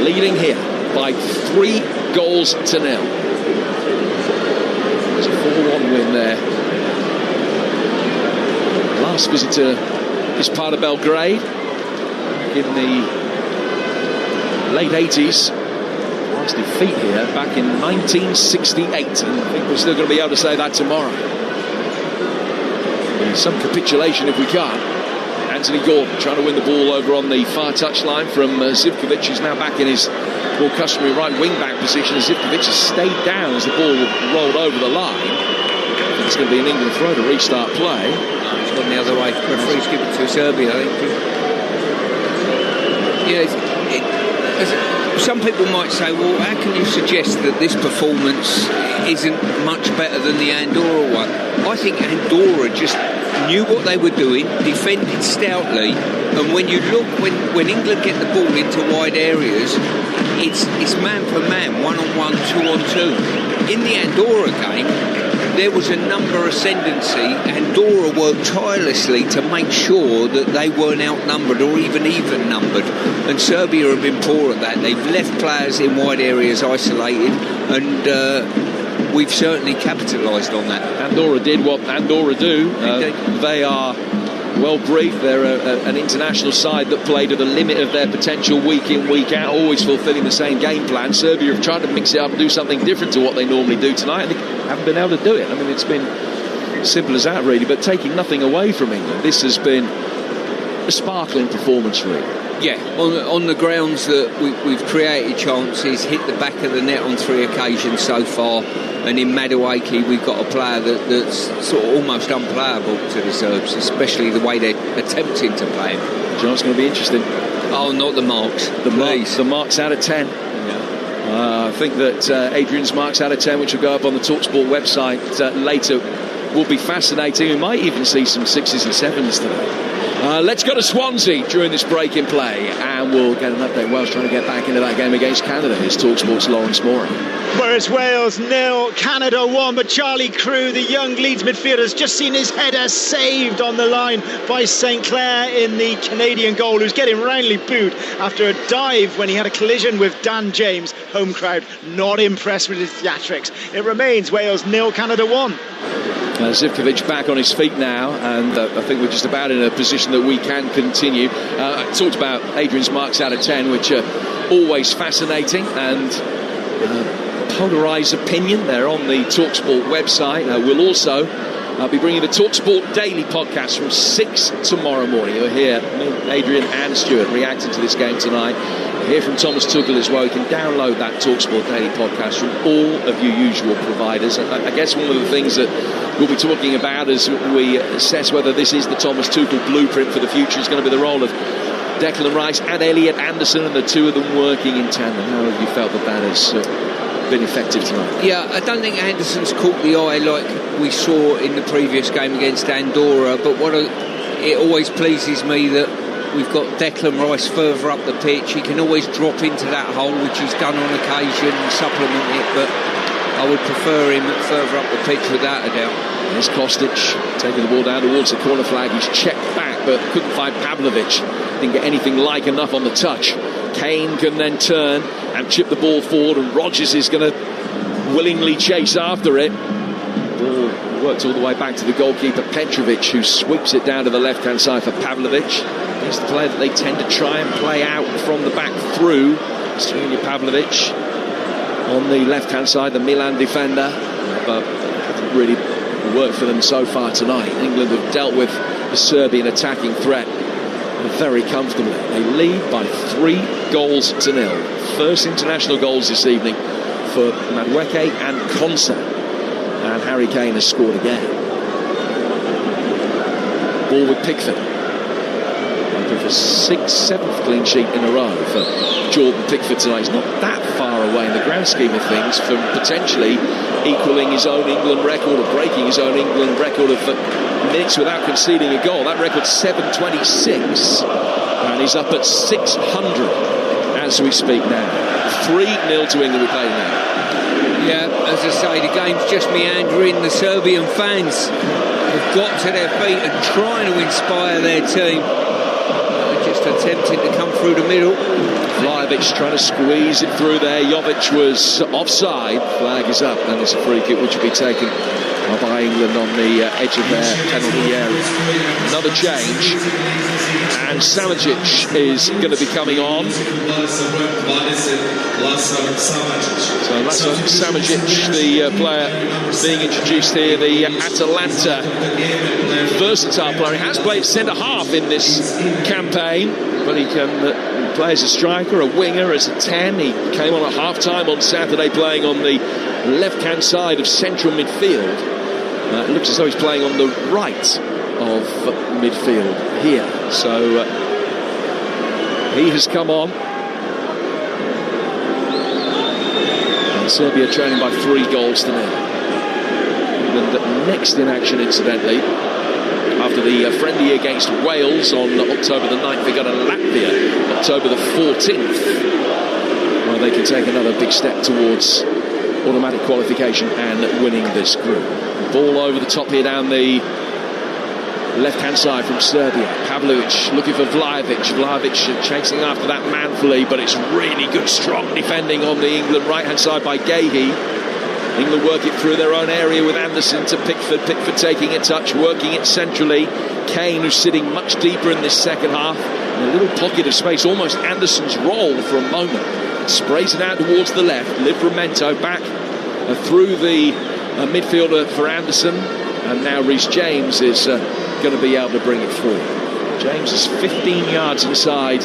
Leading here by 3 goals to 0. It's a 4-1 win there. Last visit to this part of Belgrade in the late 80s. Last defeat here back in 1968, and I think we're still going to be able to say that tomorrow. Some capitulation if we can't. Anthony Gordon trying to win the ball over on the far touchline from Zivkovic, who's now back in his more customary right wing-back position. Zivkovic has stayed down as the ball rolled over the line. It's going to be an England throw to restart play. It's gone the other way. Referees give it to Serbia, I think. Yeah, some people might say, well, how can you suggest that this performance isn't much better than the Andorra one? I think Andorra just knew what they were doing, defended stoutly, and when you look, when England get the ball into wide areas, it's man for man, 1-on-1, 2-on-2. In the Andorra game, there was a number ascendancy. Andorra worked tirelessly to make sure that they weren't outnumbered or even numbered, and Serbia have been poor at that. They've left players in wide areas isolated, and we've certainly capitalised on that. Andorra did what Andorra do. They are well briefed. They're an international side that played to the limit of their potential week in, week out, always fulfilling the same game plan. Serbia have tried to mix it up and do something different to what they normally do tonight, and they haven't been able to do it. I mean, it's been simple as that, really, but taking nothing away from England. This has been a sparkling performance, really. Yeah, on the grounds that we've created chances, hit the back of the net on 3 occasions so far, and in Madueke we've got a player that's sort of almost unplayable to the Serbs, especially the way they're attempting to play him. Do you know what's going to be interesting? Oh, not the marks. The marks out of 10. I think that Adrian's marks out of 10, which will go up on the Talksport website later, will be fascinating. We might even see some 6s and 7s today. Let's go to Swansea during this break in play, and we'll get an update. Wales trying to get back into that game against Canada. Here's Talksport's Lawrence Moore. Whereas Wales 0, Canada 1, but Charlie Crew, the young Leeds midfielder, has just seen his header saved on the line by St Clair in the Canadian goal, who's getting roundly booed after a dive when he had a collision with Dan James. Home crowd not impressed with his theatrics. It remains Wales 0, Canada 1. Zivkovic back on his feet now, and I think we're just about in a position that we can continue. I talked about Adrian's marks out of 10, which are always fascinating, and polarised opinion. They're on the Talksport website. We'll also be bringing the Talksport Daily podcast from 6 tomorrow morning. You'll hear me, Adrian and Stuart reacting to this game tonight. You'll hear from Thomas Tuchel as well. You can download that Talksport Daily podcast from all of your usual providers. I guess one of the things that we'll be talking about as we assess whether this is the Thomas Tuchel blueprint for the future is going to be the role of Declan Rice and Elliot Anderson, and the two of them working in tandem. How have you felt that has been effective tonight? Yeah, I don't think Anderson's caught the eye like we saw in the previous game against Andorra, but it always pleases me that we've got Declan Rice further up the pitch. He can always drop into that hole, which he's done on occasion, and supplement it, but I would prefer him further up the pitch without a doubt. There's Kostic taking the ball down towards the corner flag. He's checked back but couldn't find Pavlovic. Didn't get anything like enough on the touch. Kane can then turn and chip the ball forward, and Rodgers is going to willingly chase after it. Ball worked all the way back to the goalkeeper Petrovic, who sweeps it down to the left-hand side for Pavlovic. He's the player that they tend to try and play out from the back through. Sriniar Pavlovic on the left-hand side, the Milan defender, but hasn't really worked for them so far tonight. England have dealt with the Serbian attacking threat very comfortably. They lead by 3-0. First international goals this evening for Madueke and Konsa, and Harry Kane has scored again. Ball with Pickford. Hoping for 7th clean sheet in a row for Jordan Pickford tonight. He's not that far away in the grand scheme of things from potentially equaling his own England record, or breaking his own England record of minutes without conceding a goal. That record's 726, and he's up at 600 as we speak now. 3-0 to England we play now. Yeah, as I say, the game's just meandering. The Serbian fans have got to their feet and trying to inspire their team. Just attempting to come through the middle. Vlahovic trying to squeeze it through there. Jovic was offside. Flag is up, and it's a free kick which will be taken by England on the edge of their penalty area. Another change, and Samardžić is going to be coming on. So Laszlo Samardžić, the player being introduced here, the Atalanta versatile player. He has played centre half in this campaign, but he can play as a striker, a winger, as a 10. He came on at half-time on Saturday playing on the left-hand side of central midfield. It looks as though he's playing on the right of midfield here. So he has come on. And Serbia trailing by 3-0. England next in action, incidentally. After the friendly against Wales on October the 9th, they got a Latvia October the 14th, where they can take another big step towards automatic qualification and winning this group. Ball over the top here down the left-hand side from Serbia. Pavlovic looking for Vlahovic. Vlahovic chasing after that manfully, but it's really good, strong defending on the England right-hand side by Gahey. England work it through their own area with Anderson to Pickford. Pickford taking a touch, working it centrally. Kane, who's sitting much deeper in this second half, in a little pocket of space, almost Anderson's role for a moment. Sprays it out towards the left. Livramento back through the midfielder for Anderson, and now Reece James is going to be able to bring it forward. James is 15 yards inside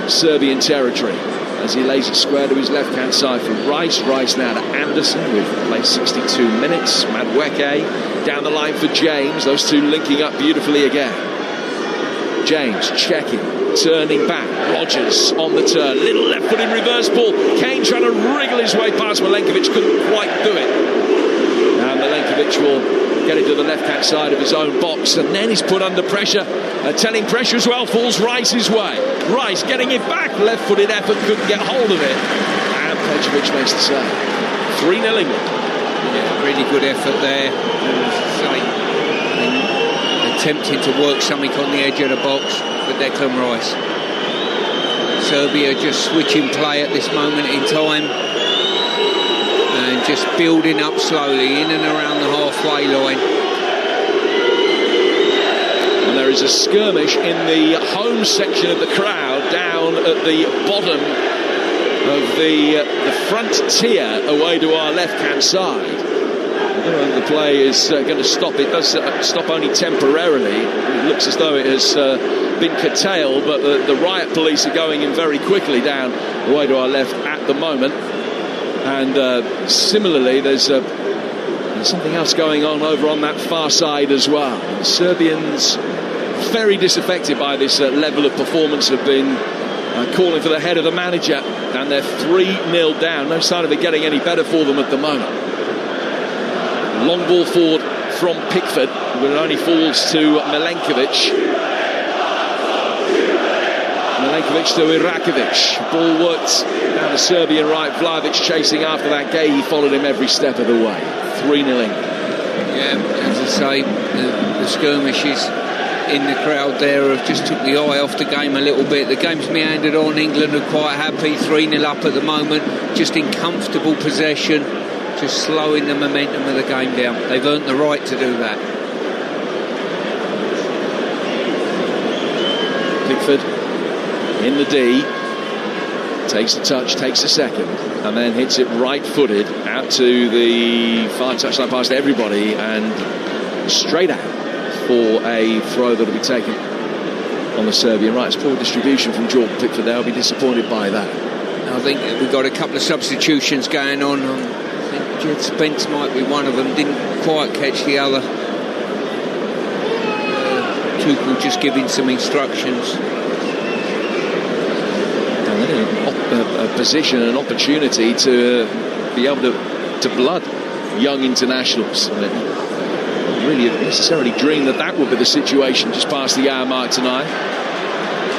Serbian territory as he lays it square to his left-hand side for Rice. Rice now to Anderson. We've played 62 minutes. Madueke down the line for James. Those two linking up beautifully again. James checking, turning back. Rogers on the turn. Little left foot in reverse ball. Kane trying to wriggle his way past Milenkovic. Couldn't quite do it. And Milenkovic will get it to the left-hand side of his own box, and then he's put under pressure. Telling pressure as well, falls Rice's way. Rice getting it back, left-footed effort, couldn't get hold of it. And Petrovic makes the save. 3-0 England. Yeah, really good effort there. Attempting to work something on the edge of the box with Declan Rice. Serbia just switching play at this moment in time. And just building up slowly in and around the halfway line. And there is a skirmish in the home section of the crowd down at the bottom of the front tier away to our left-hand side. I don't know if the play is going to stop. It does stop only temporarily. It looks as though it has been curtailed, but the riot police are going in very quickly down away to our left at the moment. And similarly, there's something else going on over on that far side as well. The Serbians, very disaffected by this level of performance, have been calling for the head of the manager, and they're 3-0 down. No sign of it getting any better for them at the moment. Long ball forward from Pickford, but it only falls to Milenkovic. Milenkovic to Irakovic. Ball worked down the Serbian right. Vlahovic chasing after that. Gay, he followed him every step of the way. 3-0. Yeah, as I say, the skirmishes in the crowd there have just took the eye off the game a little bit. The game's meandered on. England are quite happy. 3-0 up at the moment. Just in comfortable possession. Just slowing the momentum of the game down. They've earned the right to do that. Pickford in the D, takes a touch, takes a second, and then hits it right-footed out to the far touchline pass to everybody, and straight out for a throw that will be taken on the Serbian right. It's poor distribution from Jordan Pickford. They'll be disappointed by that. I think we've got a couple of substitutions going on. I think Jed Spence might be one of them. Didn't quite catch the other. Tuchel just giving some instructions. A position, an opportunity to be able to blood young internationals. I mean, really necessarily dreamed that would be the situation just past the hour mark tonight.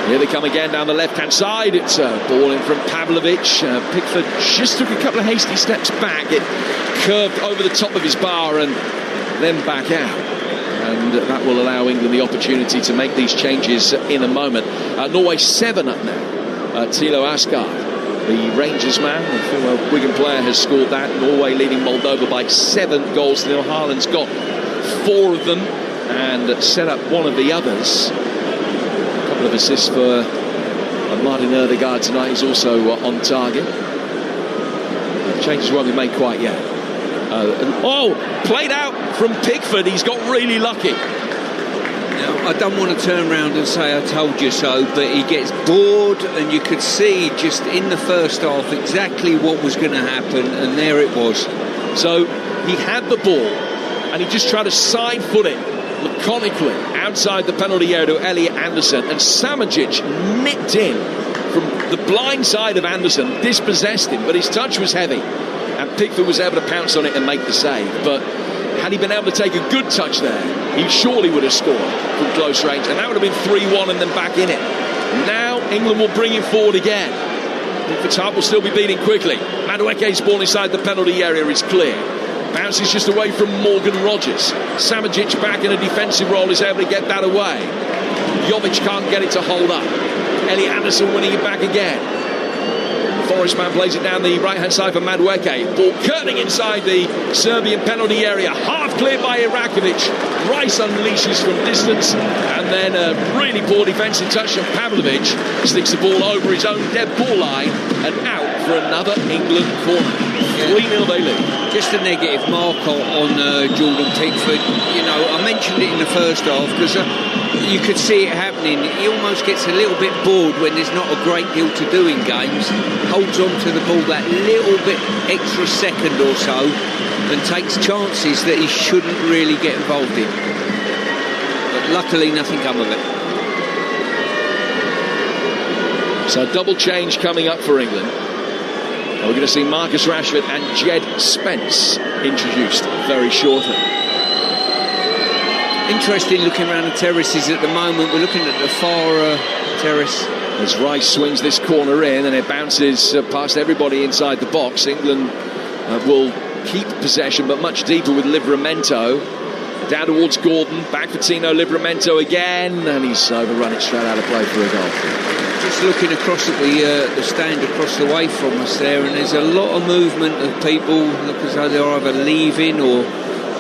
Here they come again down the left-hand side. It's a ball in from Pavlovic. Pickford just took a couple of hasty steps back. It curved over the top of his bar and then back out. And that will allow England the opportunity to make these changes in a moment. Norway 7 up now. Thilo Asgard, the Rangers man, the former Wigan player, has scored that. Norway leading Moldova by 7 goals. Neil Haaland's got 4 of them and set up one of the others. A couple of assists for Martin Ødegaard tonight. He's also on target. Changes won't be made quite yet. Played out from Pickford. He's got really lucky. Now, I don't want to turn around and say I told you so, but he gets bored, and you could see just in the first half exactly what was going to happen, and there it was. So he had the ball and he just tried to side foot it laconically outside the penalty area to Elliot Anderson, and Samajic nipped in from the blind side of Anderson, dispossessed him, but his touch was heavy and Pickford was able to pounce on it and make the save. But had he been able to take a good touch there, he surely would have scored from close range, and that would have been 3-1 and then back in it. Now England will bring him forward again. Pickford's heart will still be beating quickly. Madueke's ball inside the penalty area is clear. Bounces just away from Morgan Rogers. Samajic back in a defensive role is able to get that away. Jovic can't get it to hold up. Elliot Anderson winning it back again. Forest man plays it down the right-hand side for Madueke. Ball curling inside the Serbian penalty area. Half cleared by Irakovic. Rice unleashes from distance. And then a really poor defensive touch from Pavlovic. Sticks the ball over his own dead ball line and out for another England corner. 3-0 they lead. Just a negative mark on Jordan Pickford. You know, I mentioned it in the first half because you could see it happening. He almost gets a little bit bored when there's not a great deal to do in games. Holds on to the ball that little bit extra second or so and takes chances that he shouldn't really get involved in. But luckily nothing come of it. So double change coming up for England. And we're going to see Marcus Rashford and Jed Spence introduced very shortly. Interesting looking around the terraces at the moment. We're looking at the far terrace. As Rice swings this corner in and it bounces past everybody inside the box. England will keep possession but much deeper with Livramento. Down towards Gordon, back for Tino Livramento again, and he's overrun it straight out of play for a goal. Just looking across at the stand across the way from us there, and there's a lot of movement of people. Look as though they're either leaving or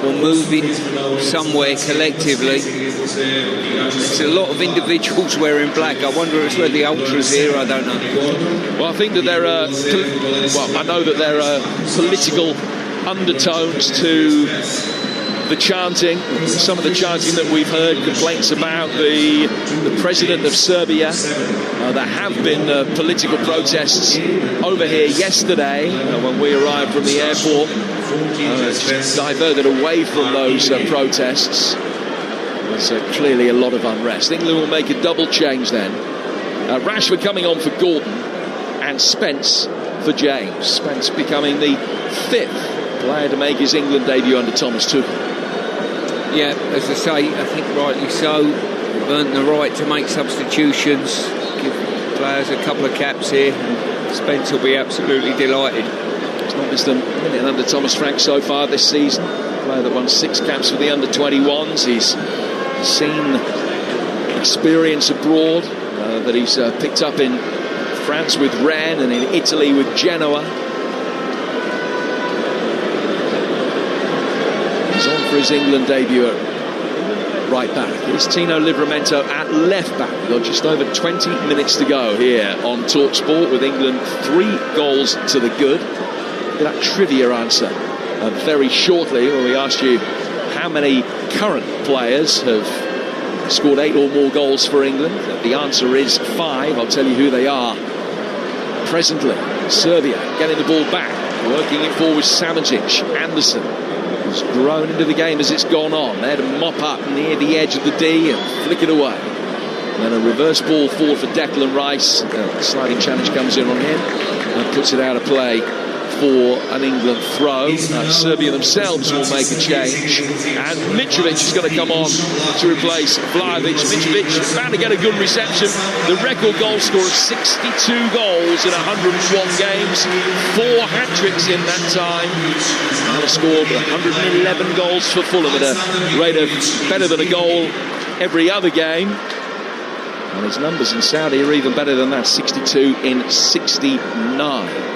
moving somewhere collectively. There's a lot of individuals wearing black. I wonder if it's where the ultras here, I don't know. Well, I think that there are, I know that there are political undertones to the chanting, some of the chanting that we've heard, complaints about the president of Serbia. There have been political protests over here yesterday when we arrived from the airport. Diverted away from those protests. There's clearly a lot of unrest. England will make a double change then. Rashford coming on for Gordon and Spence for James. Spence becoming the 5th player to make his England debut under Thomas Tuchel. Yeah, as I say, I think rightly so. Earned the right to make substitutions, give players a couple of caps here, and Spence will be absolutely delighted. He's not missed a minute under Thomas Frank so far this season. A player that won 6 caps for the under-21s. He's seen experience abroad that he's picked up in France with Rennes and in Italy with Genoa. He's on for his England debut at right back. Here's Tino Livramento at left back. We've got just over 20 minutes to go here on Talksport with England 3 goals to the good. That trivia answer very shortly when we asked you how many current players have scored 8 or more goals for England. The answer is 5. I'll tell you who they are presently. Serbia getting the ball back, working it forward. Samadžić, Anderson has grown into the game as it's gone on. There to mop up near the edge of the D and flick it away. And then a reverse ball forward for Declan Rice. Sliding challenge comes in on him and puts it out of play for an England throw. Serbia themselves will make a change, and Mitrovic is going to come on to replace Vlahovic. Mitrovic bound to get a good reception. The record goal scorer of 62 goals in 101 games, 4 hat-tricks in that time, and scored 111 goals for Fulham at a rate of better than a goal every other game. And his numbers in Saudi are even better than that, 62 in 69.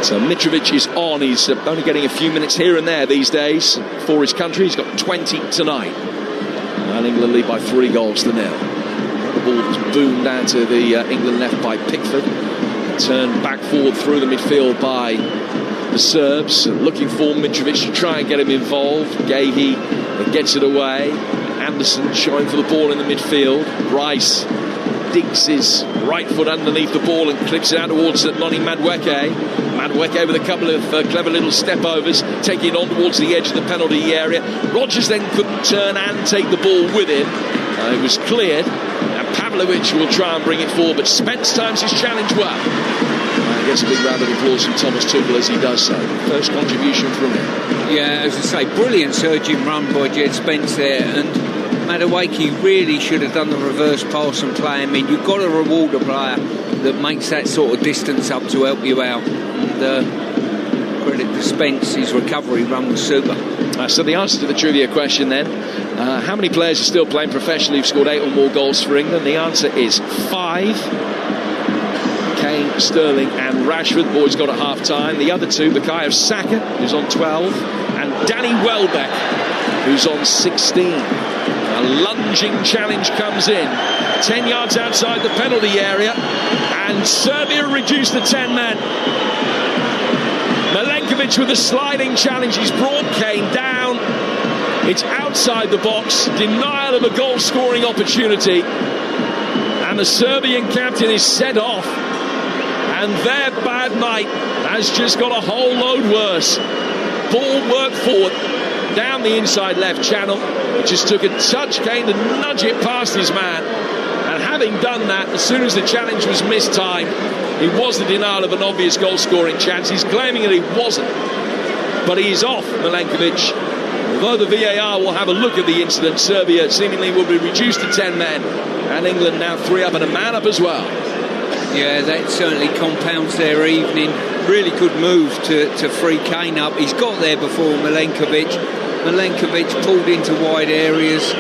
So Mitrovic is on. He's only getting a few minutes here and there these days for his country. He's got 20 tonight. And England lead by 3 goals to 0. The ball was boomed down to the England left by Pickford. Turned back forward through the midfield by the Serbs. Looking for Mitrovic to try and get him involved. Gahey gets it away. Anderson showing for the ball in the midfield. Rice digs his right foot underneath the ball and clips it out towards Noni Madueke. Madueke with a couple of clever little step overs, taking it on towards the edge of the penalty area. Rodgers then couldn't turn and take the ball with him. It was cleared, and Pavlovic will try and bring it forward, but Spence times his challenge well. And gets a big round of applause from Thomas Tuchel as he does so. First contribution from him. Yeah, as I say, brilliant surging run by Jed Spence there, and Madueke really should have done the reverse pass and play him in. You've got to reward a player that makes that sort of distance up to help you out. And credit to Spence, his recovery run was super. So the answer to the trivia question then, how many players are still playing professionally who've scored 8 or more goals for England? The answer is 5. Kane, Sterling and Rashford, boys got at half time. The other 2, Bukayo Saka, who's on 12, and Danny Welbeck who's on 16. A lunging challenge comes in, 10 yards outside the penalty area, and Serbia reduced to 10 men. Milenkovic with a sliding challenge. He's brought Kane down. It's outside the box. Denial of a goal-scoring opportunity. And the Serbian captain is sent off. And their bad night has just got a whole load worse. Ball worked forward down the inside left channel. It just took a touch, Kane, to nudge it past his man. And having done that, as soon as the challenge was mistimed, it was the denial of an obvious goal-scoring chance. He's claiming that he wasn't, but he is off, Milenkovic. Although the VAR will have a look at the incident, Serbia seemingly will be reduced to 10 men, and England now 3 up and a man up as well. Yeah, that certainly compounds their evening. Really good move to free Kane up. He's got there before Milenkovic. Milenkovic pulled into wide areas,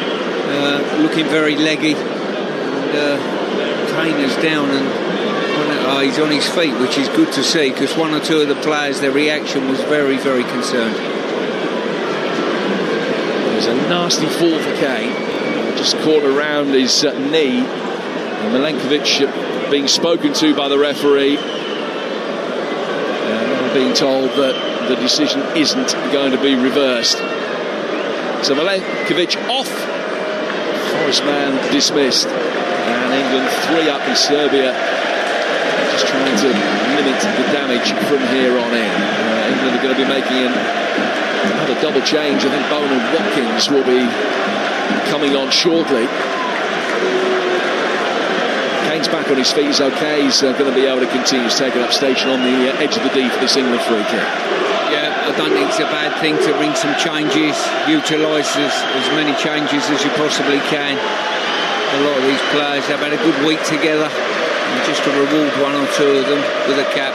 looking very leggy. And Kane is down and he's on his feet, which is good to see, because one or two of the players, their reaction was very, very concerned. There's a nasty fall for Kane. Just caught around his knee. And Milenkovic being spoken to by the referee. Being told that the decision isn't going to be reversed. So Milenkovic off. Forest man dismissed. And England 3 up in Serbia. Just trying to limit the damage from here on in. England are going to be making another double change. I think Bowen and Watkins will be coming on shortly. Kane's back on his feet, he's okay. He's going to be able to continue to take up station on the edge of the D for this England free kick. Yeah, I don't think it's a bad thing to bring some changes, utilise as many changes as you possibly can. A lot of these players have had a good week together, and just to reward one or two of them with a cap.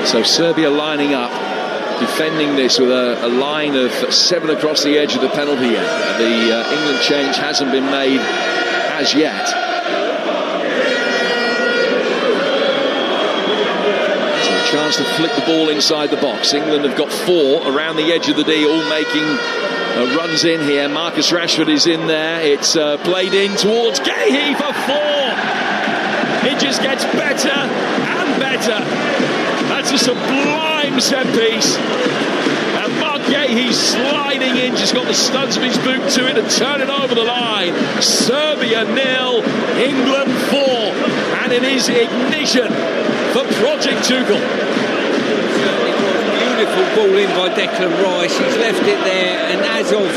So Serbia lining up, defending this with a line of 7 across the edge of the penalty area. The England change hasn't been made as yet. So a chance to flick the ball inside the box. England have got 4 around the edge of the D, all making runs in here. Marcus Rashford is in there. It's played in towards Gahey for 4. It just gets better and better. That's a sublime set piece. And Mark Gahey sliding in, just got the studs of his boot to it and turn it over the line. Serbia 0, England 4. And it is ignition for Project Tuchel. Beautiful ball in by Declan Rice. He's left it there, and as of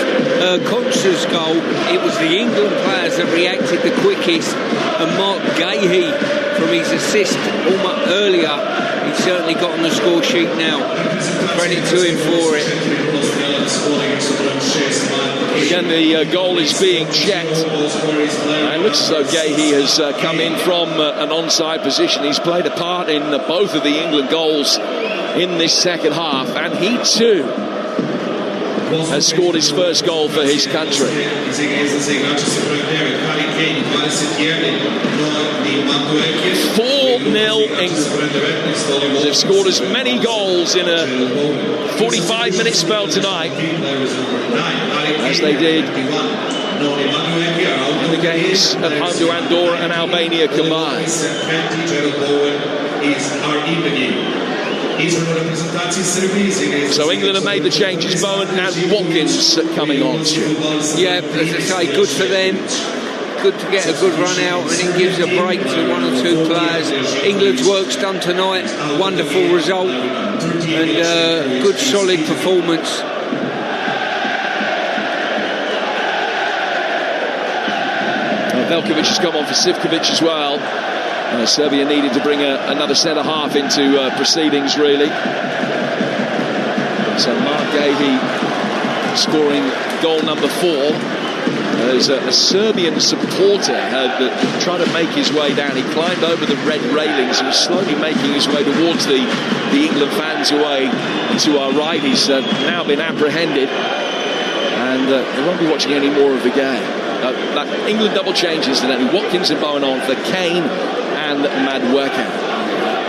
Concha's goal, it was the England players that reacted the quickest, and Mark Gahey from his assist almost earlier, he's certainly got on the score sheet now. Credit to him for it. Again, the goal is being checked. It looks as though Gahey has come in from an onside position. He's played a part in both of the England goals in this second half, and he too has scored his first goal for his country. 4-0 England. They've scored as many goals in a 45-minute spell tonight as they did in the games at home to Andorra and Albania combined. So England have made the changes. Bowen and Watkins coming on. Yeah, as I say, good for them. Good to get a good run out, and it gives a break to one or two players. England's work's done tonight. Wonderful result and good solid performance. Velkovic has come on for Sivkovic as well. Serbia needed to bring another centre-half into proceedings, really. So Mark Gahey scoring goal number 4. There's a Serbian supporter trying to make his way down. He climbed over the red railings and was slowly making his way towards the England fans away to our right. He's now been apprehended, and they won't be watching any more of the game. England double change incidentally. Watkins and Bowen on for Kane and Madueke.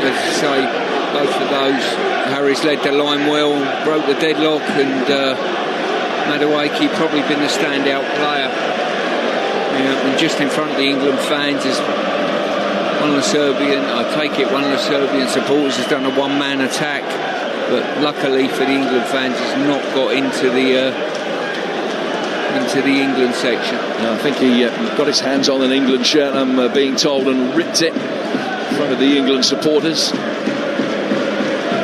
As I say, both of those. Harris led the line well, broke the deadlock, and Madueke probably been the standout player. And just in front of the England fans is one of the Serbian supporters has done a one-man attack, but luckily for the England fans has not got into the England section. No, I think he got his hands on an England shirt, I'm being told, and ripped it in front of the England supporters.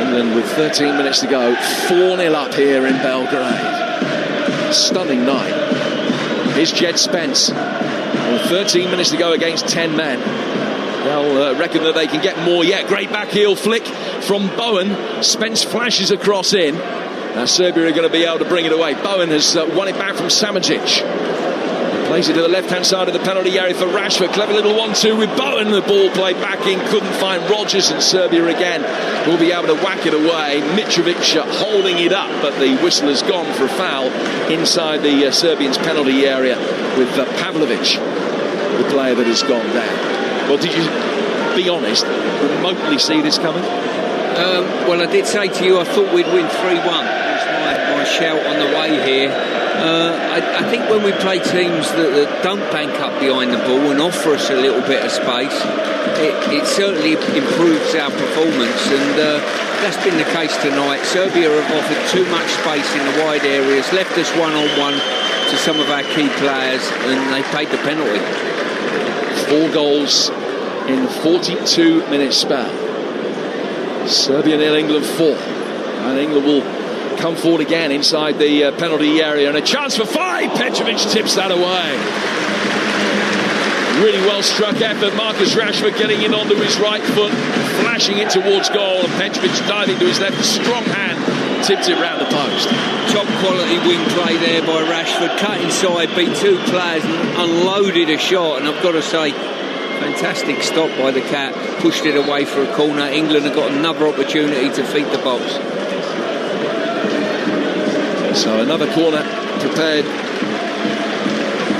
England with 13 minutes to go, 4-0 up here in Belgrade. Stunning night. Here's Jed Spence. With 13 minutes to go against 10 men. They'll reckon that they can get more yet. Great back heel flick from Bowen. Spence flashes across in. Now Serbia are going to be able to bring it away. Bowen has won it back from Samajic. Plays it to the left-hand side of the penalty area for Rashford. Clever little 1-2 with Bowen. The ball played back in. Couldn't find Rodgers, and Serbia again will be able to whack it away. Mitrovic holding it up, but the whistle has gone for a foul inside the Serbians' penalty area with Pavlovic, the player that has gone down. Well, did you, be honest, remotely see this coming? Well, I did say to you I thought we'd win 3-1. That's my shout on the way here. I think when we play teams that don't bank up behind the ball and offer us a little bit of space, it certainly improves our performance, and that's been the case tonight. Serbia have offered too much space in the wide areas, left us one-on-one to some of our key players, and they paid the penalty. 4 goals in 42 minutes spell. Serbia 0, England 4. And England will come forward again inside the penalty area, and a chance for 5. Petrovic tips that away. Really well struck effort. Marcus Rashford getting in onto his right foot, flashing it towards goal, and Petrovic diving to his left. Strong hand tipped it round the post. Top quality wing play there by Rashford. Cut inside, beat 2 players and unloaded a shot, and I've got to say, fantastic stop by the Cat. Pushed it away for a corner. England have got another opportunity to feed the box. So another corner prepared.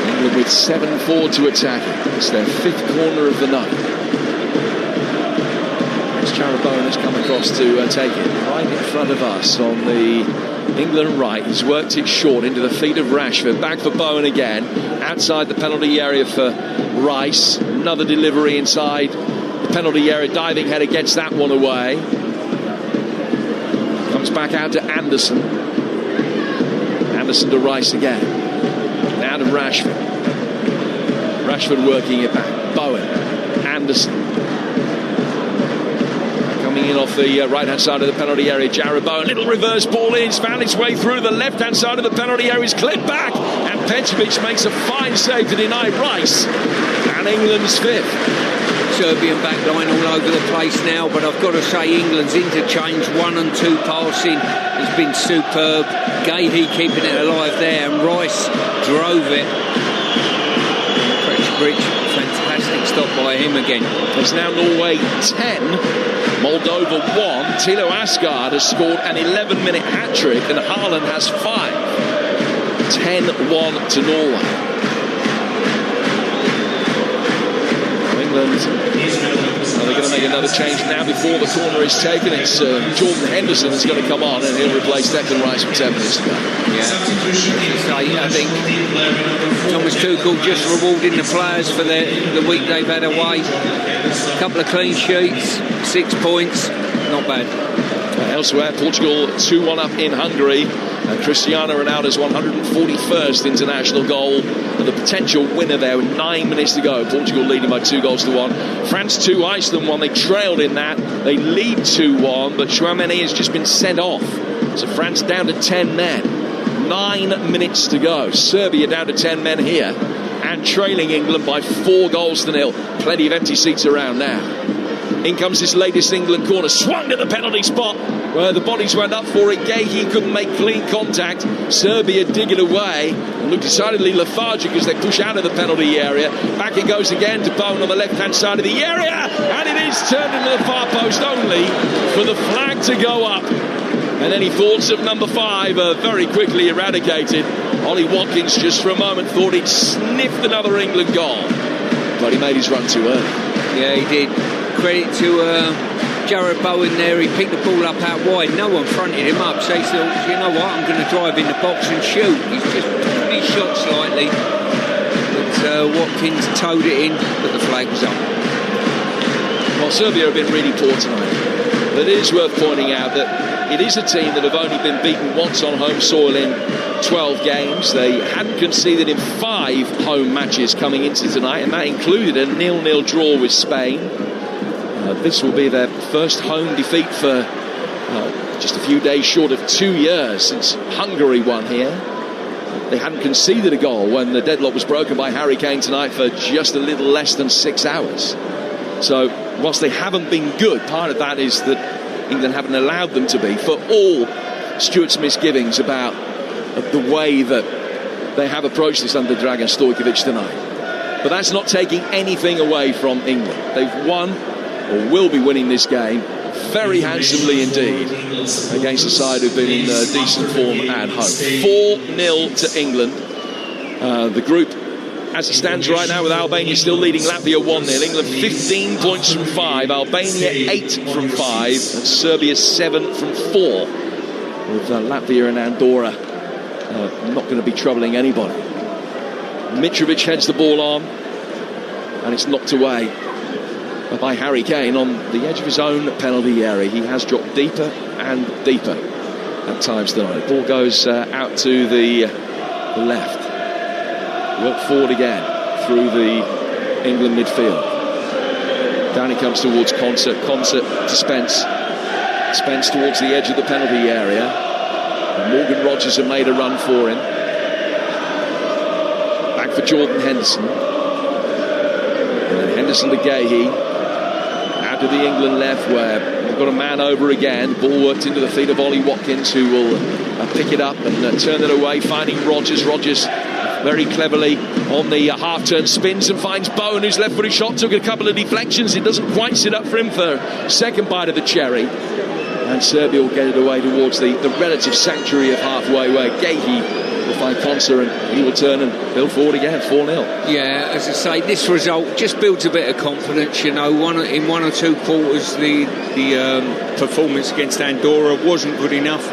England with 7-4 to attack it. It's their 5th corner of the night. As Charabowen has come across to take it right in front of us on the England right. He's worked it short into the feet of Rashford. Back for Bowen again. Outside the penalty area for Rice. Another delivery inside the penalty area. Diving header gets that one away. Comes back out to Anderson. Anderson to Rice again. Now to Rashford. Rashford working it back. Bowen. Anderson. Coming in off the right-hand side of the penalty area. Jarrod Bowen. Little reverse ball in. It's found its way through the left-hand side of the penalty area. It's clipped back. And Petrovic makes a fine save to deny Rice. And England's 5th. Serbian back line all over the place now, but I've got to say England's interchange 1 and 2 passing has been superb. Gahey keeping it alive there, and Rice drove it. Petrovic, fantastic stop by him again. It's now Norway 10, Moldova 1. Tilo Asgard has scored an 11-minute hat-trick, and Haaland has 5. 10-1 to Norway. England, they're going to make another change now before the corner is taken. It's Jordan Henderson is going to come on, and he'll replace Declan Rice with 10 minutes to go. Yeah, I think Thomas Tuchel just rewarding the players for the week they've had away. A couple of clean sheets, 6 points, not bad. Elsewhere, Portugal 2-1 up in Hungary. And Cristiano Ronaldo's 141st international goal, and the potential winner there with 9 minutes to go. Portugal leading by 2-1. France 2, Iceland 1. They trailed in that. They lead 2-1, but Chouameni has just been sent off. So France down to 10 men. 9 minutes to go. Serbia down to 10 men here, and trailing England by 4-0. Plenty of empty seats around now. In comes this latest England corner, swung to the penalty spot where the bodies went up for it. Gahey couldn't make clean contact. Serbia dig it away and look decidedly lethargic as they push out of the penalty area. Back it goes again to Bowen on the left-hand side of the area, and it is turned into the far post only for the flag to go up. And any thoughts of number 5 are very quickly eradicated. Ollie Watkins just for a moment thought he'd sniffed another England goal, but he made his run too early. Yeah, he did. Credit to Jared Bowen there, he picked the ball up out wide, no one fronted him up, so he thought, you know what, I'm going to drive in the box and shoot. He's just pulled his shot slightly, but Watkins towed it in, but the flag was up. Well, Serbia have been really poor tonight, but it is worth pointing out that it is a team that have only been beaten once on home soil in 12 games. They hadn't conceded in 5 home matches coming into tonight, and that included a 0-0 draw with Spain. This will be their first home defeat for just a few days short of 2 years since Hungary won here. They hadn't conceded a goal when the deadlock was broken by Harry Kane tonight for just a little less than 6 hours. So whilst they haven't been good, part of that is that England haven't allowed them to be, for all Stuart's misgivings about the way that they have approached this under Dragan Stojkovic tonight. But that's not taking anything away from England. They've won, or will be winning this game, very handsomely indeed, against a side who've been in decent form at home. 4-0 to England. The group, as it stands right now, with Albania still leading Latvia 1-0. England 15 points from 5, Albania 8 from 5, and Serbia 7 from 4. With Latvia and Andorra not going to be troubling anybody. Mitrovic heads the ball on, and it's knocked away by Harry Kane on the edge of his own penalty area. He has dropped deeper and deeper at times tonight. Ball goes out to the left. Work forward again through the England midfield. Down he comes towards Concert. Concert to Spence. Spence towards the edge of the penalty area. And Morgan Rogers have made a run for him. Back for Jordan Henderson. And then Henderson to Gahey. Out to the England left, where they've got a man over again. Ball worked into the feet of Ollie Watkins, who will pick it up and turn it away, finding Rogers. Rogers very cleverly on the half-turn spins and finds Bowen, whose left-footed shot took a couple of deflections. It doesn't quite sit up for him for second bite of the cherry. And Serbia will get it away towards the relative sanctuary of halfway, where Gahey will find Konsa, and he will turn and build forward again, 4-0. Yeah, as I say, this result just builds a bit of confidence. You know, in 1 or 2 quarters, the performance against Andorra wasn't good enough.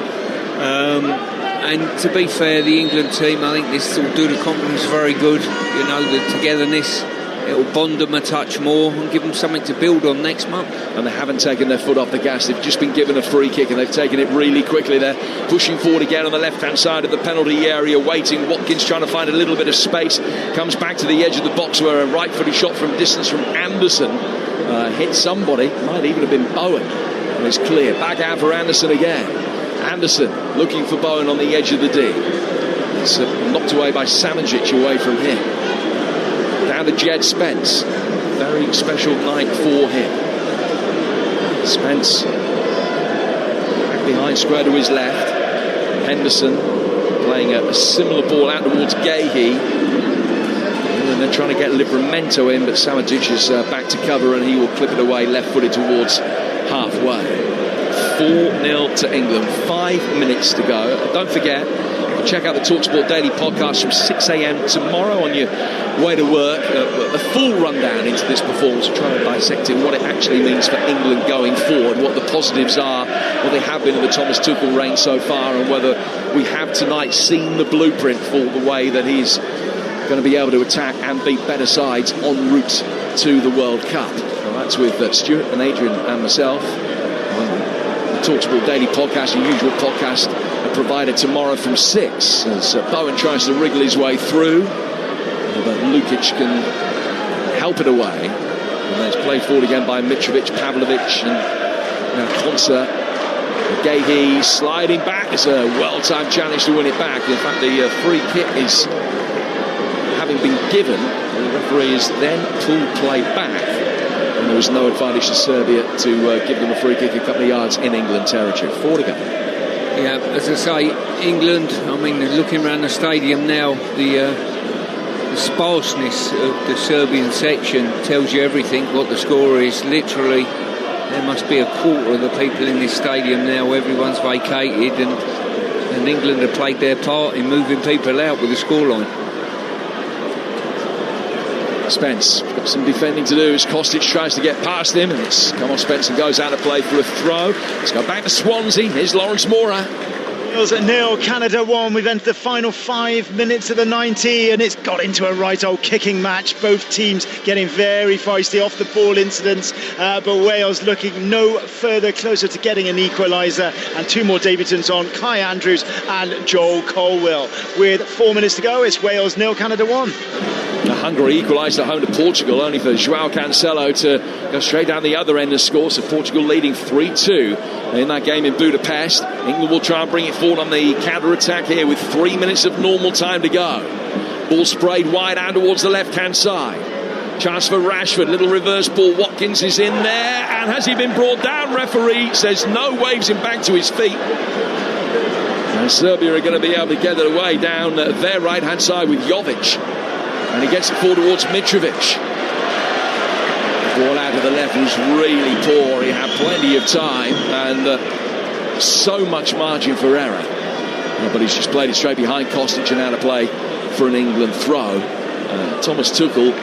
And to be fair, the England team, I think this will do the confidence very good. You know, the togetherness, it will bond them a touch more and give them something to build on next month. And they haven't taken their foot off the gas. They've just been given a free kick, and they've taken it really quickly. They're pushing forward again on the left-hand side of the penalty area, waiting. Watkins trying to find a little bit of space. Comes back to the edge of the box, where a right-footed shot from distance from Anderson hit somebody. Might even have been Bowen. And it's clear. Back out for Anderson again. Anderson looking for Bowen on the edge of the D. It's knocked away by Samoncic away from him. Down to Jed Spence. Very special night for him. Spence back behind, square to his left. Henderson playing a similar ball out towards Gahey. And they're trying to get Livramento in, but Samoncic is back to cover, and he will clip it away left-footed towards halfway. 4-0 to England. 5 minutes to go. Don't forget, check out the Talksport Daily podcast from 6 a.m. tomorrow on your way to work. A full rundown into this performance, trying to dissect it, what it actually means for England going forward, what the positives are, what they have been in the Thomas Tuchel reign so far, and whether we have tonight seen the blueprint for the way that he's going to be able to attack and beat better sides en route to the World Cup. Well, that's with Stuart and Adrian and myself. The Talksport Daily podcast, your usual podcast provided tomorrow from 6, as Bowen tries to wriggle his way through, but Lukic can help it away. And then it's played forward again by Mitrovic, Pavlovic, and now Konsa. Gahey sliding back. It's a well-timed challenge to win it back. In fact, the free kick is having been given. The referee has then pulled play back, and there was no advantage to Serbia to give them a free kick a couple of yards in England territory. 4 to go. Yeah, as I say, England, I mean, looking around the stadium now, the sparseness of the Serbian section tells you everything, what the score is. Literally, there must be a quarter of the people in this stadium now. Everyone's vacated, and England have played their part in moving people out with the scoreline. Spence got some defending to do as Kostic tries to get past him, and it's come off Spence and goes out of play for a throw. Let's go back to Swansea. Here's Lawrence Moura. Wales 0, Canada 1. We've entered the final 5 minutes of the 90, and it's got into a right old kicking match. Both teams getting very feisty off the ball incidents, but Wales looking no further closer to getting an equaliser. And 2 more debutants on, Kai Andrews and Joel Colwill. With 4 minutes to go, it's Wales 0, Canada 1. Hungary equalised at home to Portugal, only for João Cancelo to go straight down the other end and score. So Portugal leading 3-2 in that game in Budapest. England will try and bring it forward on the counter-attack here with 3 minutes of normal time to go. Ball sprayed wide out towards the left-hand side. Chance for Rashford, little reverse ball. Watkins is in there, and has he been brought down? Referee says no, waves him back to his feet. And Serbia are going to be able to get it away down their right-hand side with Jovic. And he gets it forward towards Mitrovic. The ball out of the left was really poor. He had plenty of time and so much margin for error. But he's just played it straight behind Kostic and out of play for an England throw. Thomas Tuchel,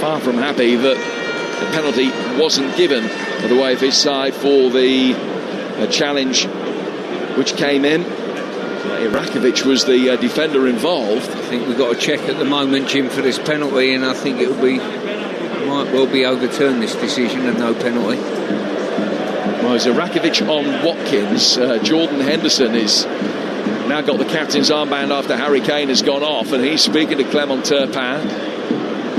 far from happy that the penalty wasn't given for the way of his side for the challenge which came in. Irakovic was the defender involved. I think we've got a check at the moment, Jim, for this penalty, and I think might well be overturned, this decision of no penalty. Well, it's Irakovic on Watkins. Jordan Henderson is now got the captain's armband after Harry Kane has gone off, and he's speaking to Clement Turpin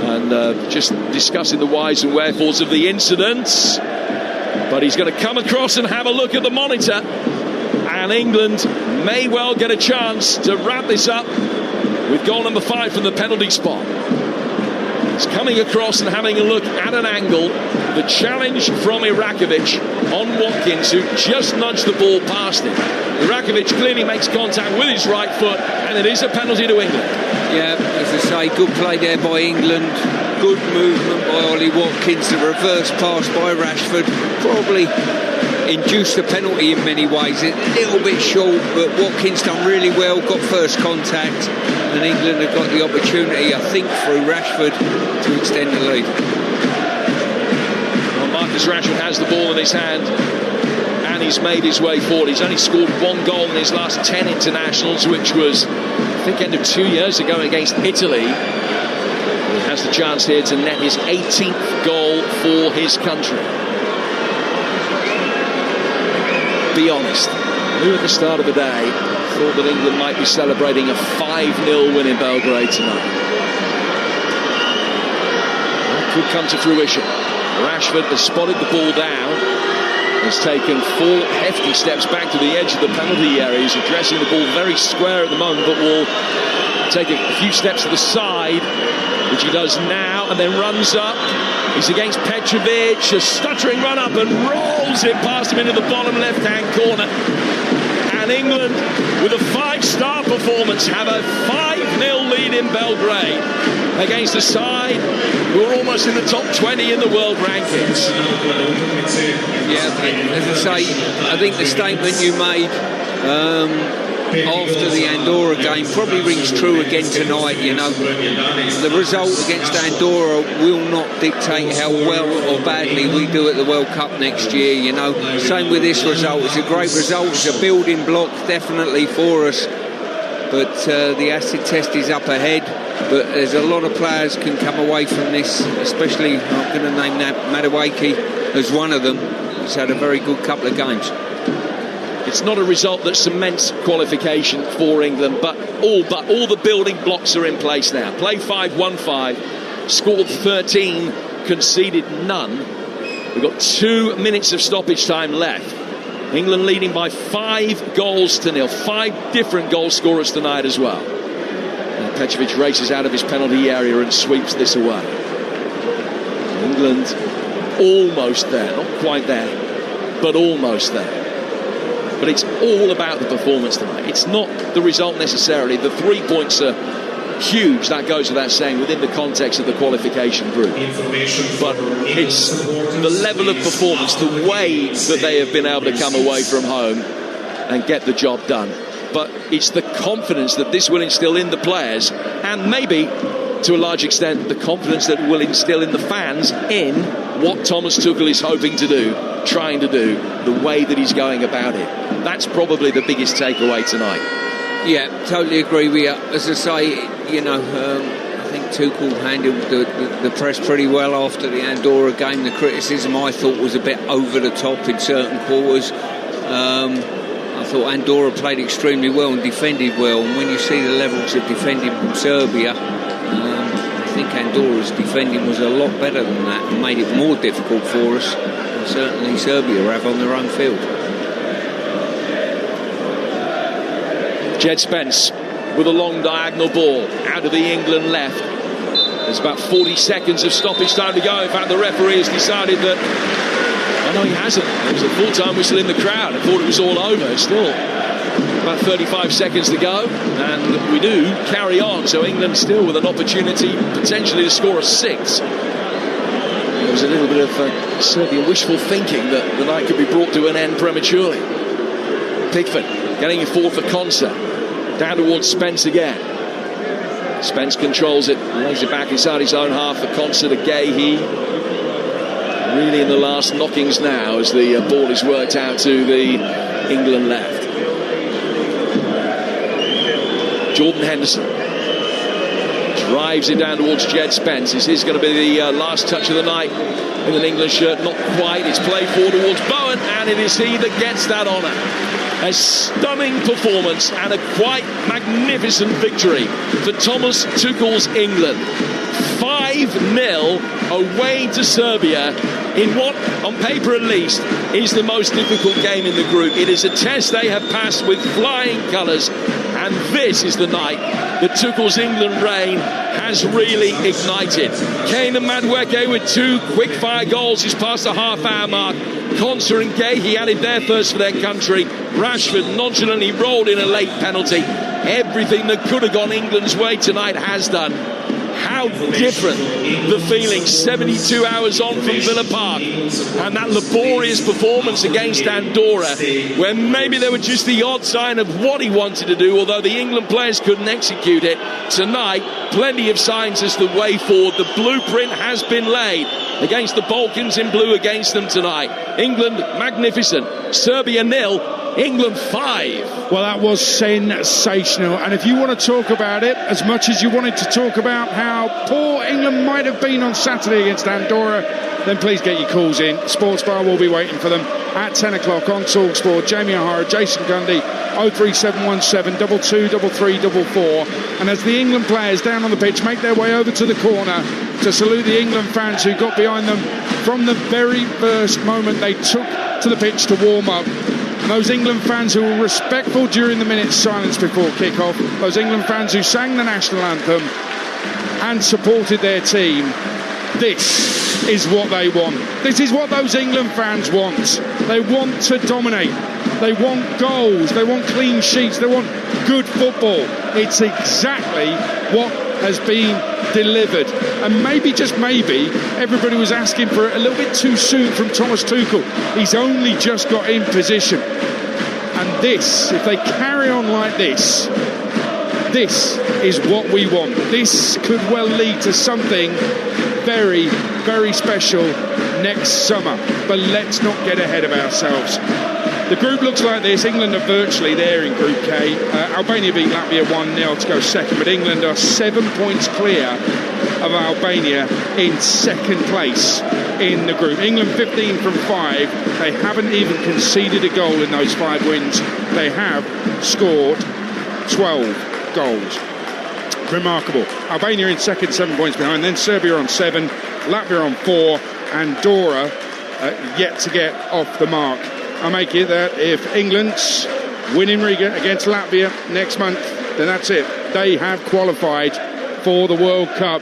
and just discussing the whys and wherefores of the incidents. But he's going to come across and have a look at the monitor. And England may well get a chance to wrap this up with goal number 5 from the penalty spot. He's coming across and having a look at an angle. The challenge from Irakovic on Watkins, who just nudged the ball past him. Irakovic clearly makes contact with his right foot, and it is a penalty to England. Yeah, as I say, good play there by England. Good movement by Ollie Watkins. The reverse pass by Rashford probably induced the penalty in many ways. A little bit short, but Watkins done really well, got first contact, and England have got the opportunity, I think, through Rashford to extend the lead. Well, Marcus Rashford has the ball in his hand, and he's made his way forward. He's only scored 1 goal in his last 10 internationals, which was, I think, end of 2 years ago against Italy. He has the chance here to net his 18th goal for his country. Be honest, who at the start of the day thought that England might be celebrating a 5-0 win in Belgrade tonight? Well, it could come to fruition. Rashford has spotted the ball down, has taken 4 hefty steps back to the edge of the penalty area. He's addressing the ball very square at the moment, but will take a few steps to the side, which he does now, and then runs up. He's against Petrovic, a stuttering run up and rolls it past him into the bottom left-hand corner. And England, with a 5-star performance, have a 5-0 lead in Belgrade against a side who are almost in the top 20 in the world rankings. Yeah, as I say, I think the statement you made after the Andorra game probably rings true again tonight. You know, the result against Andorra will not dictate how well or badly we do at the World Cup next year. You know, same with this result. It's a great result. It's a building block definitely for us, but the acid test is up ahead. But there's a lot of players can come away from this, especially I'm going to name Madueke as one of them. He's had a very good couple of games. It's not a result that cements qualification for England, but all the building blocks are in place now. Play 5, won 5, scored 13, conceded none. We've got 2 minutes of stoppage time left. England leading by 5 goals to nil. 5 different goal scorers tonight as well. And Petrovic races out of his penalty area and sweeps this away. England almost there, not quite there, but almost there. But it's all about the performance tonight. It's not the result necessarily. The 3 points are huge, that goes without saying, within the context of the qualification group. But it's the level of performance, the way that they have been able to come away from home and get the job done. But it's the confidence that this will instill in the players, and maybe to a large extent, the confidence that will instill in the fans in what Thomas Tuchel is hoping to do, trying to do, the way that he's going about it. That's probably the biggest takeaway tonight. Yeah, totally agree with you. As I say, I think Tuchel handled the press pretty well after the Andorra game. The criticism, I thought, was a bit over the top in certain quarters. I thought Andorra played extremely well and defended well. And when you see the levels of defending from Serbia, I think Andorra's defending was a lot better than that and made it more difficult for us than certainly Serbia have on their own field. Jed Spence with a long diagonal ball out of the England left. There's about 40 seconds of stoppage time to go. In fact, the referee has decided that... Oh, no, he hasn't. There was a full-time whistle in the crowd. I thought it was all over. Still about 35 seconds to go, and we do carry on. So England still with an opportunity potentially to score a sixth. There was a little bit of Serbian wishful thinking that the night could be brought to an end prematurely. Pickford getting it forward for Konsa. Down towards Spence again. Spence controls it, lays it back inside his own half for Konsa to Gahey. Really in the last knockings now as the ball is worked out to the England left. Jordan Henderson drives it down towards Jed Spence. This is going to be the last touch of the night in an England shirt. Not quite. It's played forward towards Bowen, and it is he that gets that honour. A stunning performance and a quite magnificent victory for Thomas Tuchel's England. 5-0 away to Serbia in what, on paper at least, is the most difficult game in the group. It is a test they have passed with flying colours, and this is the night that Tuchel's England reign has really ignited. Kane and Madueke with two quick-fire goals just past the half-hour mark. Konsa and Gahey added their first for their country. Rashford nonchalantly rolled in a late penalty. Everything that could have gone England's way tonight has done. How different the feeling 72 hours on from Villa Park, and that laborious performance against Andorra, where maybe there were just the odd sign of what he wanted to do, although the England players couldn't execute it. Tonight, plenty of signs as the way forward. The blueprint has been laid against the Balkans in blue against them tonight. England magnificent. Serbia 0. England 5. Well, that was sensational. And if you want to talk about it as much as you wanted to talk about how poor England might have been on Saturday against Andorra, then please get your calls in. Sports Bar will be waiting for them at 10 o'clock on Talksport. Jamie O'Hara, Jason Gundy, 03717 223344. And as the England players down on the pitch make their way over to the corner to salute the England fans who got behind them from the very first moment they took to the pitch to warm up. Those England fans who were respectful during the minute's silence before kick-off, those England fans who sang the national anthem and supported their team, this is what they want. This is what those England fans want. They want to dominate. They want goals. They want clean sheets. They want good football. It's exactly what has been delivered. And maybe, just maybe, everybody was asking for it a little bit too soon from Thomas Tuchel. He's only just got in position. And this, if they carry on like this is what we want. This could well lead to something very, very special next summer. But let's not get ahead of ourselves. The group looks like this. England are virtually there in Group K. Albania beat Latvia 1-0 to go second, but England are 7 points clear of Albania in second place in the group. England 15 from 5. They haven't even conceded a goal in those 5 wins. They have scored 12 goals. Remarkable. Albania in second, 7 points behind. Then Serbia on 7, Latvia on 4, Andorra yet to get off the mark. I make it that if England's win in Riga against Latvia next month, then that's it. They have qualified for the World Cup,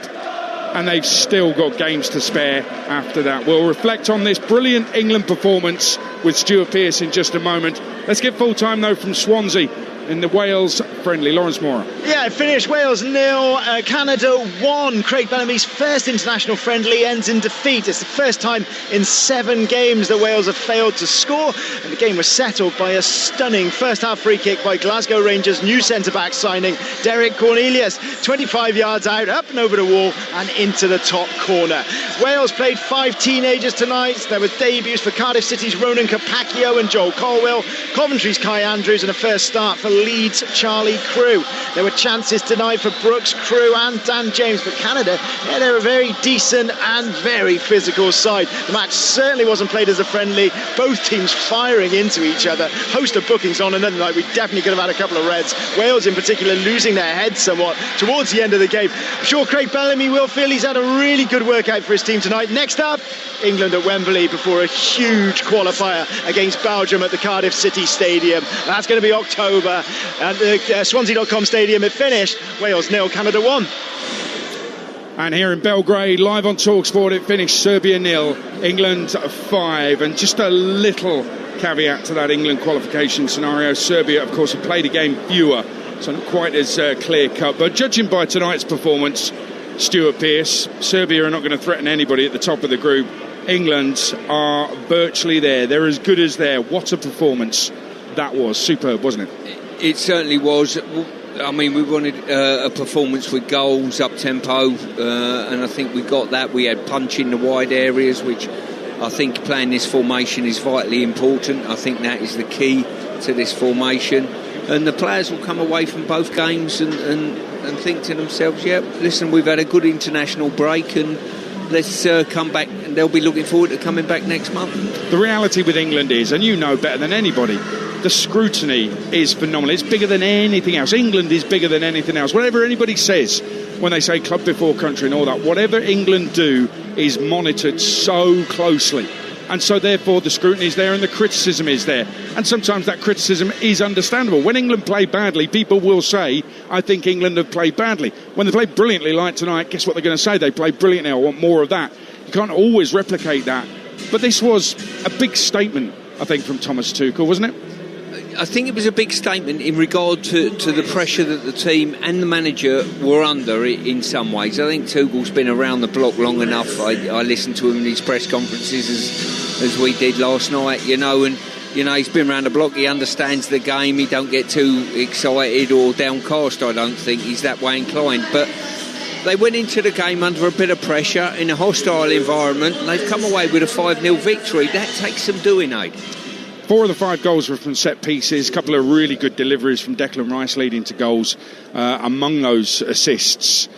and they've still got games to spare after that. We'll reflect on this brilliant England performance with Stuart Pearce in just a moment. Let's get full time though from Swansea in the Wales friendly. Lawrence Moore. Yeah, it finished Wales 0, Canada 1. Craig Bellamy's first international friendly ends in defeat. It's the first time in 7 games that Wales have failed to score, and the game was settled by a stunning first half free kick by Glasgow Rangers new centre-back signing Derek Cornelius. 25 yards out, up and over the wall and into the top corner. Wales played 5 teenagers tonight. There were debuts for Cardiff City's Ronan Capaccio and Joel Colwell, Coventry's Kai Andrews, and a first start for Leeds' Charlie Crew. There were chances tonight for Brooks, Crew and Dan James, but Canada, yeah, they're a very decent and very physical side. The match certainly wasn't played as a friendly, both teams firing into each other. Host of bookings on another night, we definitely could have had a couple of reds. Wales in particular losing their heads somewhat towards the end of the game. I'm sure Craig Bellamy will feel he's had a really good workout for his team tonight. Next up, England at Wembley before a huge qualifier against Belgium at the Cardiff City Stadium. That's going to be October. At the Swansea.com Stadium it finished Wales 0, Canada 1. And here in Belgrade, live on Talksport, it finished Serbia 0, England 5. And just a little caveat to that England qualification scenario. Serbia, of course, have played a game fewer, so not quite as clear-cut. But judging by tonight's performance, Stuart Pearce, Serbia are not going to threaten anybody at the top of the group. England are virtually there. They're as good as there. What a performance that was. Superb, wasn't it? It certainly was. I mean, we wanted a performance with goals, up-tempo, and I think we got that. We had punch in the wide areas, which I think playing this formation is vitally important. I think that is the key to this formation. And the players will come away from both games and think to themselves, yeah, listen, we've had a good international break and let's come back, and they'll be looking forward to coming back next month. The reality with England is, and you know better than anybody, the scrutiny is phenomenal. It's bigger than anything else. England is bigger than anything else. Whatever anybody says when they say club before country and all that, whatever England do is monitored so closely. And so therefore the scrutiny is there and the criticism is there. And sometimes that criticism is understandable. When England play badly, people will say, I think England have played badly. When they play brilliantly like tonight, guess what they're going to say? They play brilliantly. I want more of that. You can't always replicate that. But this was a big statement, I think, from Thomas Tuchel, wasn't it? I think it was a big statement in regard to the pressure that the team and the manager were under in some ways. I think Tuchel's been around the block long enough. I listened to him in his press conferences as we did last night, and he's been around the block. He understands the game. He don't get too excited or downcast. I don't think he's that way inclined. But they went into the game under a bit of pressure in a hostile environment, and they've come away with a 5-0 victory. That takes some doing, eh? 4 of the 5 goals were from set pieces. A couple of really good deliveries from Declan Rice leading to goals among those assists.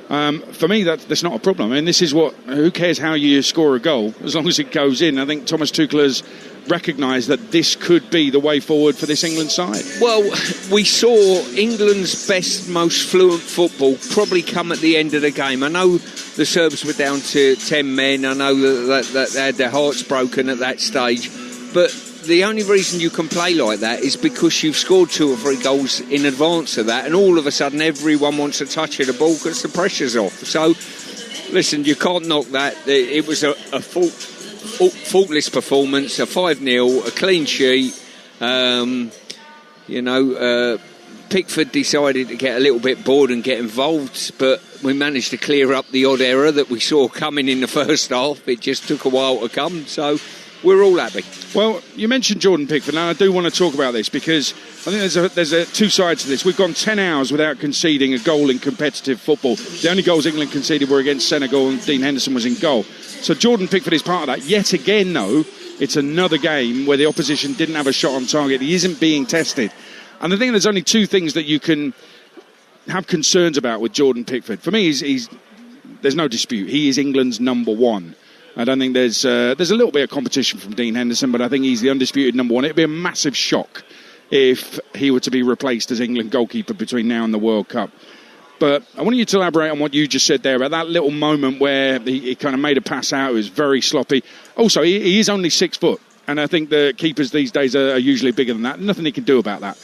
For me, that's not a problem. I mean, this is who cares how you score a goal as long as it goes in. I think Thomas Tuchel has recognised that this could be the way forward for this England side. Well, we saw England's best, most fluent football probably come at the end of the game. I know the Serbs were down to 10 men. I know that they had their hearts broken at that stage. But the only reason you can play like that is because you've scored 2 or 3 goals in advance of that, and all of a sudden everyone wants a touch of the ball because the pressure's off. So, listen, you can't knock that. It was a faultless performance, a 5-0, a clean sheet. Pickford decided to get a little bit bored and get involved, but we managed to clear up the odd error that we saw coming in the first half. It just took a while to come, so we're all happy. Well, you mentioned Jordan Pickford, and I do want to talk about this because I think there's 2 sides to this. We've gone 10 hours without conceding a goal in competitive football. The only goals England conceded were against Senegal, and Dean Henderson was in goal. So Jordan Pickford is part of that. Yet again, though, it's another game where the opposition didn't have a shot on target. He isn't being tested. And I think there's only 2 things that you can have concerns about with Jordan Pickford. For me, there's no dispute. He is England's number 1. I don't think there's a little bit of competition from Dean Henderson, but I think he's the undisputed number 1. It'd be a massive shock if he were to be replaced as England goalkeeper between now and the World Cup. But I want you to elaborate on what you just said there about that little moment where he kind of made a pass out. It was very sloppy. Also, he is only 6 foot, and I think the keepers these days are usually bigger than that. Nothing he can do about that.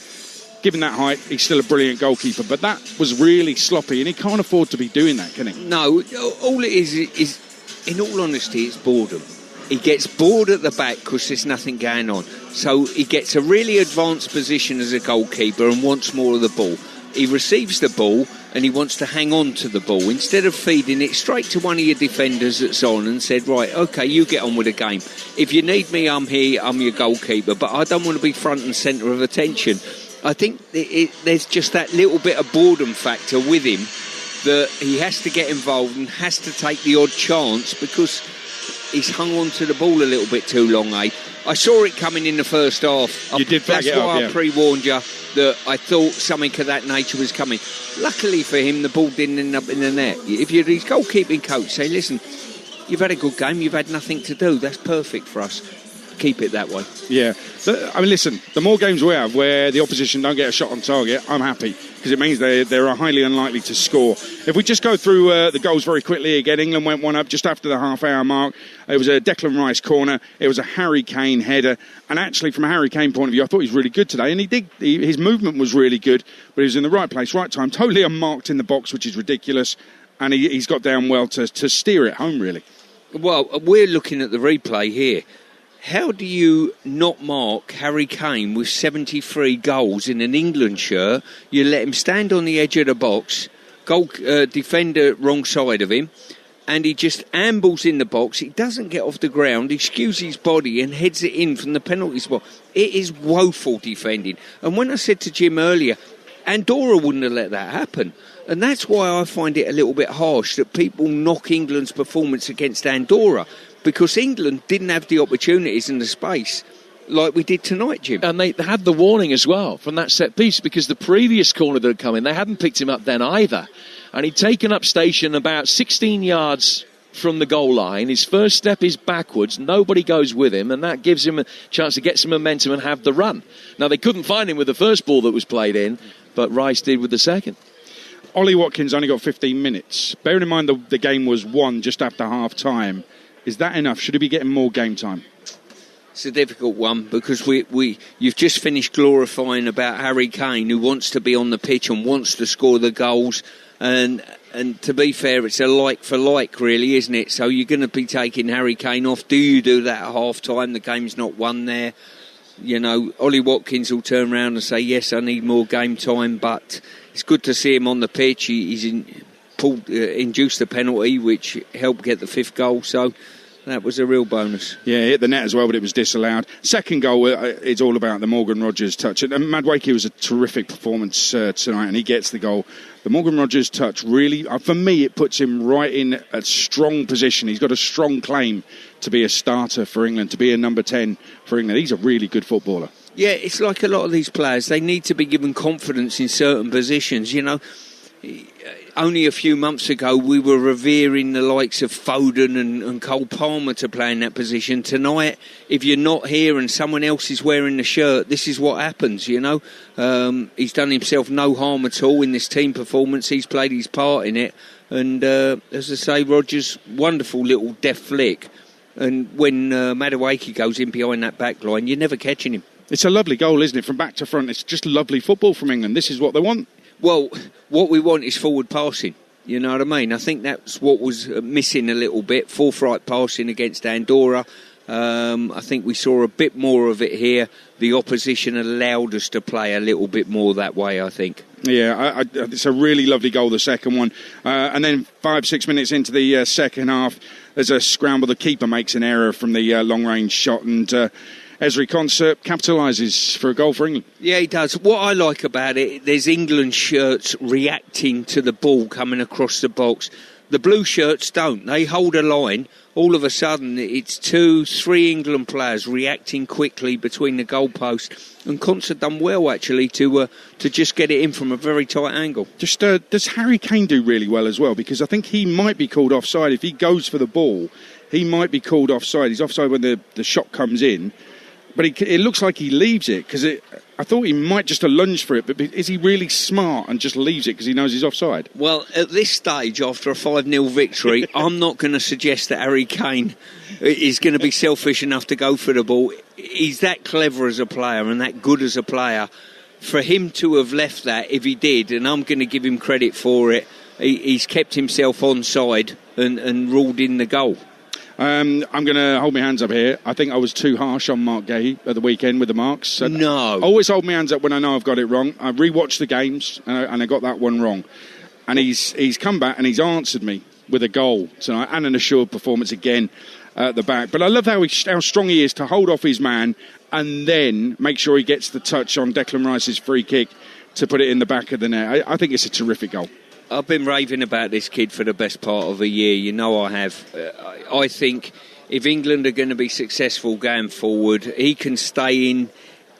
Given that height, he's still a brilliant goalkeeper, but that was really sloppy, and he can't afford to be doing that, can he? No, all it is, in all honesty, it's boredom. he gets bored at the back because there's nothing going on. So he gets a really advanced position as a goalkeeper and wants more of the ball. He receives the ball and he wants to hang on to the ball instead of feeding it straight to one of your defenders that's on and said, right, OK, you get on with the game. If you need me, I'm here, I'm your goalkeeper, but I don't want to be front and centre of attention. I think there's just that little bit of boredom factor with him that he has to get involved and has to take the odd chance because he's hung on to the ball a little bit too long, I saw it coming in the first half. You did flag it up, That's why yeah. I pre-warned you that I thought something of that nature was coming. Luckily for him, the ball didn't end up in the net. If you're his goalkeeping coach, say, listen, you've had a good game, you've had nothing to do. That's perfect for us. Keep it that way. Yeah. I mean, listen, the more games we have where the opposition don't get a shot on target, I'm happy because it means they're highly unlikely to score. If we just go through the goals very quickly again, England went one up just after the half-hour mark. It was a Declan Rice corner. It was a Harry Kane header. And actually, from a Harry Kane point of view, I thought he was really good today. And his movement was really good, but he was in the right place, right time, totally unmarked in the box, which is ridiculous. And he's got down well to steer it home, really. Well, we're looking at the replay here. How do you not mark Harry Kane with 73 goals in an England shirt? You let him stand on the edge of the box, defender wrong side of him, and he just ambles in the box. He doesn't get off the ground. He skews his body and heads it in from the penalty spot. It is woeful defending. And when I said to Jim earlier, Andorra wouldn't have let that happen. And that's why I find it a little bit harsh that people knock England's performance against Andorra, because England didn't have the opportunities and the space like we did tonight, Jim. And they had the warning as well from that set piece, because the previous corner that had come in, they hadn't picked him up then either. And he'd taken up station about 16 yards from the goal line. His first step is backwards. Nobody goes with him, and that gives him a chance to get some momentum and have the run. Now, they couldn't find him with the first ball that was played in, but Rice did with the second. Ollie Watkins only got 15 minutes. Bearing in mind the game was won just after half-time, is that enough? Should he be getting more game time? It's a difficult one because you've just finished glorifying about Harry Kane, who wants to be on the pitch and wants to score the goals. And to be fair, it's a like for like, really, isn't it? So you're going to be taking Harry Kane off. Do you do that at half-time? The game's not won there. You know, Ollie Watkins will turn around and say, yes, I need more game time, but it's good to see him on the pitch. He's induced the penalty, which helped get the fifth goal, so that was a real bonus. Yeah, hit the net as well, but it was disallowed. Second goal, it's all about the Morgan Rogers touch. And Madueke was a terrific performance tonight, and he gets the goal. The Morgan Rogers touch really, for me, it puts him right in a strong position. He's got a strong claim to be a starter for England, to be a number 10 for England. He's a really good footballer. Yeah, it's like a lot of these players. They need to be given confidence in certain positions, you know. Only a few months ago we were revering the likes of Foden and Cole Palmer to play in that position. Tonight, if you're not here and someone else is wearing the shirt, this is what happens, you know. He's done himself no harm at all in this team performance. He's played his part in it. And as I say, Rogers, wonderful little deft flick. And when Madueke goes in behind that back line, you're never catching him. It's a lovely goal, isn't it? From back to front, it's just lovely football from England. This is what they want. Well, what we want is forward passing. You know what I mean? I think that's what was missing a little bit. Forthright passing against Andorra. I think we saw a bit more of it here. The opposition allowed us to play a little bit more that way, I think. Yeah, it's a really lovely goal, the second one. And then 5-6 minutes into the second half, there's a scramble. The keeper makes an error from the long-range shot, and Ezri Konsa capitalises for a goal for England. Yeah, he does. What I like about it, there's England shirts reacting to the ball coming across the box. The blue shirts don't. They hold a line. All of a sudden, it's 2-3 England players reacting quickly between the goalposts. And Konsa done well, actually, to just get it in from a very tight angle. Just does Harry Kane do really well as well? Because I think he might be called offside. If he goes for the ball, he might be called offside. He's offside when the shot comes in. But it looks like he leaves it, because I thought he might just have lunged for it, but is he really smart and just leaves it because he knows he's offside? Well, at this stage, after a 5-0 victory, I'm not going to suggest that Harry Kane is going to be selfish enough to go for the ball. He's that clever as a player and that good as a player. For him to have left that, if he did, and I'm going to give him credit for it, he's kept himself onside and ruled in the goal. I'm going to hold my hands up here. I think I was too harsh on Mark Gahey at the weekend with the marks. No. I always hold my hands up when I know I've got it wrong. I rewatched the games and I got that one wrong. And he's come back and he's answered me with a goal tonight and an assured performance again at the back. But I love how strong he is to hold off his man and then make sure he gets the touch on Declan Rice's free kick to put it in the back of the net. I think it's a terrific goal. I've been raving about this kid for the best part of a year. You know I have. I think if England are going to be successful going forward, he can stay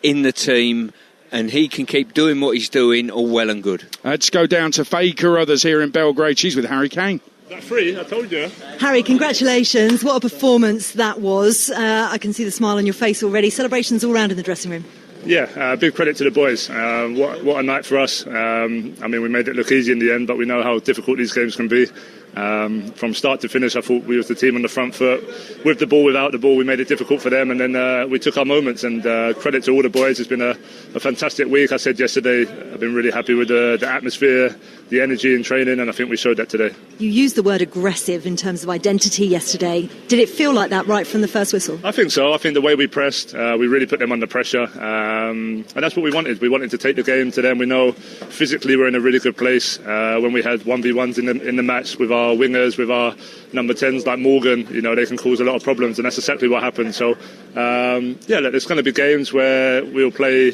in the team and he can keep doing what he's doing, all well and good. Let's go down to Faye Carruthers here in Belgrade. She's with Harry Kane. That free, I told you. Harry, congratulations. What a performance that was. I can see the smile on your face already. Celebrations all round in the dressing room. Yeah, big credit to the boys. What a night for us. I mean, we made it look easy in the end, but we know how difficult these games can be. From start to finish, I thought we was the team on the front foot. With the ball, without the ball, we made it difficult for them, and then we took our moments. And credit to all the boys. It's been a fantastic week. I said yesterday, I've been really happy with the atmosphere, the energy in training, and I think we showed that today. You used the word aggressive in terms of identity yesterday. Did it feel like that right from the first whistle? I think so. I think the way we pressed, we really put them under pressure, and that's what we wanted. We wanted to take the game to them. We know physically we're in a really good place. When we had 1v1s in the match with our wingers, with our number 10s like Morgan, they can cause a lot of problems, and that's exactly what happened. So, there's going to be games where we'll play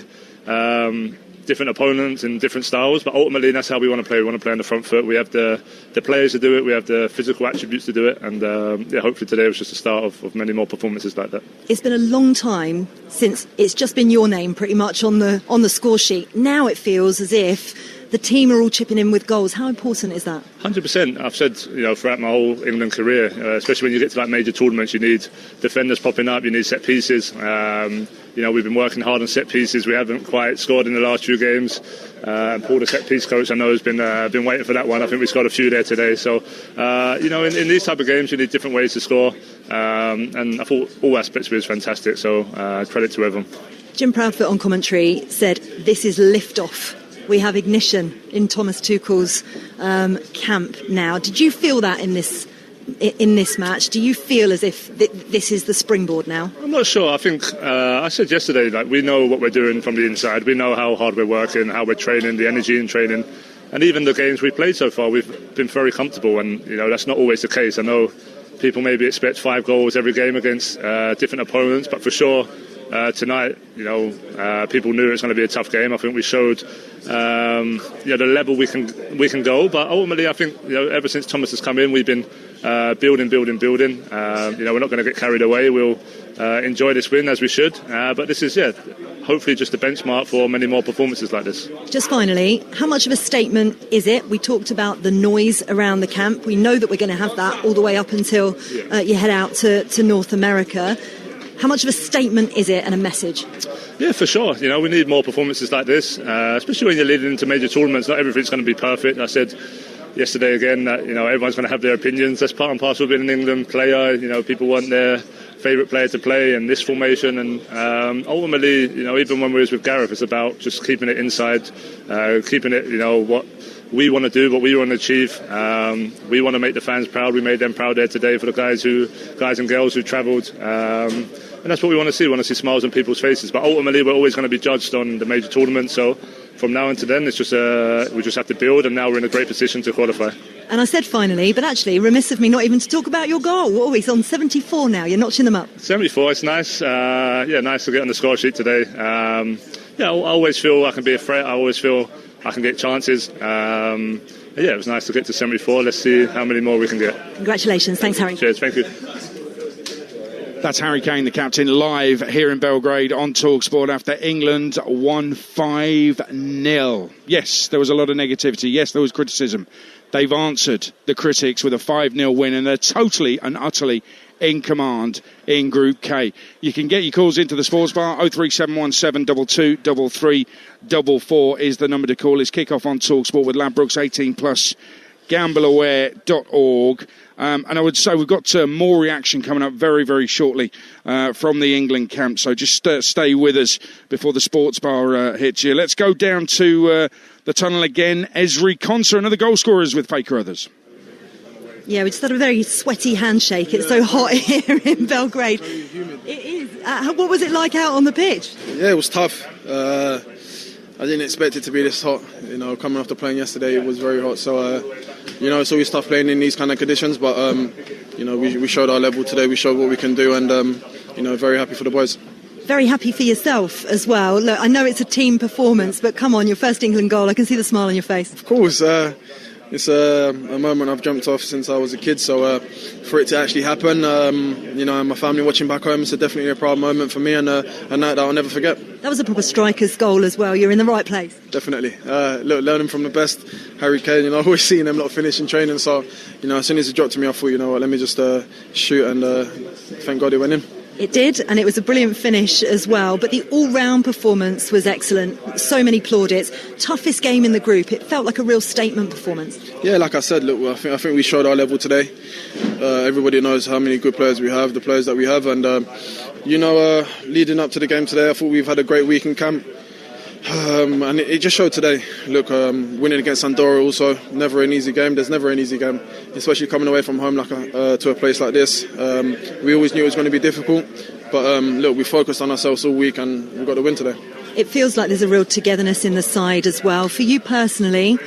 different opponents and different styles, but ultimately that's how we want to play. We want to play on the front foot. We have the players to do it, we have the physical attributes to do it, and hopefully today was just the start of many more performances like that. It's been a long time since it's just been your name pretty much on the score sheet. Now it feels as if the team are all chipping in with goals. How important is that? 100%. I've said, throughout my whole England career, especially when you get to major tournaments, you need defenders popping up, you need set pieces. We've been working hard on set pieces. We haven't quite scored in the last few games. And Paul, the set piece coach, I know has been waiting for that one. I think we scored a few there today. So, in these type of games, you need different ways to score. And I thought all aspects of it was fantastic. So, credit to everyone. Jim Proudfoot on commentary said, "This is lift-off. We have ignition in Thomas Tuchel's camp now." Did you feel that in this match? Do you feel as if this is the springboard now? I'm not sure. I think I said yesterday, we know what we're doing from the inside. We know how hard we're working, how we're training, the energy in training, and even the games we've played so far, we've been very comfortable. And that's not always the case. I know people maybe expect 5 goals every game against different opponents, but for sure. Tonight, people knew it was going to be a tough game. I think we showed, the level we can go. But ultimately, I think ever since Thomas has come in, we've been building. We're not going to get carried away. We'll enjoy this win as we should. But this is, hopefully just a benchmark for many more performances like this. Just finally, how much of a statement is it? We talked about the noise around the camp. We know that we're going to have that all the way up until you head out to North America. How much of a statement is it and a message? Yeah, for sure. We need more performances like this, especially when you're leading into major tournaments. Not everything's going to be perfect. I said yesterday again that, everyone's going to have their opinions. That's part and parcel of being an England player. People want their favourite player to play in this formation. And ultimately, even when we was with Gareth, it's about just keeping it inside, keeping it, what we want to do, what we want to achieve. We want to make the fans proud. We made them proud there today for the guys and girls who travelled. And that's what we want to see. We want to see smiles on people's faces. But ultimately, we're always going to be judged on the major tournament. So from now until then, it's just we just have to build. And now we're in a great position to qualify. And I said finally, but actually, remiss of me not even to talk about your goal. What are we, on 74 now? You're notching them up. 74, it's nice. Nice to get on the score sheet today. I always feel I can be a threat. I always feel I can get chances. It was nice to get to 74. Let's see how many more we can get. Congratulations. Thanks, Harry. Cheers. Thank you. That's Harry Kane, the captain, live here in Belgrade on Talksport after England won 5-0. Yes, there was a lot of negativity. Yes, there was criticism. They've answered the critics with a 5-0 win, and they're totally and utterly in command in Group K. You can get your calls into the sports bar. 03717 22 3344 is the number to call. It's kick-off on Talksport with Ladbrokes 18+, gambleaware.org. And I would say we've got more reaction coming up very, very shortly from the England camp. So just stay with us before the sports bar hits you. Let's go down to the tunnel again. Ezri Konsa, another goal scorers with Faye Carruthers. Yeah, we just had a very sweaty handshake. It's so hot here in Belgrade. It is. What was it like out on the pitch? Yeah, it was tough. I didn't expect it to be this hot. Coming off the plane yesterday, it was very hot. So, it's always tough playing in these kind of conditions. But, we showed our level today. We showed what we can do, and very happy for the boys. Very happy for yourself as well. Look, I know it's a team performance, but come on, your first England goal. I can see the smile on your face. Of course. It's a moment I've jumped off since I was a kid, so for it to actually happen, and my family watching back home, it's definitely a proud moment for me, and a night that I'll never forget. That was a proper striker's goal as well. You're in the right place. Definitely. Learning from the best, Harry Kane, always seeing them lot finish in training, so, as soon as it dropped to me, I thought, let me just shoot, and thank God it went in. It did, and it was a brilliant finish as well. But the all-round performance was excellent. So many plaudits. Toughest game in the group. It felt like a real statement performance. Yeah, like I said, look, I think we showed our level today. Everybody knows how many good players we have, the players that we have, and leading up to the game today, I thought we've had a great week in camp. And it just showed today. Look, winning against Andorra also, never an easy game. There's never an easy game, especially coming away from home to a place like this. We always knew it was going to be difficult, but look, we focused on ourselves all week and we got the win today. It feels like there's a real togetherness in the side as well. For you personally,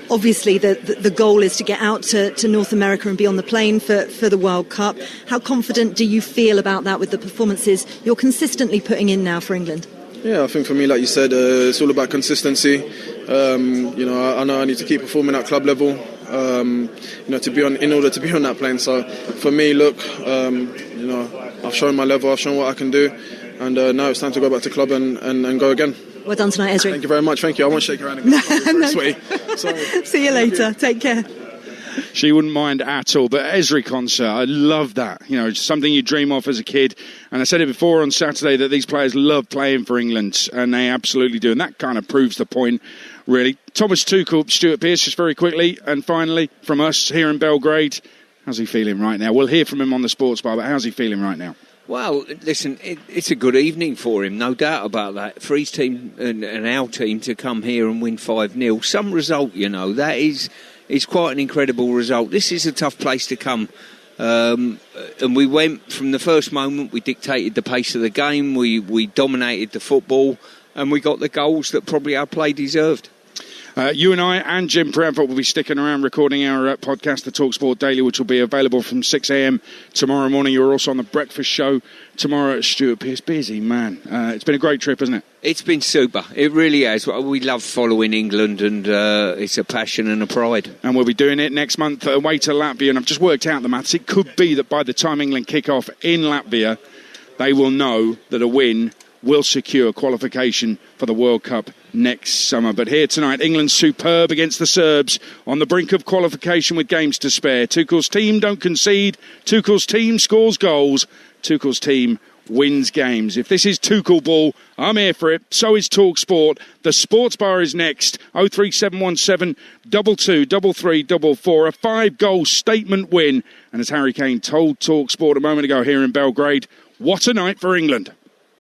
obviously the goal is to get out to North America and be on the plane for the World Cup. How confident do you feel about that with the performances you're consistently putting in now for England? Yeah, I think for me, like you said, it's all about consistency. I know I need to keep performing at club level, in order to be on that plane. So for me, look, I've shown my level, I've shown what I can do, and now it's time to go back to club and go again. Well done tonight, Ezri. Thank you very much. Thank you. I won't shake your hand again. No. Sweaty. Sorry. See you later. Take care. She wouldn't mind at all. But Ezri concert, I love that. It's something you dream of as a kid. And I said it before on Saturday that these players love playing for England, and they absolutely do. And that kind of proves the point, really. Thomas Tuchel, Stuart Pearce, just very quickly. And finally, from us here in Belgrade, how's he feeling right now? We'll hear from him on the Sports Bar, but how's he feeling right now? Well, listen, it's a good evening for him, no doubt about that. For his team and our team to come here and win 5-0, some result, that is quite an incredible result. This is a tough place to come. And we went from the first moment, we dictated the pace of the game, we dominated the football, and we got the goals that probably our play deserved. You and I and Jim Proudfoot will be sticking around recording our podcast, the Talksport Daily, which will be available from 6 a.m. tomorrow morning. You're also on the breakfast show tomorrow at Stuart Pearce. Busy, man. It's been a great trip, hasn't it? It's been super. It really has. We love following England, and it's a passion and a pride. And we'll be doing it next month away to Latvia. And I've just worked out the maths. It could be that by the time England kick off in Latvia, they will know that a win will secure qualification for the World Cup next summer. But here tonight, England's superb against the Serbs on the brink of qualification with games to spare. Tuchel's team don't concede. Tuchel's team scores goals. Tuchel's team wins games. If this is Tuchel ball, I'm here for it. So is Talksport. The Sports Bar is next. 03717 223344. A 5-goal statement win. And as Harry Kane told Talksport a moment ago here in Belgrade, what a night for England.